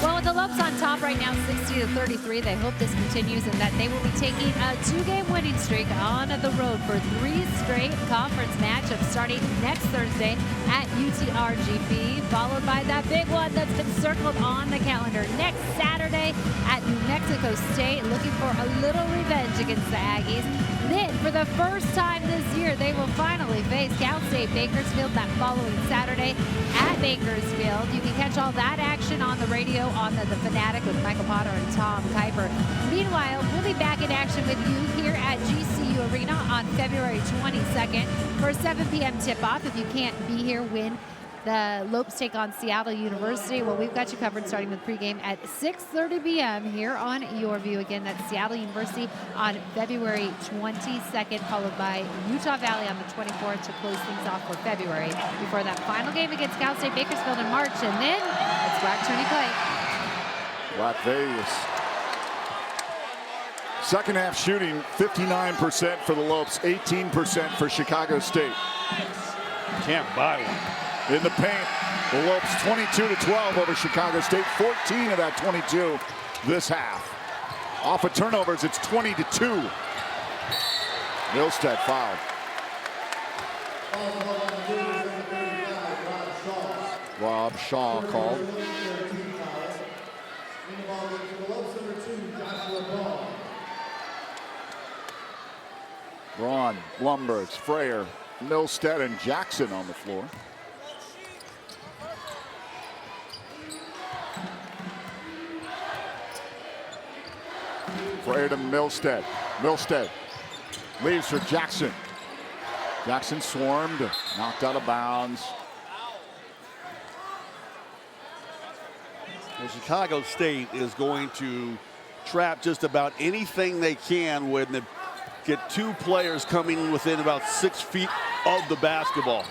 Well, with the Lopes on top right now, 60-33, they hope this continues and that they will be taking a 2-game winning streak on the road for 3 straight conference matchups starting next Thursday at UTRGP, followed by that big one that's been circled on the calendar next Saturday at New Mexico State, looking for a little revenge against the Aggies. Then, for the first time this year, they will finally face Cal State Bakersfield that following Saturday at Bakersfield. You can catch all that action on the radio on the Fanatic with Michael Potter and Tom Kuiper. Meanwhile, we'll be back in action with you here at GCU Arena on February 22nd for a 7 p.m. tip-off. If you can't be here when the Lopes take on Seattle University, well, we've got you covered starting with pregame at 6:30 p.m. here on Your View. Again, that's Seattle University on February 22nd, followed by Utah Valley on the 24th to close things off for February before that final game against Cal State Bakersfield in March. And then it's Black Tony Clay. Las Vegas. Second half shooting, 59% for the Lopes, 18% for Chicago State. Can't buy one. In the paint, the Lopes 22-12 over Chicago State, 14 of that 22 this half. Off of turnovers, it's 20-2. Milstead fouled. Rob Shaw called. Braun, Blumbergs, Frayer, Milstead, and Jackson on the floor. Frayer to Milstead. Milstead leaves for Jackson. Jackson swarmed, knocked out of bounds. Well, Chicago State is going to trap just about anything they can when they get two players coming within about 6 feet of the basketball.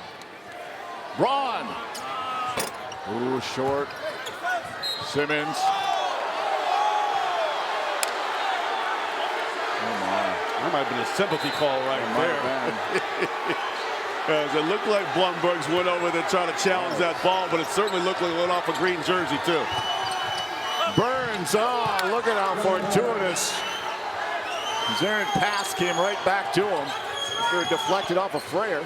Braun. Ooh, short. Simmons. That might have been a sympathy call right there. As it looked like Blumbergs went over there trying to challenge that ball, but it certainly looked like it went off a green jersey too. Burns, oh, look at how fortuitous. His errant pass came right back to him. They were deflected off of Frayer.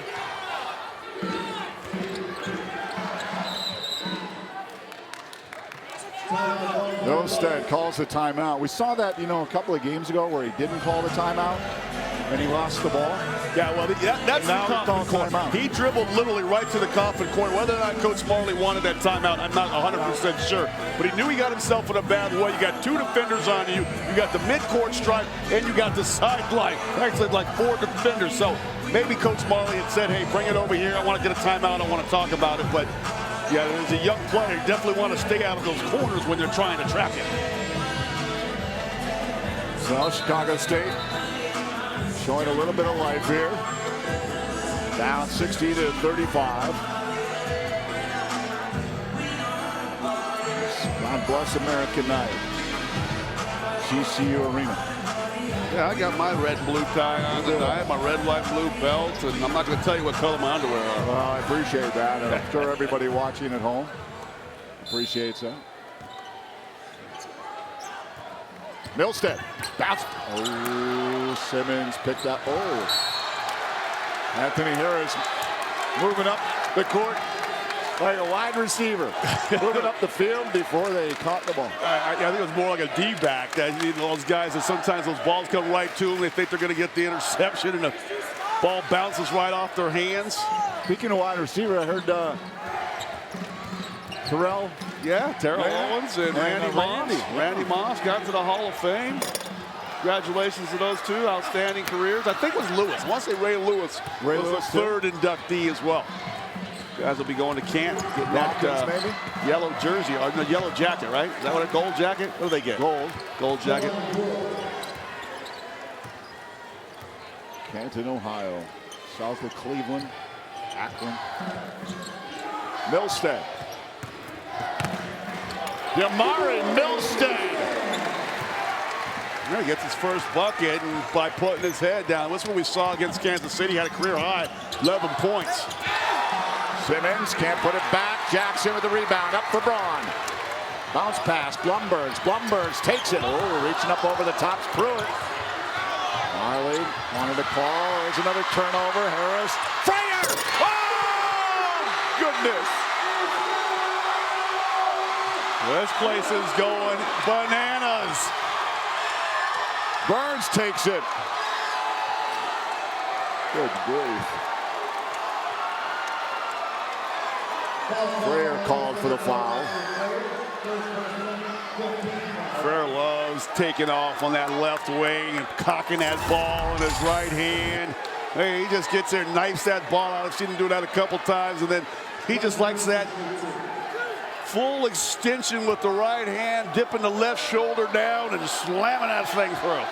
Milstead calls the timeout. We saw that, a couple of games ago where he didn't call the timeout and he lost the ball. Yeah, well, that's the confident corner. He dribbled literally right to the confident corner. Whether or not Coach Majerle wanted that timeout, I'm not 100% sure. But he knew he got himself in a bad way. You got two defenders on you. You got the midcourt stripe, and you got the sideline. Actually, like 4 defenders. So maybe Coach Majerle had said, hey, bring it over here. I want to get a timeout. I want to talk about it. But yeah, as a young player, you definitely want to stay out of those corners when they're trying to trap you. So Chicago State showing a little bit of life here. Down 60-35. God bless America night. GCU Arena. Yeah, I got my red and blue tie on tonight. I have my red, white, blue belt, and I'm not going to tell you what color my underwear are. Well, I appreciate that. And I'm sure everybody watching at home appreciates that. Milstead. Bounce. Oh, Simmons picked up. Oh. Anthony Harris moving up the court like a wide receiver. Moving up the field before they caught the ball. I think it was more like a D-back. Those guys, that sometimes those balls come right to them. They think they're going to get the interception, and the ball bounces right off their hands. Speaking of wide receiver, I heard Terrell. Yeah, Terrell Owens and Randy Moss. Randy Moss got to the Hall of Fame. Congratulations to those two outstanding careers. I think it was Lewis. I want to say Ray Lewis was the third inductee as well. Guys will be going to camp, getting that yellow jersey, or the yellow jacket, right? Is that what a gold jacket? What do they get? Gold jacket. Canton, Ohio. South of Cleveland. Akron. Milstead. Damari Milstead. He gets his first bucket and by putting his head down. That's what we saw against Kansas City. Had a career high, 11 points. Simmons can't put it back. Jackson with the rebound. Up for Braun. Bounce pass. Blumbergs. Blumbergs takes it. Oh, reaching up over the top. Pruitt. Marley wanted to call. There's another turnover. Harris. Frayer! Oh, goodness. This place is going bananas. Burns takes it. Good grief. Frayer called for the foul. Frayer loves taking off on that left wing and cocking that ball in his right hand. Hey, he just gets there, knifes that ball out. I've seen him do that a couple times, and then he just likes that full extension with the right hand, dipping the left shoulder down and slamming that thing through.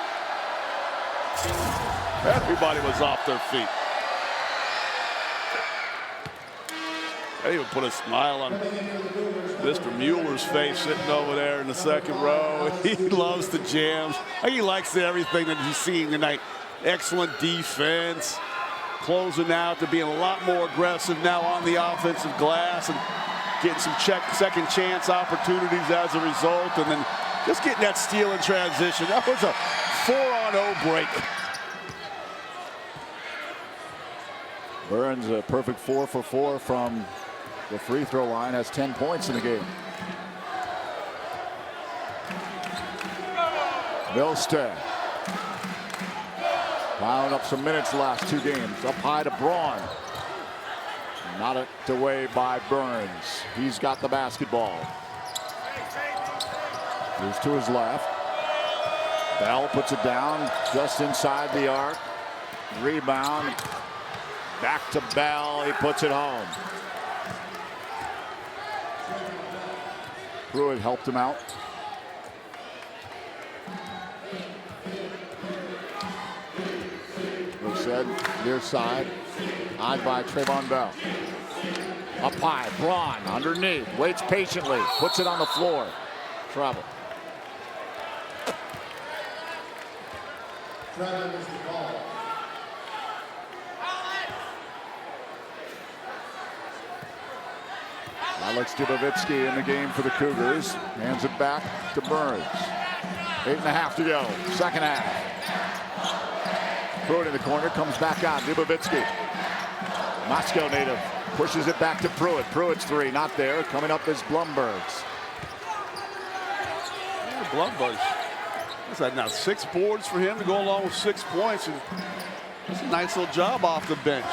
Everybody was off their feet. That even put a smile on Mr. Mueller's face sitting over there in the second row. He loves the jams. He likes everything that he's seeing tonight. Excellent defense. Closing out to being a lot more aggressive now on the offensive glass and getting some second chance opportunities as a result. And then just getting that steal in transition. That was a 4-on-0 break. Burns a perfect 4 for 4 from the free throw line, has 10 points in the game. Milstead piling up some minutes the last 2 games. Up high to Braun. Knocked away by Burns. He's got the basketball. Moves to his left. Bell puts it down just inside the arc. Rebound. Back to Bell. He puts it home. Pruitt helped him out. Said near side. Eyed by Trayvon Bell. Up high. Braun underneath. Waits patiently. Puts it on the floor. Trouble. Alex Dubovitsky in the game for the Cougars. Hands it back to Burns. 8.5 to go. Second half. Pruitt in the corner, comes back on. Dubovitsky. Moscow native pushes it back to Pruitt. Pruitt's 3 not there. Coming up is Blumberg's. Yeah, Blumberg's. What's that now? 6 boards for him to go along with 6 points. And that's a nice little job off the bench.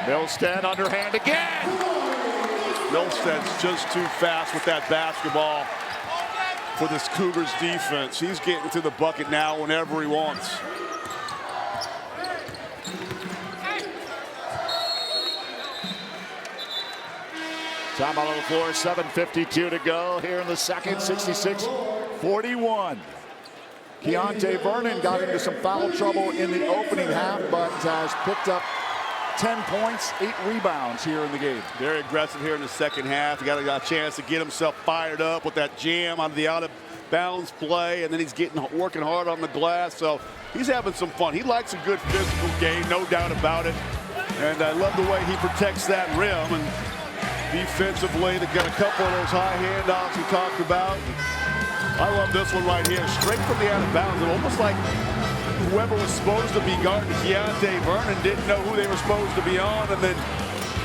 Milstead underhand again. Milstead's just too fast with that basketball for this Cougars defense. He's getting to the bucket now whenever he wants. Time out on the floor, 7:52 to go here in the second, 66-41. Keontae Vernon got into some foul trouble in the opening half, but has picked up 10 points, 8 rebounds here in the game. Very aggressive here in the second half. He got a chance to get himself fired up with that jam on the out of bounds play, and then he's working hard on the glass. So he's having some fun. He likes a good physical game, no doubt about it. And I love the way he protects that rim. And defensively, they've got a couple of those high handoffs we talked about. I love this one right here, straight from the out of bounds. It almost like whoever was supposed to be guarding Keontae Vernon didn't know who they were supposed to be on, and then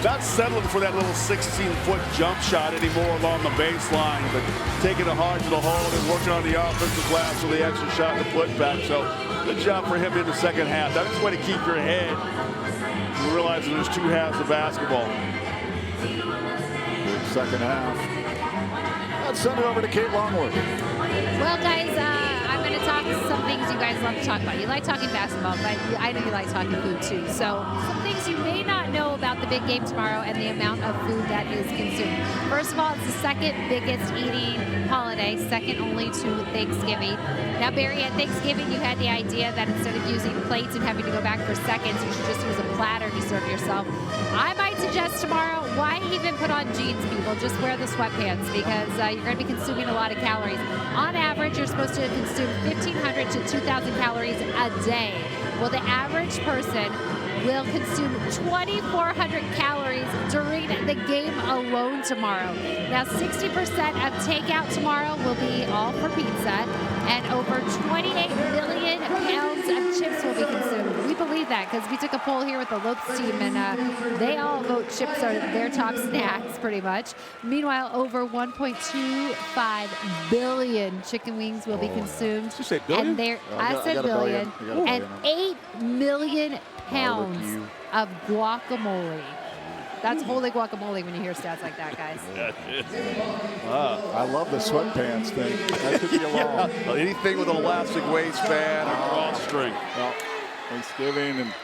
not settling for that little 16-foot jump shot anymore along the baseline, but taking it hard to the hole and working on the offensive glass for the extra shot and the putback. So good job for him in the second half. That's the way to keep your head and realizing there's 2 halves of basketball. Good second half. Let's send it over to Kate Longworth. Well, guys, I'm going to talk some things you guys love to talk about. You like talking basketball, but I know you like talking food too. So some things you may not know about the big game tomorrow and the amount of food that is consumed. First of all, it's the second biggest eating holiday, second only to Thanksgiving. Now, Barry, at Thanksgiving, you had the idea that instead of using plates and having to go back for seconds, you should just use a platter to serve yourself. I might suggest tomorrow, why even put on jeans, people? Just wear the sweatpants, because you're going to be consuming a lot of calories. On average, you're supposed to consume 1,500 to 2,000 calories a day. Well, the average person will consume 2,400 calories during the game alone tomorrow. Now, 60% of takeout tomorrow will be all for pizza, and over 28 million pounds of chips will be consumed. We believe that because we took a poll here with the Lopes team, and they all vote chips are their top snacks, pretty much. Meanwhile, over 1.25 billion chicken wings will be consumed. Did you say billion? And I said billion. And 8 million pounds of guacamole. That's holy guacamole when you hear stats like that, guys. I love the sweatpants thing. That could be a long. Yeah, anything with an elastic waistband and drawstring. Well, Thanksgiving and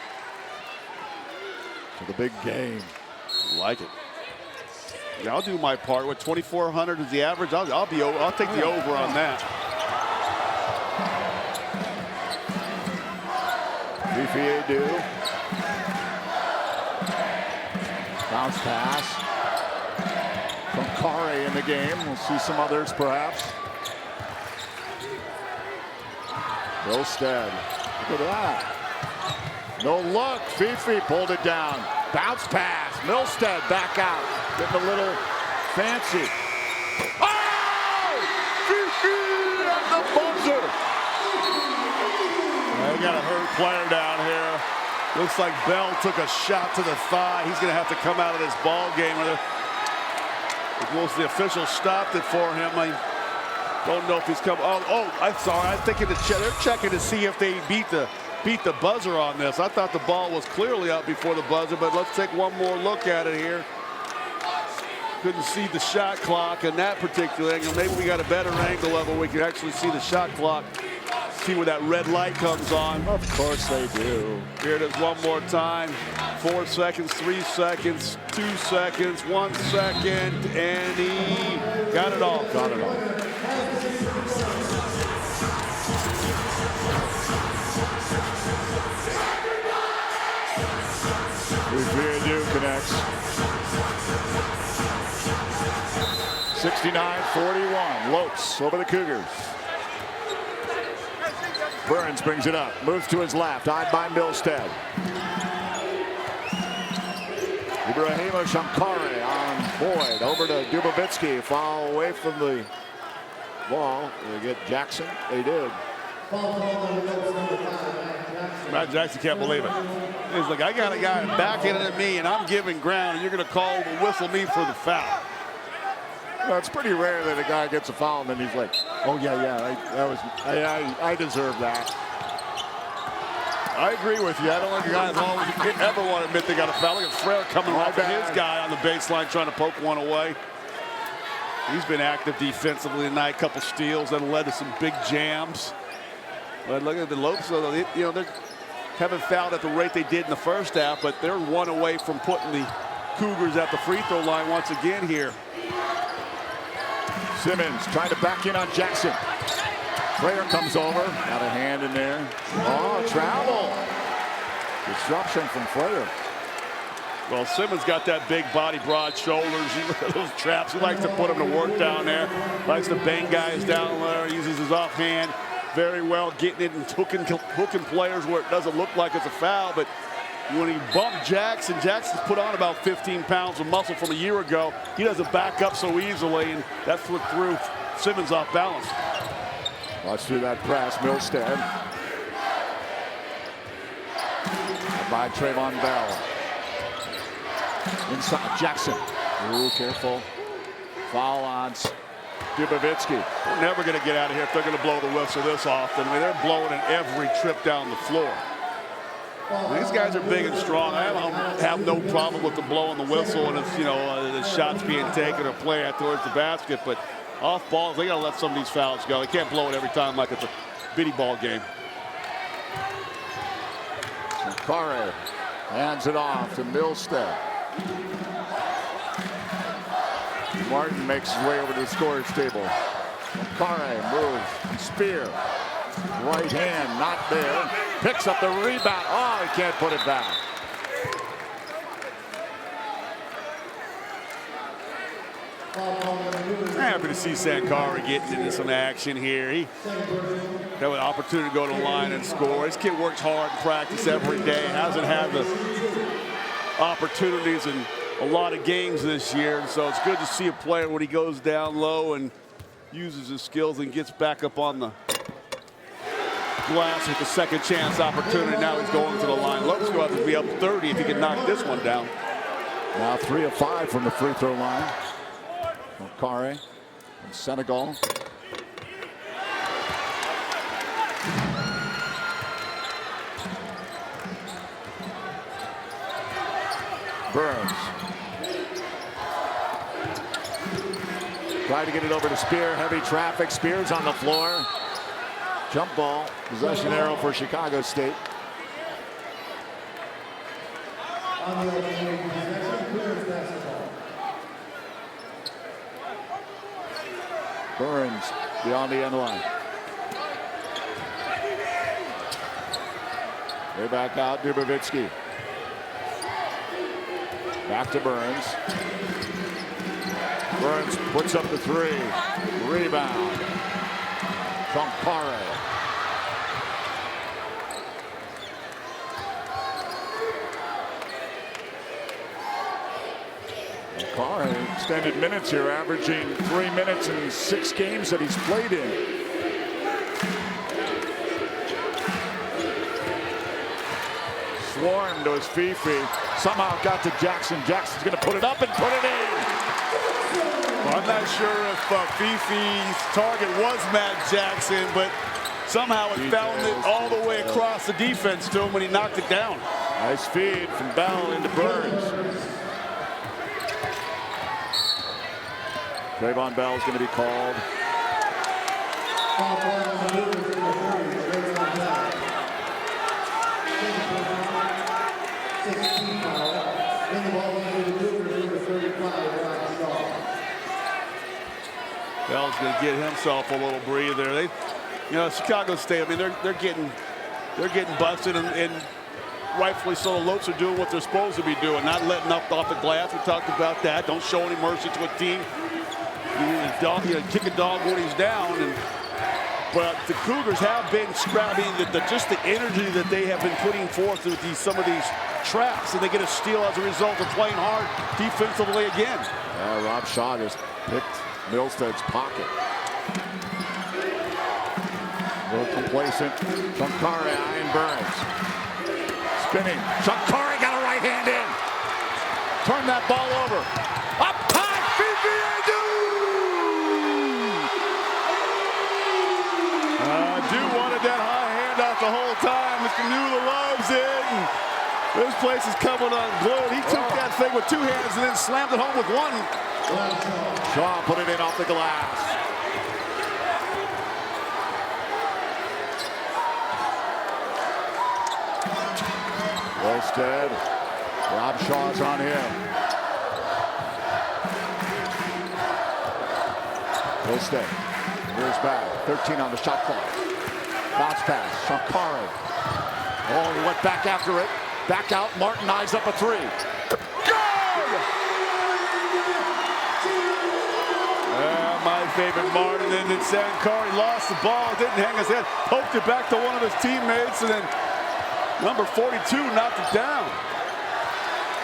to the big game. Like it. Yeah, I'll do my part. What, 2,400 is the average? I'll take the over on that. Fifier Bounce pass from Kare in the game. We'll see some others perhaps. Milstead, look at that. No look, Fifi pulled it down. Bounce pass, Milstead back out. Getting a little fancy. Oh! Fifi at the buzzer. They got a hurt player down here. Looks like Bell took a shot to the thigh. He's going to have to come out of this ball game. The official stopped it for him. I don't know if he's come. I'm sorry. I'm thinking they're checking to see if they beat the buzzer on this. I thought the ball was clearly out before the buzzer, but let's take one more look at it here. Couldn't see the shot clock in that particular angle. Maybe we got a better angle of it. We can actually see the shot clock. See where that red light comes on. Of course they do. Here it is one more time. 4 seconds, 3 seconds, 2 seconds, 1 second, and he got it all. Got it all. Revere connects. 69-41. Lopes over the Cougars. Burns brings it up, moves to his left, eyed by Milstead. Ibrahima Shankare on Boyd, over to Dubovitsky, foul away from the ball. They get Jackson, they did. Matt Jackson can't believe it. He's like, I got a guy backing into me and I'm giving ground and you're gonna call the whistle me for the foul. Well, it's pretty rare that a guy gets a foul and then he's like, oh yeah, I deserve that. I agree with you. I don't think a guy ever want to admit they got a foul. Look at Frere coming off of his guy on the baseline trying to poke one away. He's been active defensively tonight, a couple steals that led to some big jams. But look at the Lopes, they haven't fouled at the rate they did in the first half, but they're one away from putting the Cougars at the free throw line once again here. Simmons trying to back in on Jackson. Frere comes over, got a hand in there. Oh, travel. Disruption from Frere. Well, Simmons got that big body, broad shoulders. You look at those traps. He likes to put them to work down there. Likes to bang guys down there. Uses his offhand very well, getting it and hooking players where it doesn't look like it's a foul. But when he bumped Jackson's put on about 15 pounds of muscle from a year ago. He doesn't back up so easily, and that's what threw Simmons off balance. Watch through that press, Milstead. By Trayvon Bell. Inside, Jackson. Ooh, careful. Foul on Dubovitsky. They're never going to get out of here if they're going to blow the whistle this often. I mean, they're blowing it every trip down the floor. These guys are big and strong. I have no problem with them blowing the whistle and it's, the shots being taken or play out towards the basket, but off balls, they got to let some of these fouls go. They can't blow it every time like it's a bitty ball game. Kare hands it off to Milstead. Martin makes his way over to the scorer's table. Kare moves, spear. Right hand, not there. Picks up the rebound. Oh, he can't put it back. Happy to see Sankara getting into some action here. He had an opportunity to go to the line and score. This kid works hard in practice every day. Hasn't had the opportunities in a lot of games this year. And so it's good to see a player when he goes down low and uses his skills and gets back up on the glass with a second chance opportunity. Now he's going to the line. Lopes will have to be up 30 if he can knock this one down. Now 3 of 5 from the free throw line. Kare from Senegal. Burns. Try to get it over to Spear. Heavy traffic. Spears on the floor. Jump ball. Possession arrow for Chicago State. Burns beyond the end line. Way back out, Dubovitsky. Back to Burns. Burns puts up the three. Rebound. Champare. Champare extended minutes here, averaging 3 minutes in 6 games that he's played in. Swarmed to his Fifi. Somehow got to Jackson. Jackson's going to put it up and put it in. Well, I'm not sure if Fifi's target was Matt Jackson, but somehow it found it all the way across the defense to him when he knocked it down. Nice feed from Bell into Burns. Trayvon Bell's going to be called. Bell's going to get himself a little breather. They, Chicago State. I mean, they're getting busted, and rightfully so. The Lopes are doing what they're supposed to be doing, not letting up off the glass. We talked about that. Don't show any mercy to a team. You kick a dog when he's down. But the Cougars have been scrapping. Just the energy that they have been putting forth with some of these traps, and they get a steal as a result of playing hard defensively again. Rob Shaw just picked Milstead's pocket. A little complacent. Champare eyeing Burns. Spinning. Champare got a right hand in. Turn that ball over. Up high. Dew wanted that high handout the whole time. Mr. Newell loves it. And this place is coming unglued. He took that thing with 2 hands and then slammed it home with 1. Shaw put it in off the glass. Milstead. Rob Shaw's on him. Milstead. Here's back. 13 on the shot clock. Bounce pass. Champare. Oh, he went back after it. Back out. Martin eyes up a 3. My favorite Martin, and then Sankari lost the ball, didn't hang his head, poked it back to one of his teammates, and then number 42 knocked it down.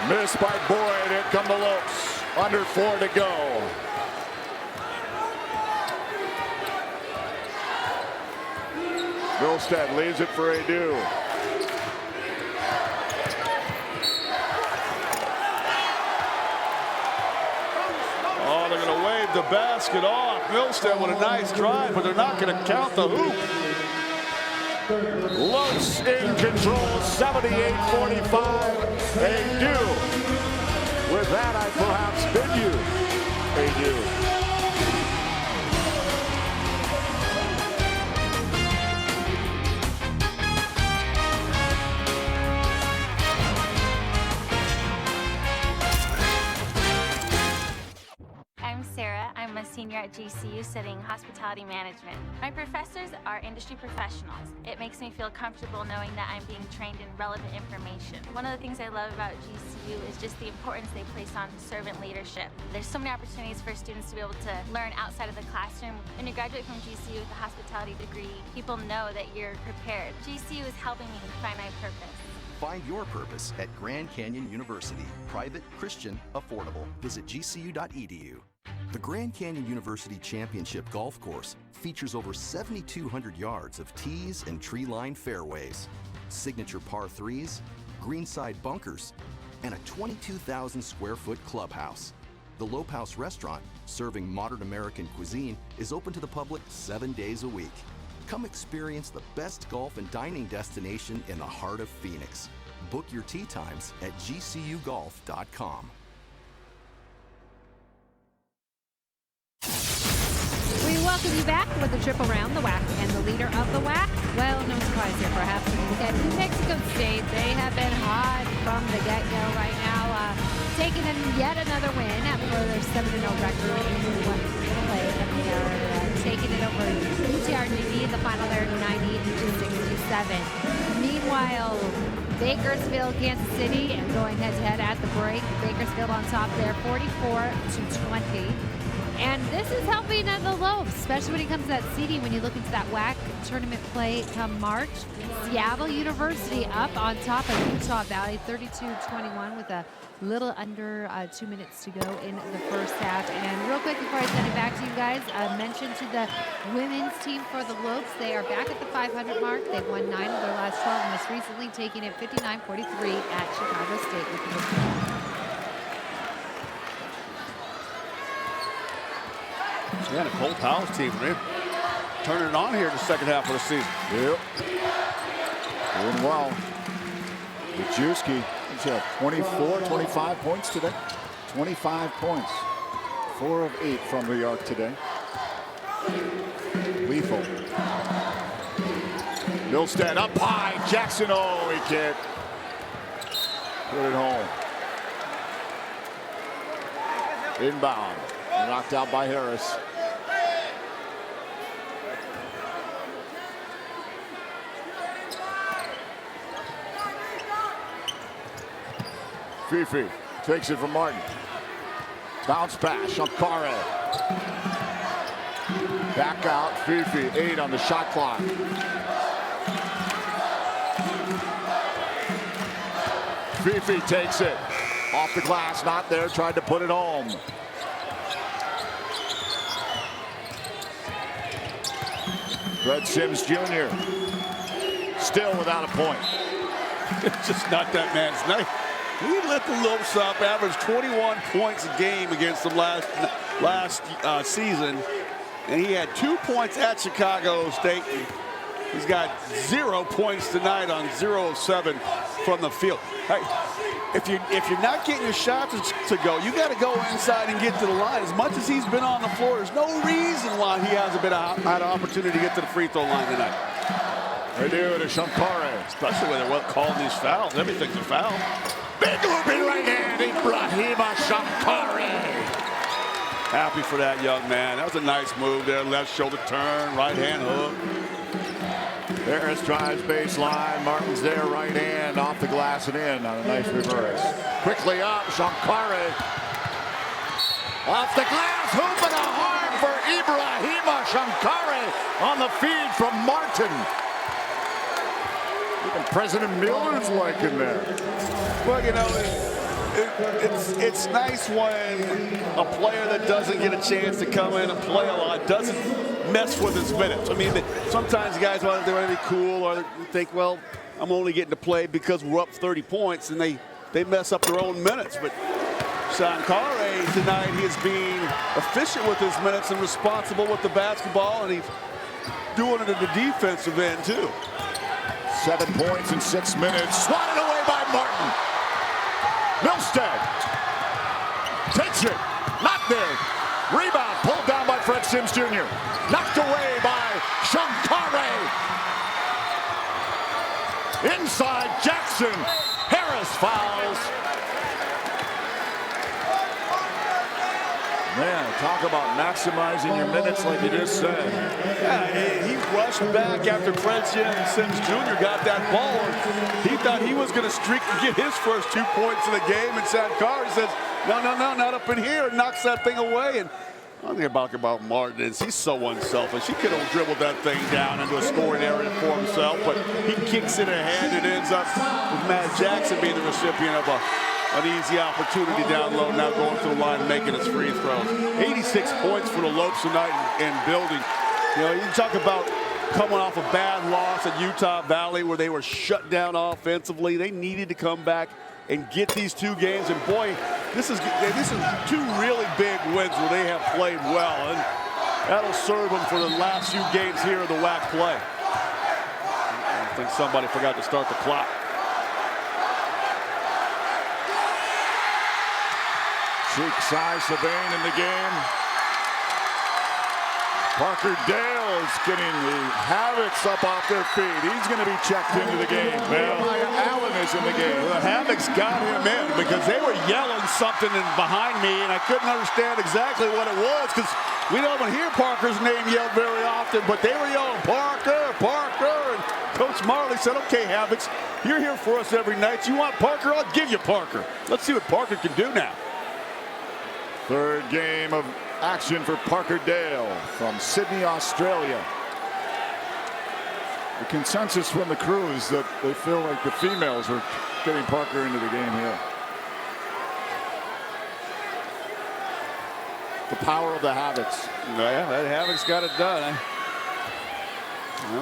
Missed by Boyd. Here come the Lopes. Under 4 to go. Milstead leaves it for Dew. Oh, they're going to wave the basket off. Milstead with a nice drive, but they're not going to count the hoop. Lopes in control, 78-45. Dew. With that, I perhaps bid you Dew. I'm Sarah. I'm a senior at GCU studying hospitality management. My professors are industry professionals. It makes me feel comfortable knowing that I'm being trained in relevant information. One of the things I love about GCU is just the importance they place on servant leadership. There's so many opportunities for students to be able to learn outside of the classroom. When you graduate from GCU with a hospitality degree, people know that you're prepared. GCU is helping me find my purpose. Find your purpose at Grand Canyon University. Private, Christian, affordable. Visit gcu.edu. The Grand Canyon University Championship Golf Course features over 7,200 yards of tees and tree-lined fairways, signature par 3s, greenside bunkers, and a 22,000 square foot clubhouse. The Lope House restaurant, serving modern American cuisine, is open to the public 7 days a week. Come experience the best golf and dining destination in the heart of Phoenix. Book your tee times at gcugolf.com. We welcome you back with a trip around the WAC, and the leader of the WAC, well, no surprise here perhaps, when you look at New Mexico State. They have been hot from the get-go right now, taking in yet another win after their 7-0 record in play. And they are taking it over UTRGV in the final there, 90-67. Meanwhile, Bakersfield, Kansas City, and going head-to-head at the break. Bakersfield on top there, 44-20. And this is helping at the Lopes, especially when it comes to that seeding, when you look into that WAC tournament play come March. Seattle University up on top of Utah Valley, 32-21 with a little under 2 minutes to go in the first half. And real quick before I send it back to you guys, a mention to the women's team for the Lopes. They are back at the 500 mark. They've won 9 of their last 12, most recently taking it 59-43 at Chicago State with the Yeah, Nicole Powell's team, man, turning it on here in the second half of the season. Yep. Doing well. Majewski, he's had 25 points today. 25 points. 4 of 8 from the arc today. Lethal. Milstead up high. Jackson, oh, he can't put it home. Inbound. Knocked out by Harris. Fifi takes it from Martin. Bounce pass, Shankare. Back out, Fifi, 8 on the shot clock. Fifi takes it. Off the glass, not there, tried to put it home. Fred Sims Jr. still without a point. It's just not that man's night. He lit the Lopes up, averaged 21 points a game against them last season, and he had 2 points at Chicago State. He's got 0 points tonight on 0 of 7 from the field. Hey, if you're not getting your shots to go, you got to go inside and get to the line. As much as he's been on the floor, there's no reason why he hasn't had an opportunity to get to the free throw line tonight. They do to Shankare. Especially when they're calling these fouls. Everything's a foul. Big looping right hand, Ibrahima Shankare. Happy for that young man. That was a nice move there. Left shoulder turn, right hand hook. Harris drives baseline. Martin's there, right hand off the glass and in on a nice reverse. Quickly up, Shankare. Off the glass, hoop and a harm for Ibrahima Shankare on the feed from Martin. Even President Miller's liking that. Well, you know, it's nice when a player that doesn't get a chance to come in and play a lot doesn't mess with his minutes. I mean, sometimes guys want to be cool or think, well, I'm only getting to play because we're up 30 points, and they mess up their own minutes. But Shankare tonight, he is being efficient with his minutes and responsible with the basketball, and he's doing it at the defensive end too. 7 points in 6 minutes. Swatted away by Martin. Milstead takes it. Not there. Rebound pulled down by Fred Sims Jr. Knocked away by Shankare. Inside Jackson. Harris fouls. Man, talk about maximizing your minutes like you just said. Yeah, he rushed back after Fred Sims Jr. got that ball. He thought he was going to streak and get his first 2 points of the game, and Shankare says, no, not up in here, and knocks that thing away. And one thing about Martin is he's so unselfish. He could have dribbled that thing down into a scoring area for himself, but he kicks it ahead and ends up with Matt Jackson being the recipient of an easy opportunity down low, now going to the line and making his free throws. 86 points for the Lopes tonight and building. You know, you talk about coming off a bad loss at Utah Valley where they were shut down offensively. They needed to come back and get these 2 games. And boy, this is 2 really big wins where they have played well. And that'll serve them for the last few games here of the WAC play. I think somebody forgot to start the clock. Cheek-Sai Sabane in the game. Parker Dale is getting the Havocs up off their feet. He's going to be checked into the game. Allen is in the game. The Havocs got him in because they were yelling something behind me, and I couldn't understand exactly what it was because we don't hear Parker's name yelled very often, but they were yelling, Parker, Parker, and Coach Coach Majerle said, okay, Havocks, you're here for us every night. You want Parker? I'll give you Parker. Let's see what Parker can do now. Third game of action for Parker Dale from Sydney, Australia. The consensus from the crew is that they feel like the females are getting Parker into the game here. The power of the Havocks. Yeah, that Havocks got it done.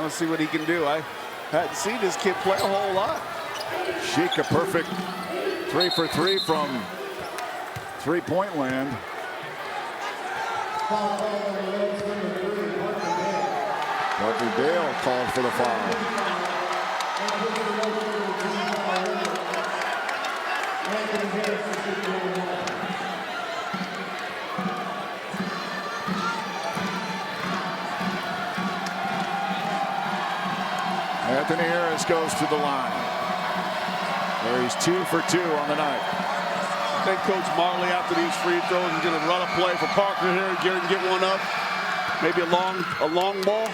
Let's see what he can do. I hadn't seen this kid play a whole lot. Sheik a perfect 3 for 3 from three-point land. Parker Dale called for the foul. Anthony Harris goes to the line. There he's 2 for 2 on the night. I think Coach Majerle, after these free throws, is going to run a play for Parker here and get one up. Maybe a long ball.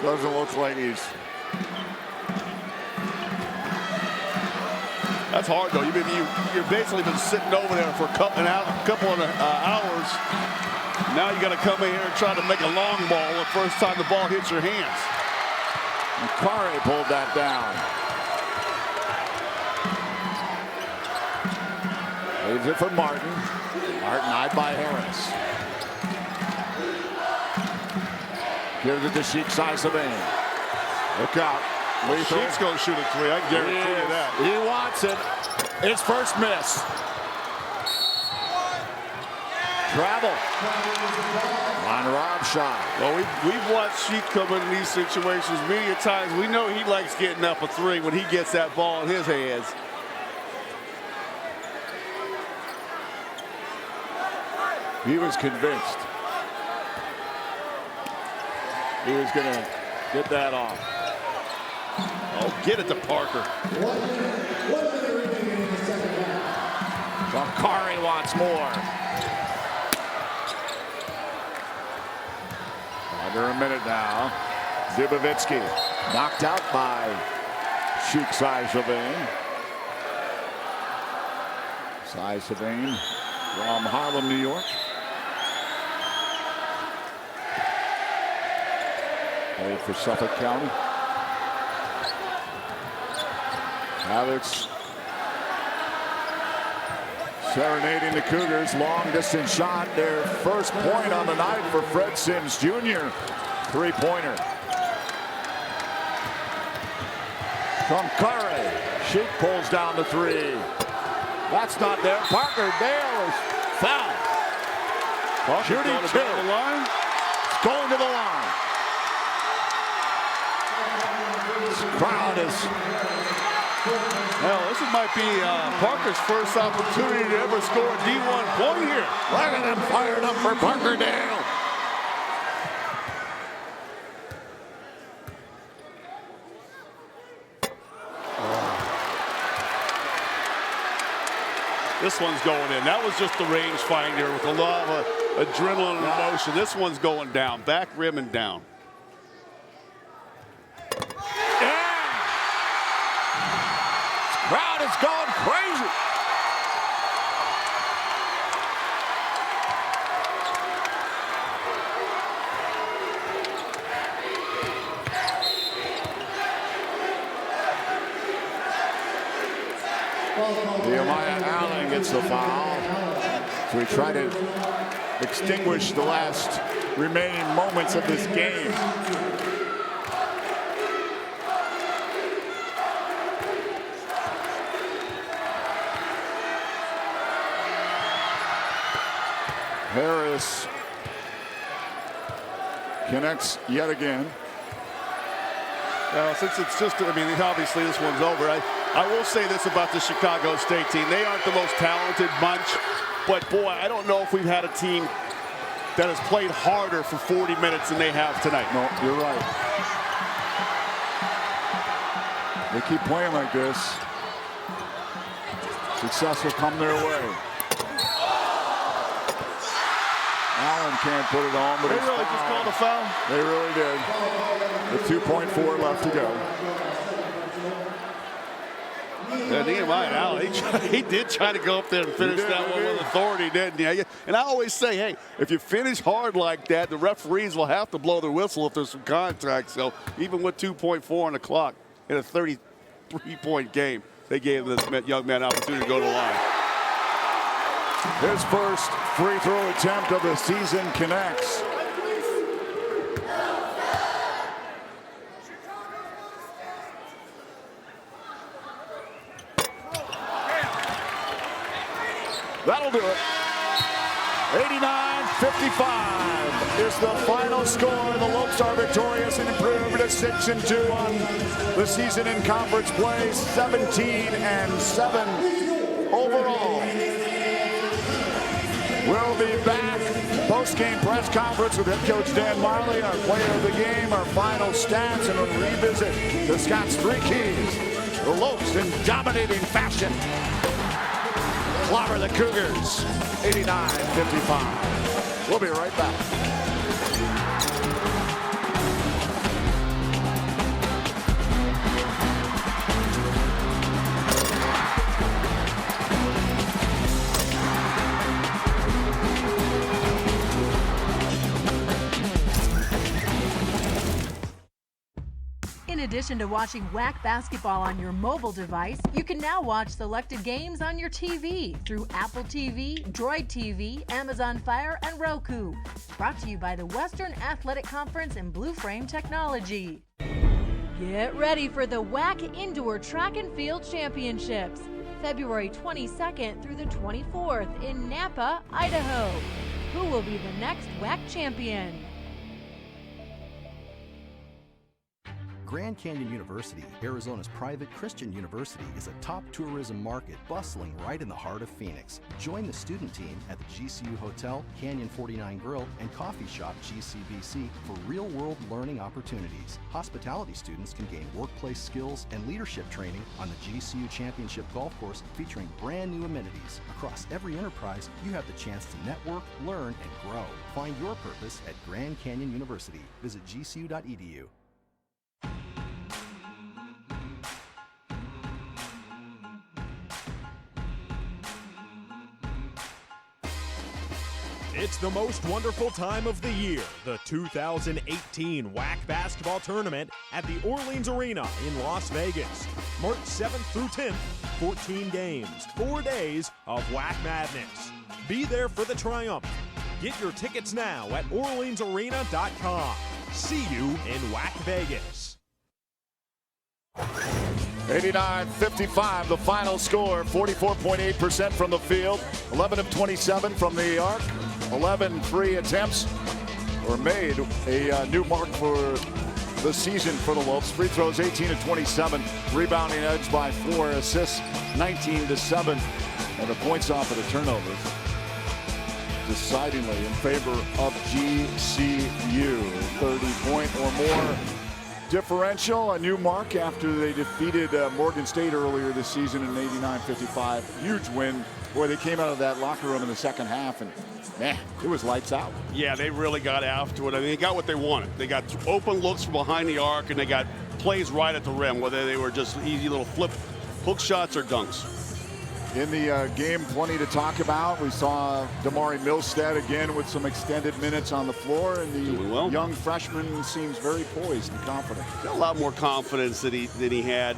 Doesn't look like he's. That's hard though. You've basically been sitting over there for a couple of hours. Now you got to come in here and try to make a long ball the first time the ball hits your hands. And Kare pulled that down. Leaves it for Martin. Martin eyed by Harris. Gives it to Sheik Saisavane. Look out. Sheik's going to shoot a 3. I can guarantee you that. He wants it. His first miss. Travel. Line Rob shot. Well, we've watched Sheik come in these situations many times. We know he likes getting up a 3 when he gets that ball in his hands. He was convinced he was going to get that off. Oh, get it to Parker. Kari wants more. Under a minute now. Zibovitsky knocked out by Sheik Saisavane. Saisavane from Harlem, New York. Played for Suffolk County. Havocks serenading the Cougars. Long distance shot. Their first point on the night for Fred Sims Jr. Three-pointer. From Kare. Sheik pulls down the 3. That's not there. Parker Dale is fouled. Shooting 2. The line. It's going to the line. This crowd is. Well, this might be Parker's first opportunity to ever score a D1 point here. Look at him fired up for Parker Dale. This one's going in. That was just the rangefinder with a lot of adrenaline and emotion. This one's going down. Back rim and down. Crowd is going crazy. Nehemiah Allen gets the foul. So we try to extinguish the last remaining moments of this game. Harris connects yet again. Well, since it's just, I mean, obviously this one's over. I will say this about the Chicago State team. They aren't the most talented bunch, but boy, I don't know if we've had a team that has played harder for 40 minutes than they have tonight. No, you're right. They keep playing like this. Success will come their way. Allen can't put it on, but they really just called a foul. They really did. with 2.4 left to go. Yeah, Nehemiah, he did try to go up there and finish that one with authority, didn't he? And I always say, hey, if you finish hard like that, the referees will have to blow their whistle if there's some contact. So even with 2.4 on the clock in a 33-point game, they gave this young man an opportunity to go to the line. His first free throw attempt of the season connects. That'll do it. 89-55 is the final score. The Lopes are victorious and improved to 6-2 on the season in conference play. 17-7 overall. We'll be back. Post-game press conference with head coach Dan Marley, our player of the game, our final stats, and a revisit to Scott's 3 keys. The Lopes in dominating fashion clobber the Cougars, 89-55. We'll be right back. In addition to watching WAC basketball on your mobile device, you can now watch selected games on your TV through Apple TV, Droid TV, Amazon Fire, and Roku. Brought to you by the Western Athletic Conference and Blue Frame Technology. Get ready for the WAC Indoor Track and Field Championships, February 22nd through the 24th in Nampa, Idaho. Who will be the next WAC champion? Grand Canyon University, Arizona's private Christian university, is a top tourism market bustling right in the heart of Phoenix. Join the student team at the GCU Hotel, Canyon 49 Grill, and coffee shop GCBC for real-world learning opportunities. Hospitality students can gain workplace skills and leadership training on the GCU Championship Golf Course, featuring brand new amenities. Across every enterprise, you have the chance to network, learn, and grow. Find your purpose at Grand Canyon University. Visit gcu.edu. It's the most wonderful time of the year, the 2018 WAC Basketball Tournament at the Orleans Arena in Las Vegas. March 7th through 10th, 14 games, 4 days of WAC madness. Be there for the triumph. Get your tickets now at orleansarena.com. See you in WAC Vegas. 89-55, the final score. 44.8% from the field, 11 of 27 from the arc. 11 free attempts were made, a new mark for the season for the Lopes. Free throws 18 of 27, rebounding edge by 4, assists 19-7, and the points off of the turnovers decidingly in favor of GCU. 30-point or more differential, a new mark after they defeated Morgan State earlier this season in 89-55. Huge win. Boy, they came out of that locker room in the second half, and man, it was lights out. Yeah, they really got after it. I mean, they got what they wanted. They got open looks from behind the arc, and they got plays right at the rim, whether they were just easy little flip hook shots or dunks. In the game, plenty to talk about. We saw Damari Milstead again with some extended minutes on the floor, and the young freshman seems very poised and confident. Got a lot more confidence than he had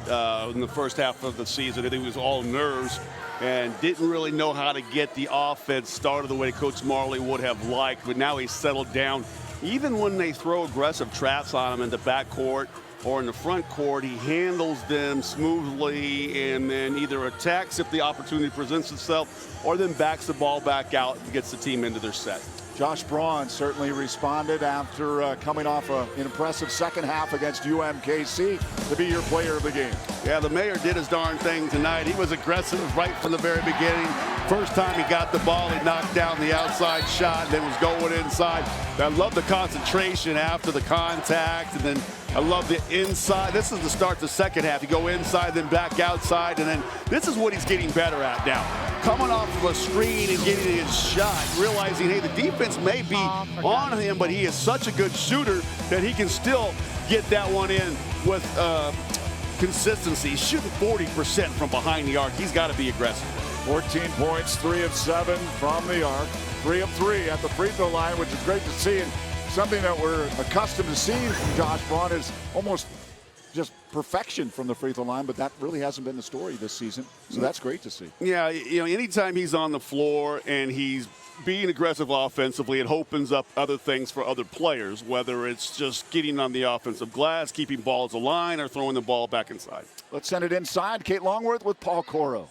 in the first half of the season. I think it was all nerves and didn't really know how to get the offense started the way Coach Majerle would have liked, but now he's settled down. Even when they throw aggressive traps on him in the backcourt or in the front court, he handles them smoothly and then either attacks if the opportunity presents itself or then backs the ball back out and gets the team into their set. Josh Braun certainly responded after coming off an impressive second half against UMKC to be your player of the game. Yeah, the mayor did his darn thing tonight. He was aggressive right from the very beginning. First time he got the ball, he knocked down the outside shot and then was going inside. I love the concentration after the contact, and then I love the inside. This is the start the second half. You go inside, then back outside, and then this is what he's getting better at now. Coming off of a screen and getting his shot, realizing, hey, the defense may be on him, but he is such a good shooter that he can still get that one in with consistency. He's shooting 40% from behind the arc. He's got to be aggressive. 14 points, 3 of 7 from the arc, 3 of 3 at the free throw line, which is great to see. And something that we're accustomed to seeing from Josh Braun is almost just perfection from the free throw line, but that really hasn't been the story this season. So that's great to see. Yeah, you know, anytime he's on the floor and he's being aggressive offensively, it opens up other things for other players, whether it's just getting on the offensive glass, keeping balls aligned, or throwing the ball back inside. Let's send it inside. Kate Longworth with Paul Coro.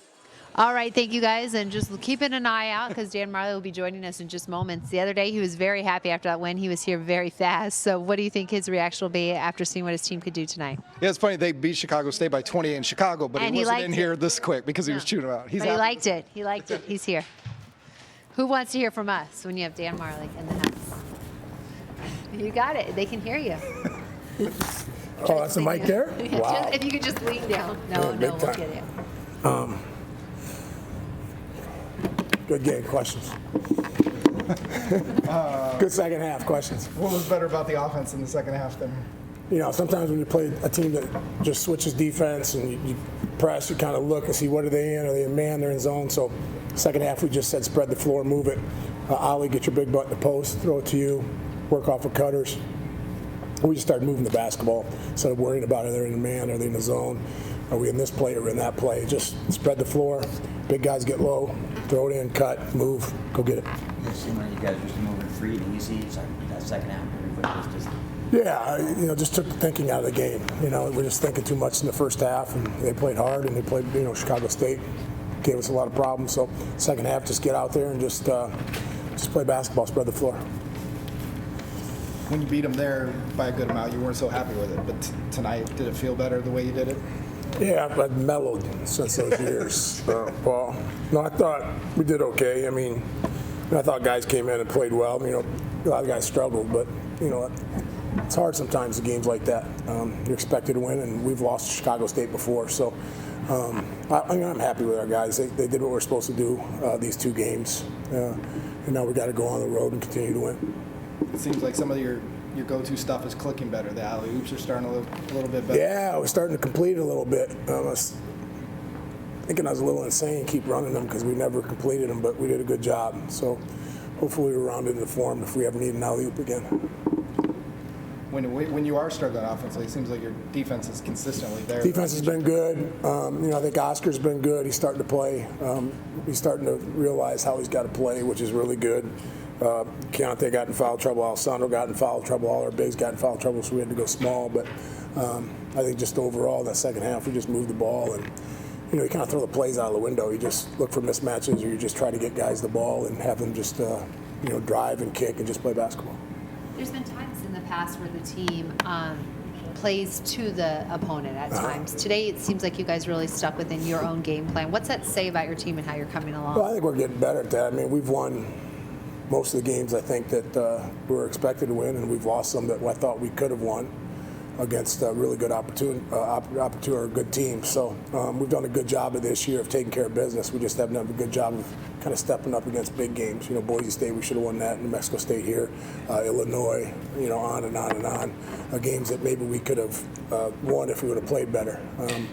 All right, thank you guys, and just keeping an eye out because Dan Majerle will be joining us in just moments. The other day, he was very happy after that win. He was here very fast. So what do you think his reaction will be after seeing what his team could do tonight? Yeah, it's funny. They beat Chicago State by 28 in Chicago, but he wasn't in here this quick because he was chewing out. But he liked it. He liked it. He's here. Who wants to hear from us when you have Dan Majerle in the house? You got it. They can hear you. Oh, that's a mic there? Wow. Just, if you could just lean down. No, Yeah, we'll get it. Good game. Questions? Good second half. Questions? What was better about the offense in the second half then? You know, sometimes when you play a team that just switches defense and you press, you kind of look and see what are they in. Are they in man? They're in zone. So second half, we just said spread the floor, move it. Ollie, get your big butt in the post, throw it to you, work off of cutters. We just started moving the basketball instead of worrying about are they in the man, are they in the zone, are we in this play or in that play. Just spread the floor. Big guys get low, throw it in, cut, move, go get it. It seemed like you guys were just moving free and easy. It's like that second half, everybody was just. Yeah, you know, just took the thinking out of the game. You know, we're just thinking too much in the first half, and they played hard, and they played, you know, Chicago State gave us a lot of problems. So second half, just get out there and just play basketball, spread the floor. When you beat them there by a good amount, you weren't so happy with it. But tonight, did it feel better the way you did it? Yeah, I've mellowed since those years, Paul. No, I thought we did okay. I mean, I thought guys came in and played well. You know, a lot of guys struggled, but, you know, it's hard sometimes in games like that. You're expected to win, and we've lost to Chicago State before. So I'm happy with our guys. They did what we're supposed to do these 2 games. And now we got to go on the road and continue to win. It seems like some of your go-to stuff is clicking better. The alley-oops are starting to look a little bit better. Yeah, we're starting to complete it a little bit. I was thinking I was a little insane, keep running them because we never completed them, but we did a good job. So hopefully we're rounded into form if we ever need an alley-oop again. When you are struggling offensively, it seems like your defense is consistently there. Defense has been good. You know, I think Oscar's been good. He's starting to play. He's starting to realize how he's got to play, which is really good. Keontae got in foul trouble. Alessandro got in foul trouble. All our bigs got in foul trouble, so we had to go small. But I think just overall, in that second half, we just moved the ball. And, you know, you kind of throw the plays out of the window. You just look for mismatches, or you just try to get guys the ball and have them just, you know, drive and kick and just play basketball. There's been times in the past where the team plays to the opponent at times. Today, it seems like you guys really stuck within your own game plan. What's that say about your team and how you're coming along? Well, I think we're getting better at that. I mean, we've won most of the games, I think, that we were expected to win, and we've lost some that I thought we could have won against a really good or good team. So we've done a good job of this year of taking care of business. We just haven't done a good job of kind of stepping up against big games. You know, Boise State, we should have won that. New Mexico State here, Illinois, you know, on and on and on. Games that maybe we could have won if we would have played better,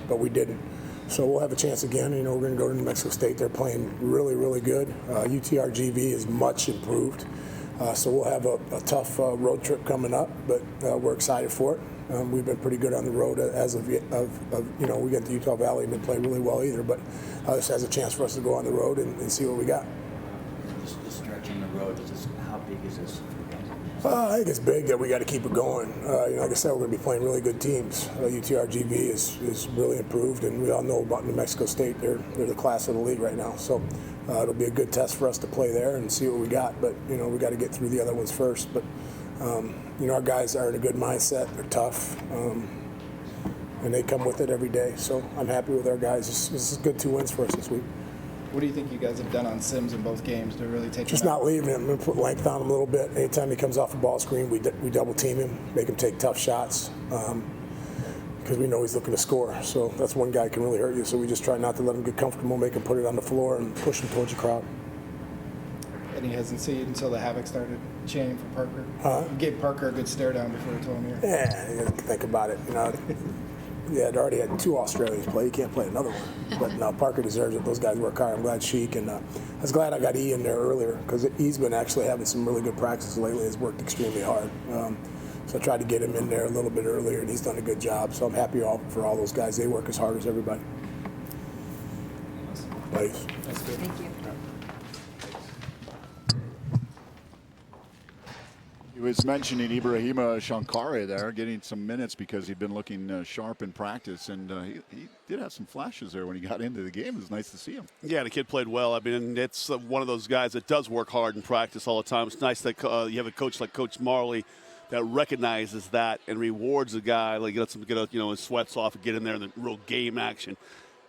but we didn't. So we'll have a chance again. You know, we're going to go to New Mexico State. They're playing really, really good. UTRGV is much improved. So we'll have a tough road trip coming up, but we're excited for it. We've been pretty good on the road as of you know, we get to Utah Valley and didn't play really well either, but this has a chance for us to go on the road and see what we got. This stretch on the road, how big is this for you guys? I think it's big that we got to keep it going. You know, like I said, we're going to be playing really good teams. UTRGV is really improved, and we all know about New Mexico State. They're the class of the league right now. So it'll be a good test for us to play there and see what we got. But, you know, we got to get through the other ones first. But, you know, our guys are in a good mindset. They're tough, and they come with it every day. So I'm happy with our guys. This is good 2 wins for us this week. What do you think you guys have done on Sims in both games to really take just not leaving him and put length on him a little bit. Anytime he comes off a ball screen, we double team him, make him take tough shots because we know he's looking to score. So that's one guy who can really hurt you. So we just try not to let him get comfortable, make him put it on the floor and push him towards the crowd. and he hasn't seen it until the havoc started chanting for Parker. You gave Parker a good stare down before he told him here. Yeah, you gotta think about it. You know, yeah, they already had 2 Australians play. You can't play another one. But no, Parker deserves it. Those guys work hard. I'm glad Sheik, and I was glad I got E in there earlier because he's been actually having some really good practices lately. He's worked extremely hard. So I tried to get him in there a little bit earlier, and he's done a good job. So I'm happy for all those guys. They work as hard as everybody. Nice. That's good. Thank you. He was mentioning Ibrahima Shankare there, getting some minutes because he'd been looking sharp in practice, and he did have some flashes there when he got into the game. It was nice to see him. Yeah, the kid played well. I mean, it's one of those guys that does work hard in practice all the time. It's nice that you have a coach like Coach Majerle that recognizes that and rewards the guy, like lets him get his sweats off and get in there in the real game action.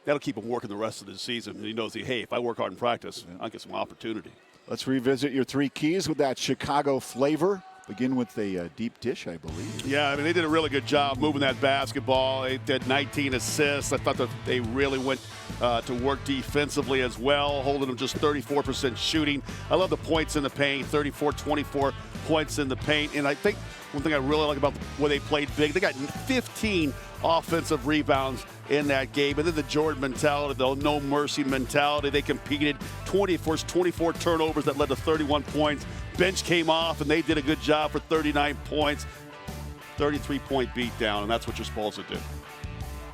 That'll keep him working the rest of the season. And he knows, hey, if I work hard in practice, I'll get some opportunity. Let's revisit your 3 keys with that Chicago flavor. Begin with a deep dish, I believe. Yeah, I mean, they did a really good job moving that basketball. They did 19 assists. I thought that they really went to work defensively as well, holding them just 34% shooting. I love the points in the paint, 24 points in the paint. And I think one thing I really like about where they played big, they got 15 offensive rebounds in that game. And then the Jordan mentality, the no mercy mentality. They competed 24 turnovers that led to 31 points. Bench came off, and they did a good job for 39 points. 33-point beatdown, and that's what you're supposed to do.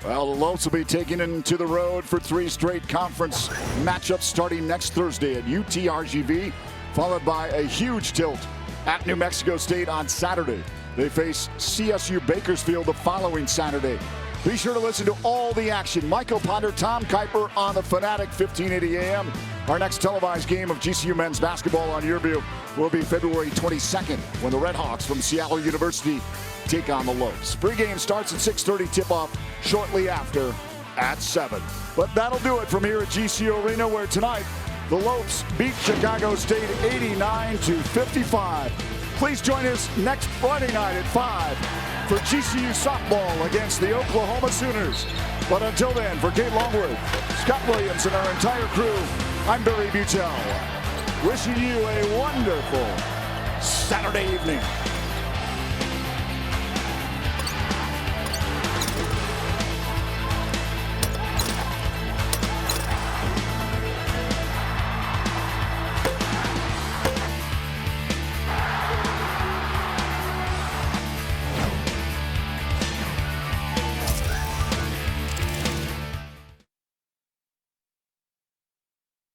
Well, the Lopes will be taking into the road for 3 straight conference matchups starting next Thursday at UTRGV, followed by a huge tilt at New Mexico State on Saturday. They face CSU Bakersfield the following Saturday. Be sure to listen to all the action. Michael Ponder, Tom Kuiper on the Fanatic, 1580 AM. Our next televised game of GCU men's basketball on Yearview will be February 22nd when the Red Hawks from Seattle University take on the Lopes. Pregame starts at 6:30, tip-off shortly after at 7. But that'll do it from here at GCU Arena, where tonight the Lopes beat Chicago State 89-55. Please join us next Friday night at 5 for GCU softball against the Oklahoma Sooners. But until then, for Kate Longworth, Scott Williams, and our entire crew, I'm Barry Butel, wishing you a wonderful Saturday evening.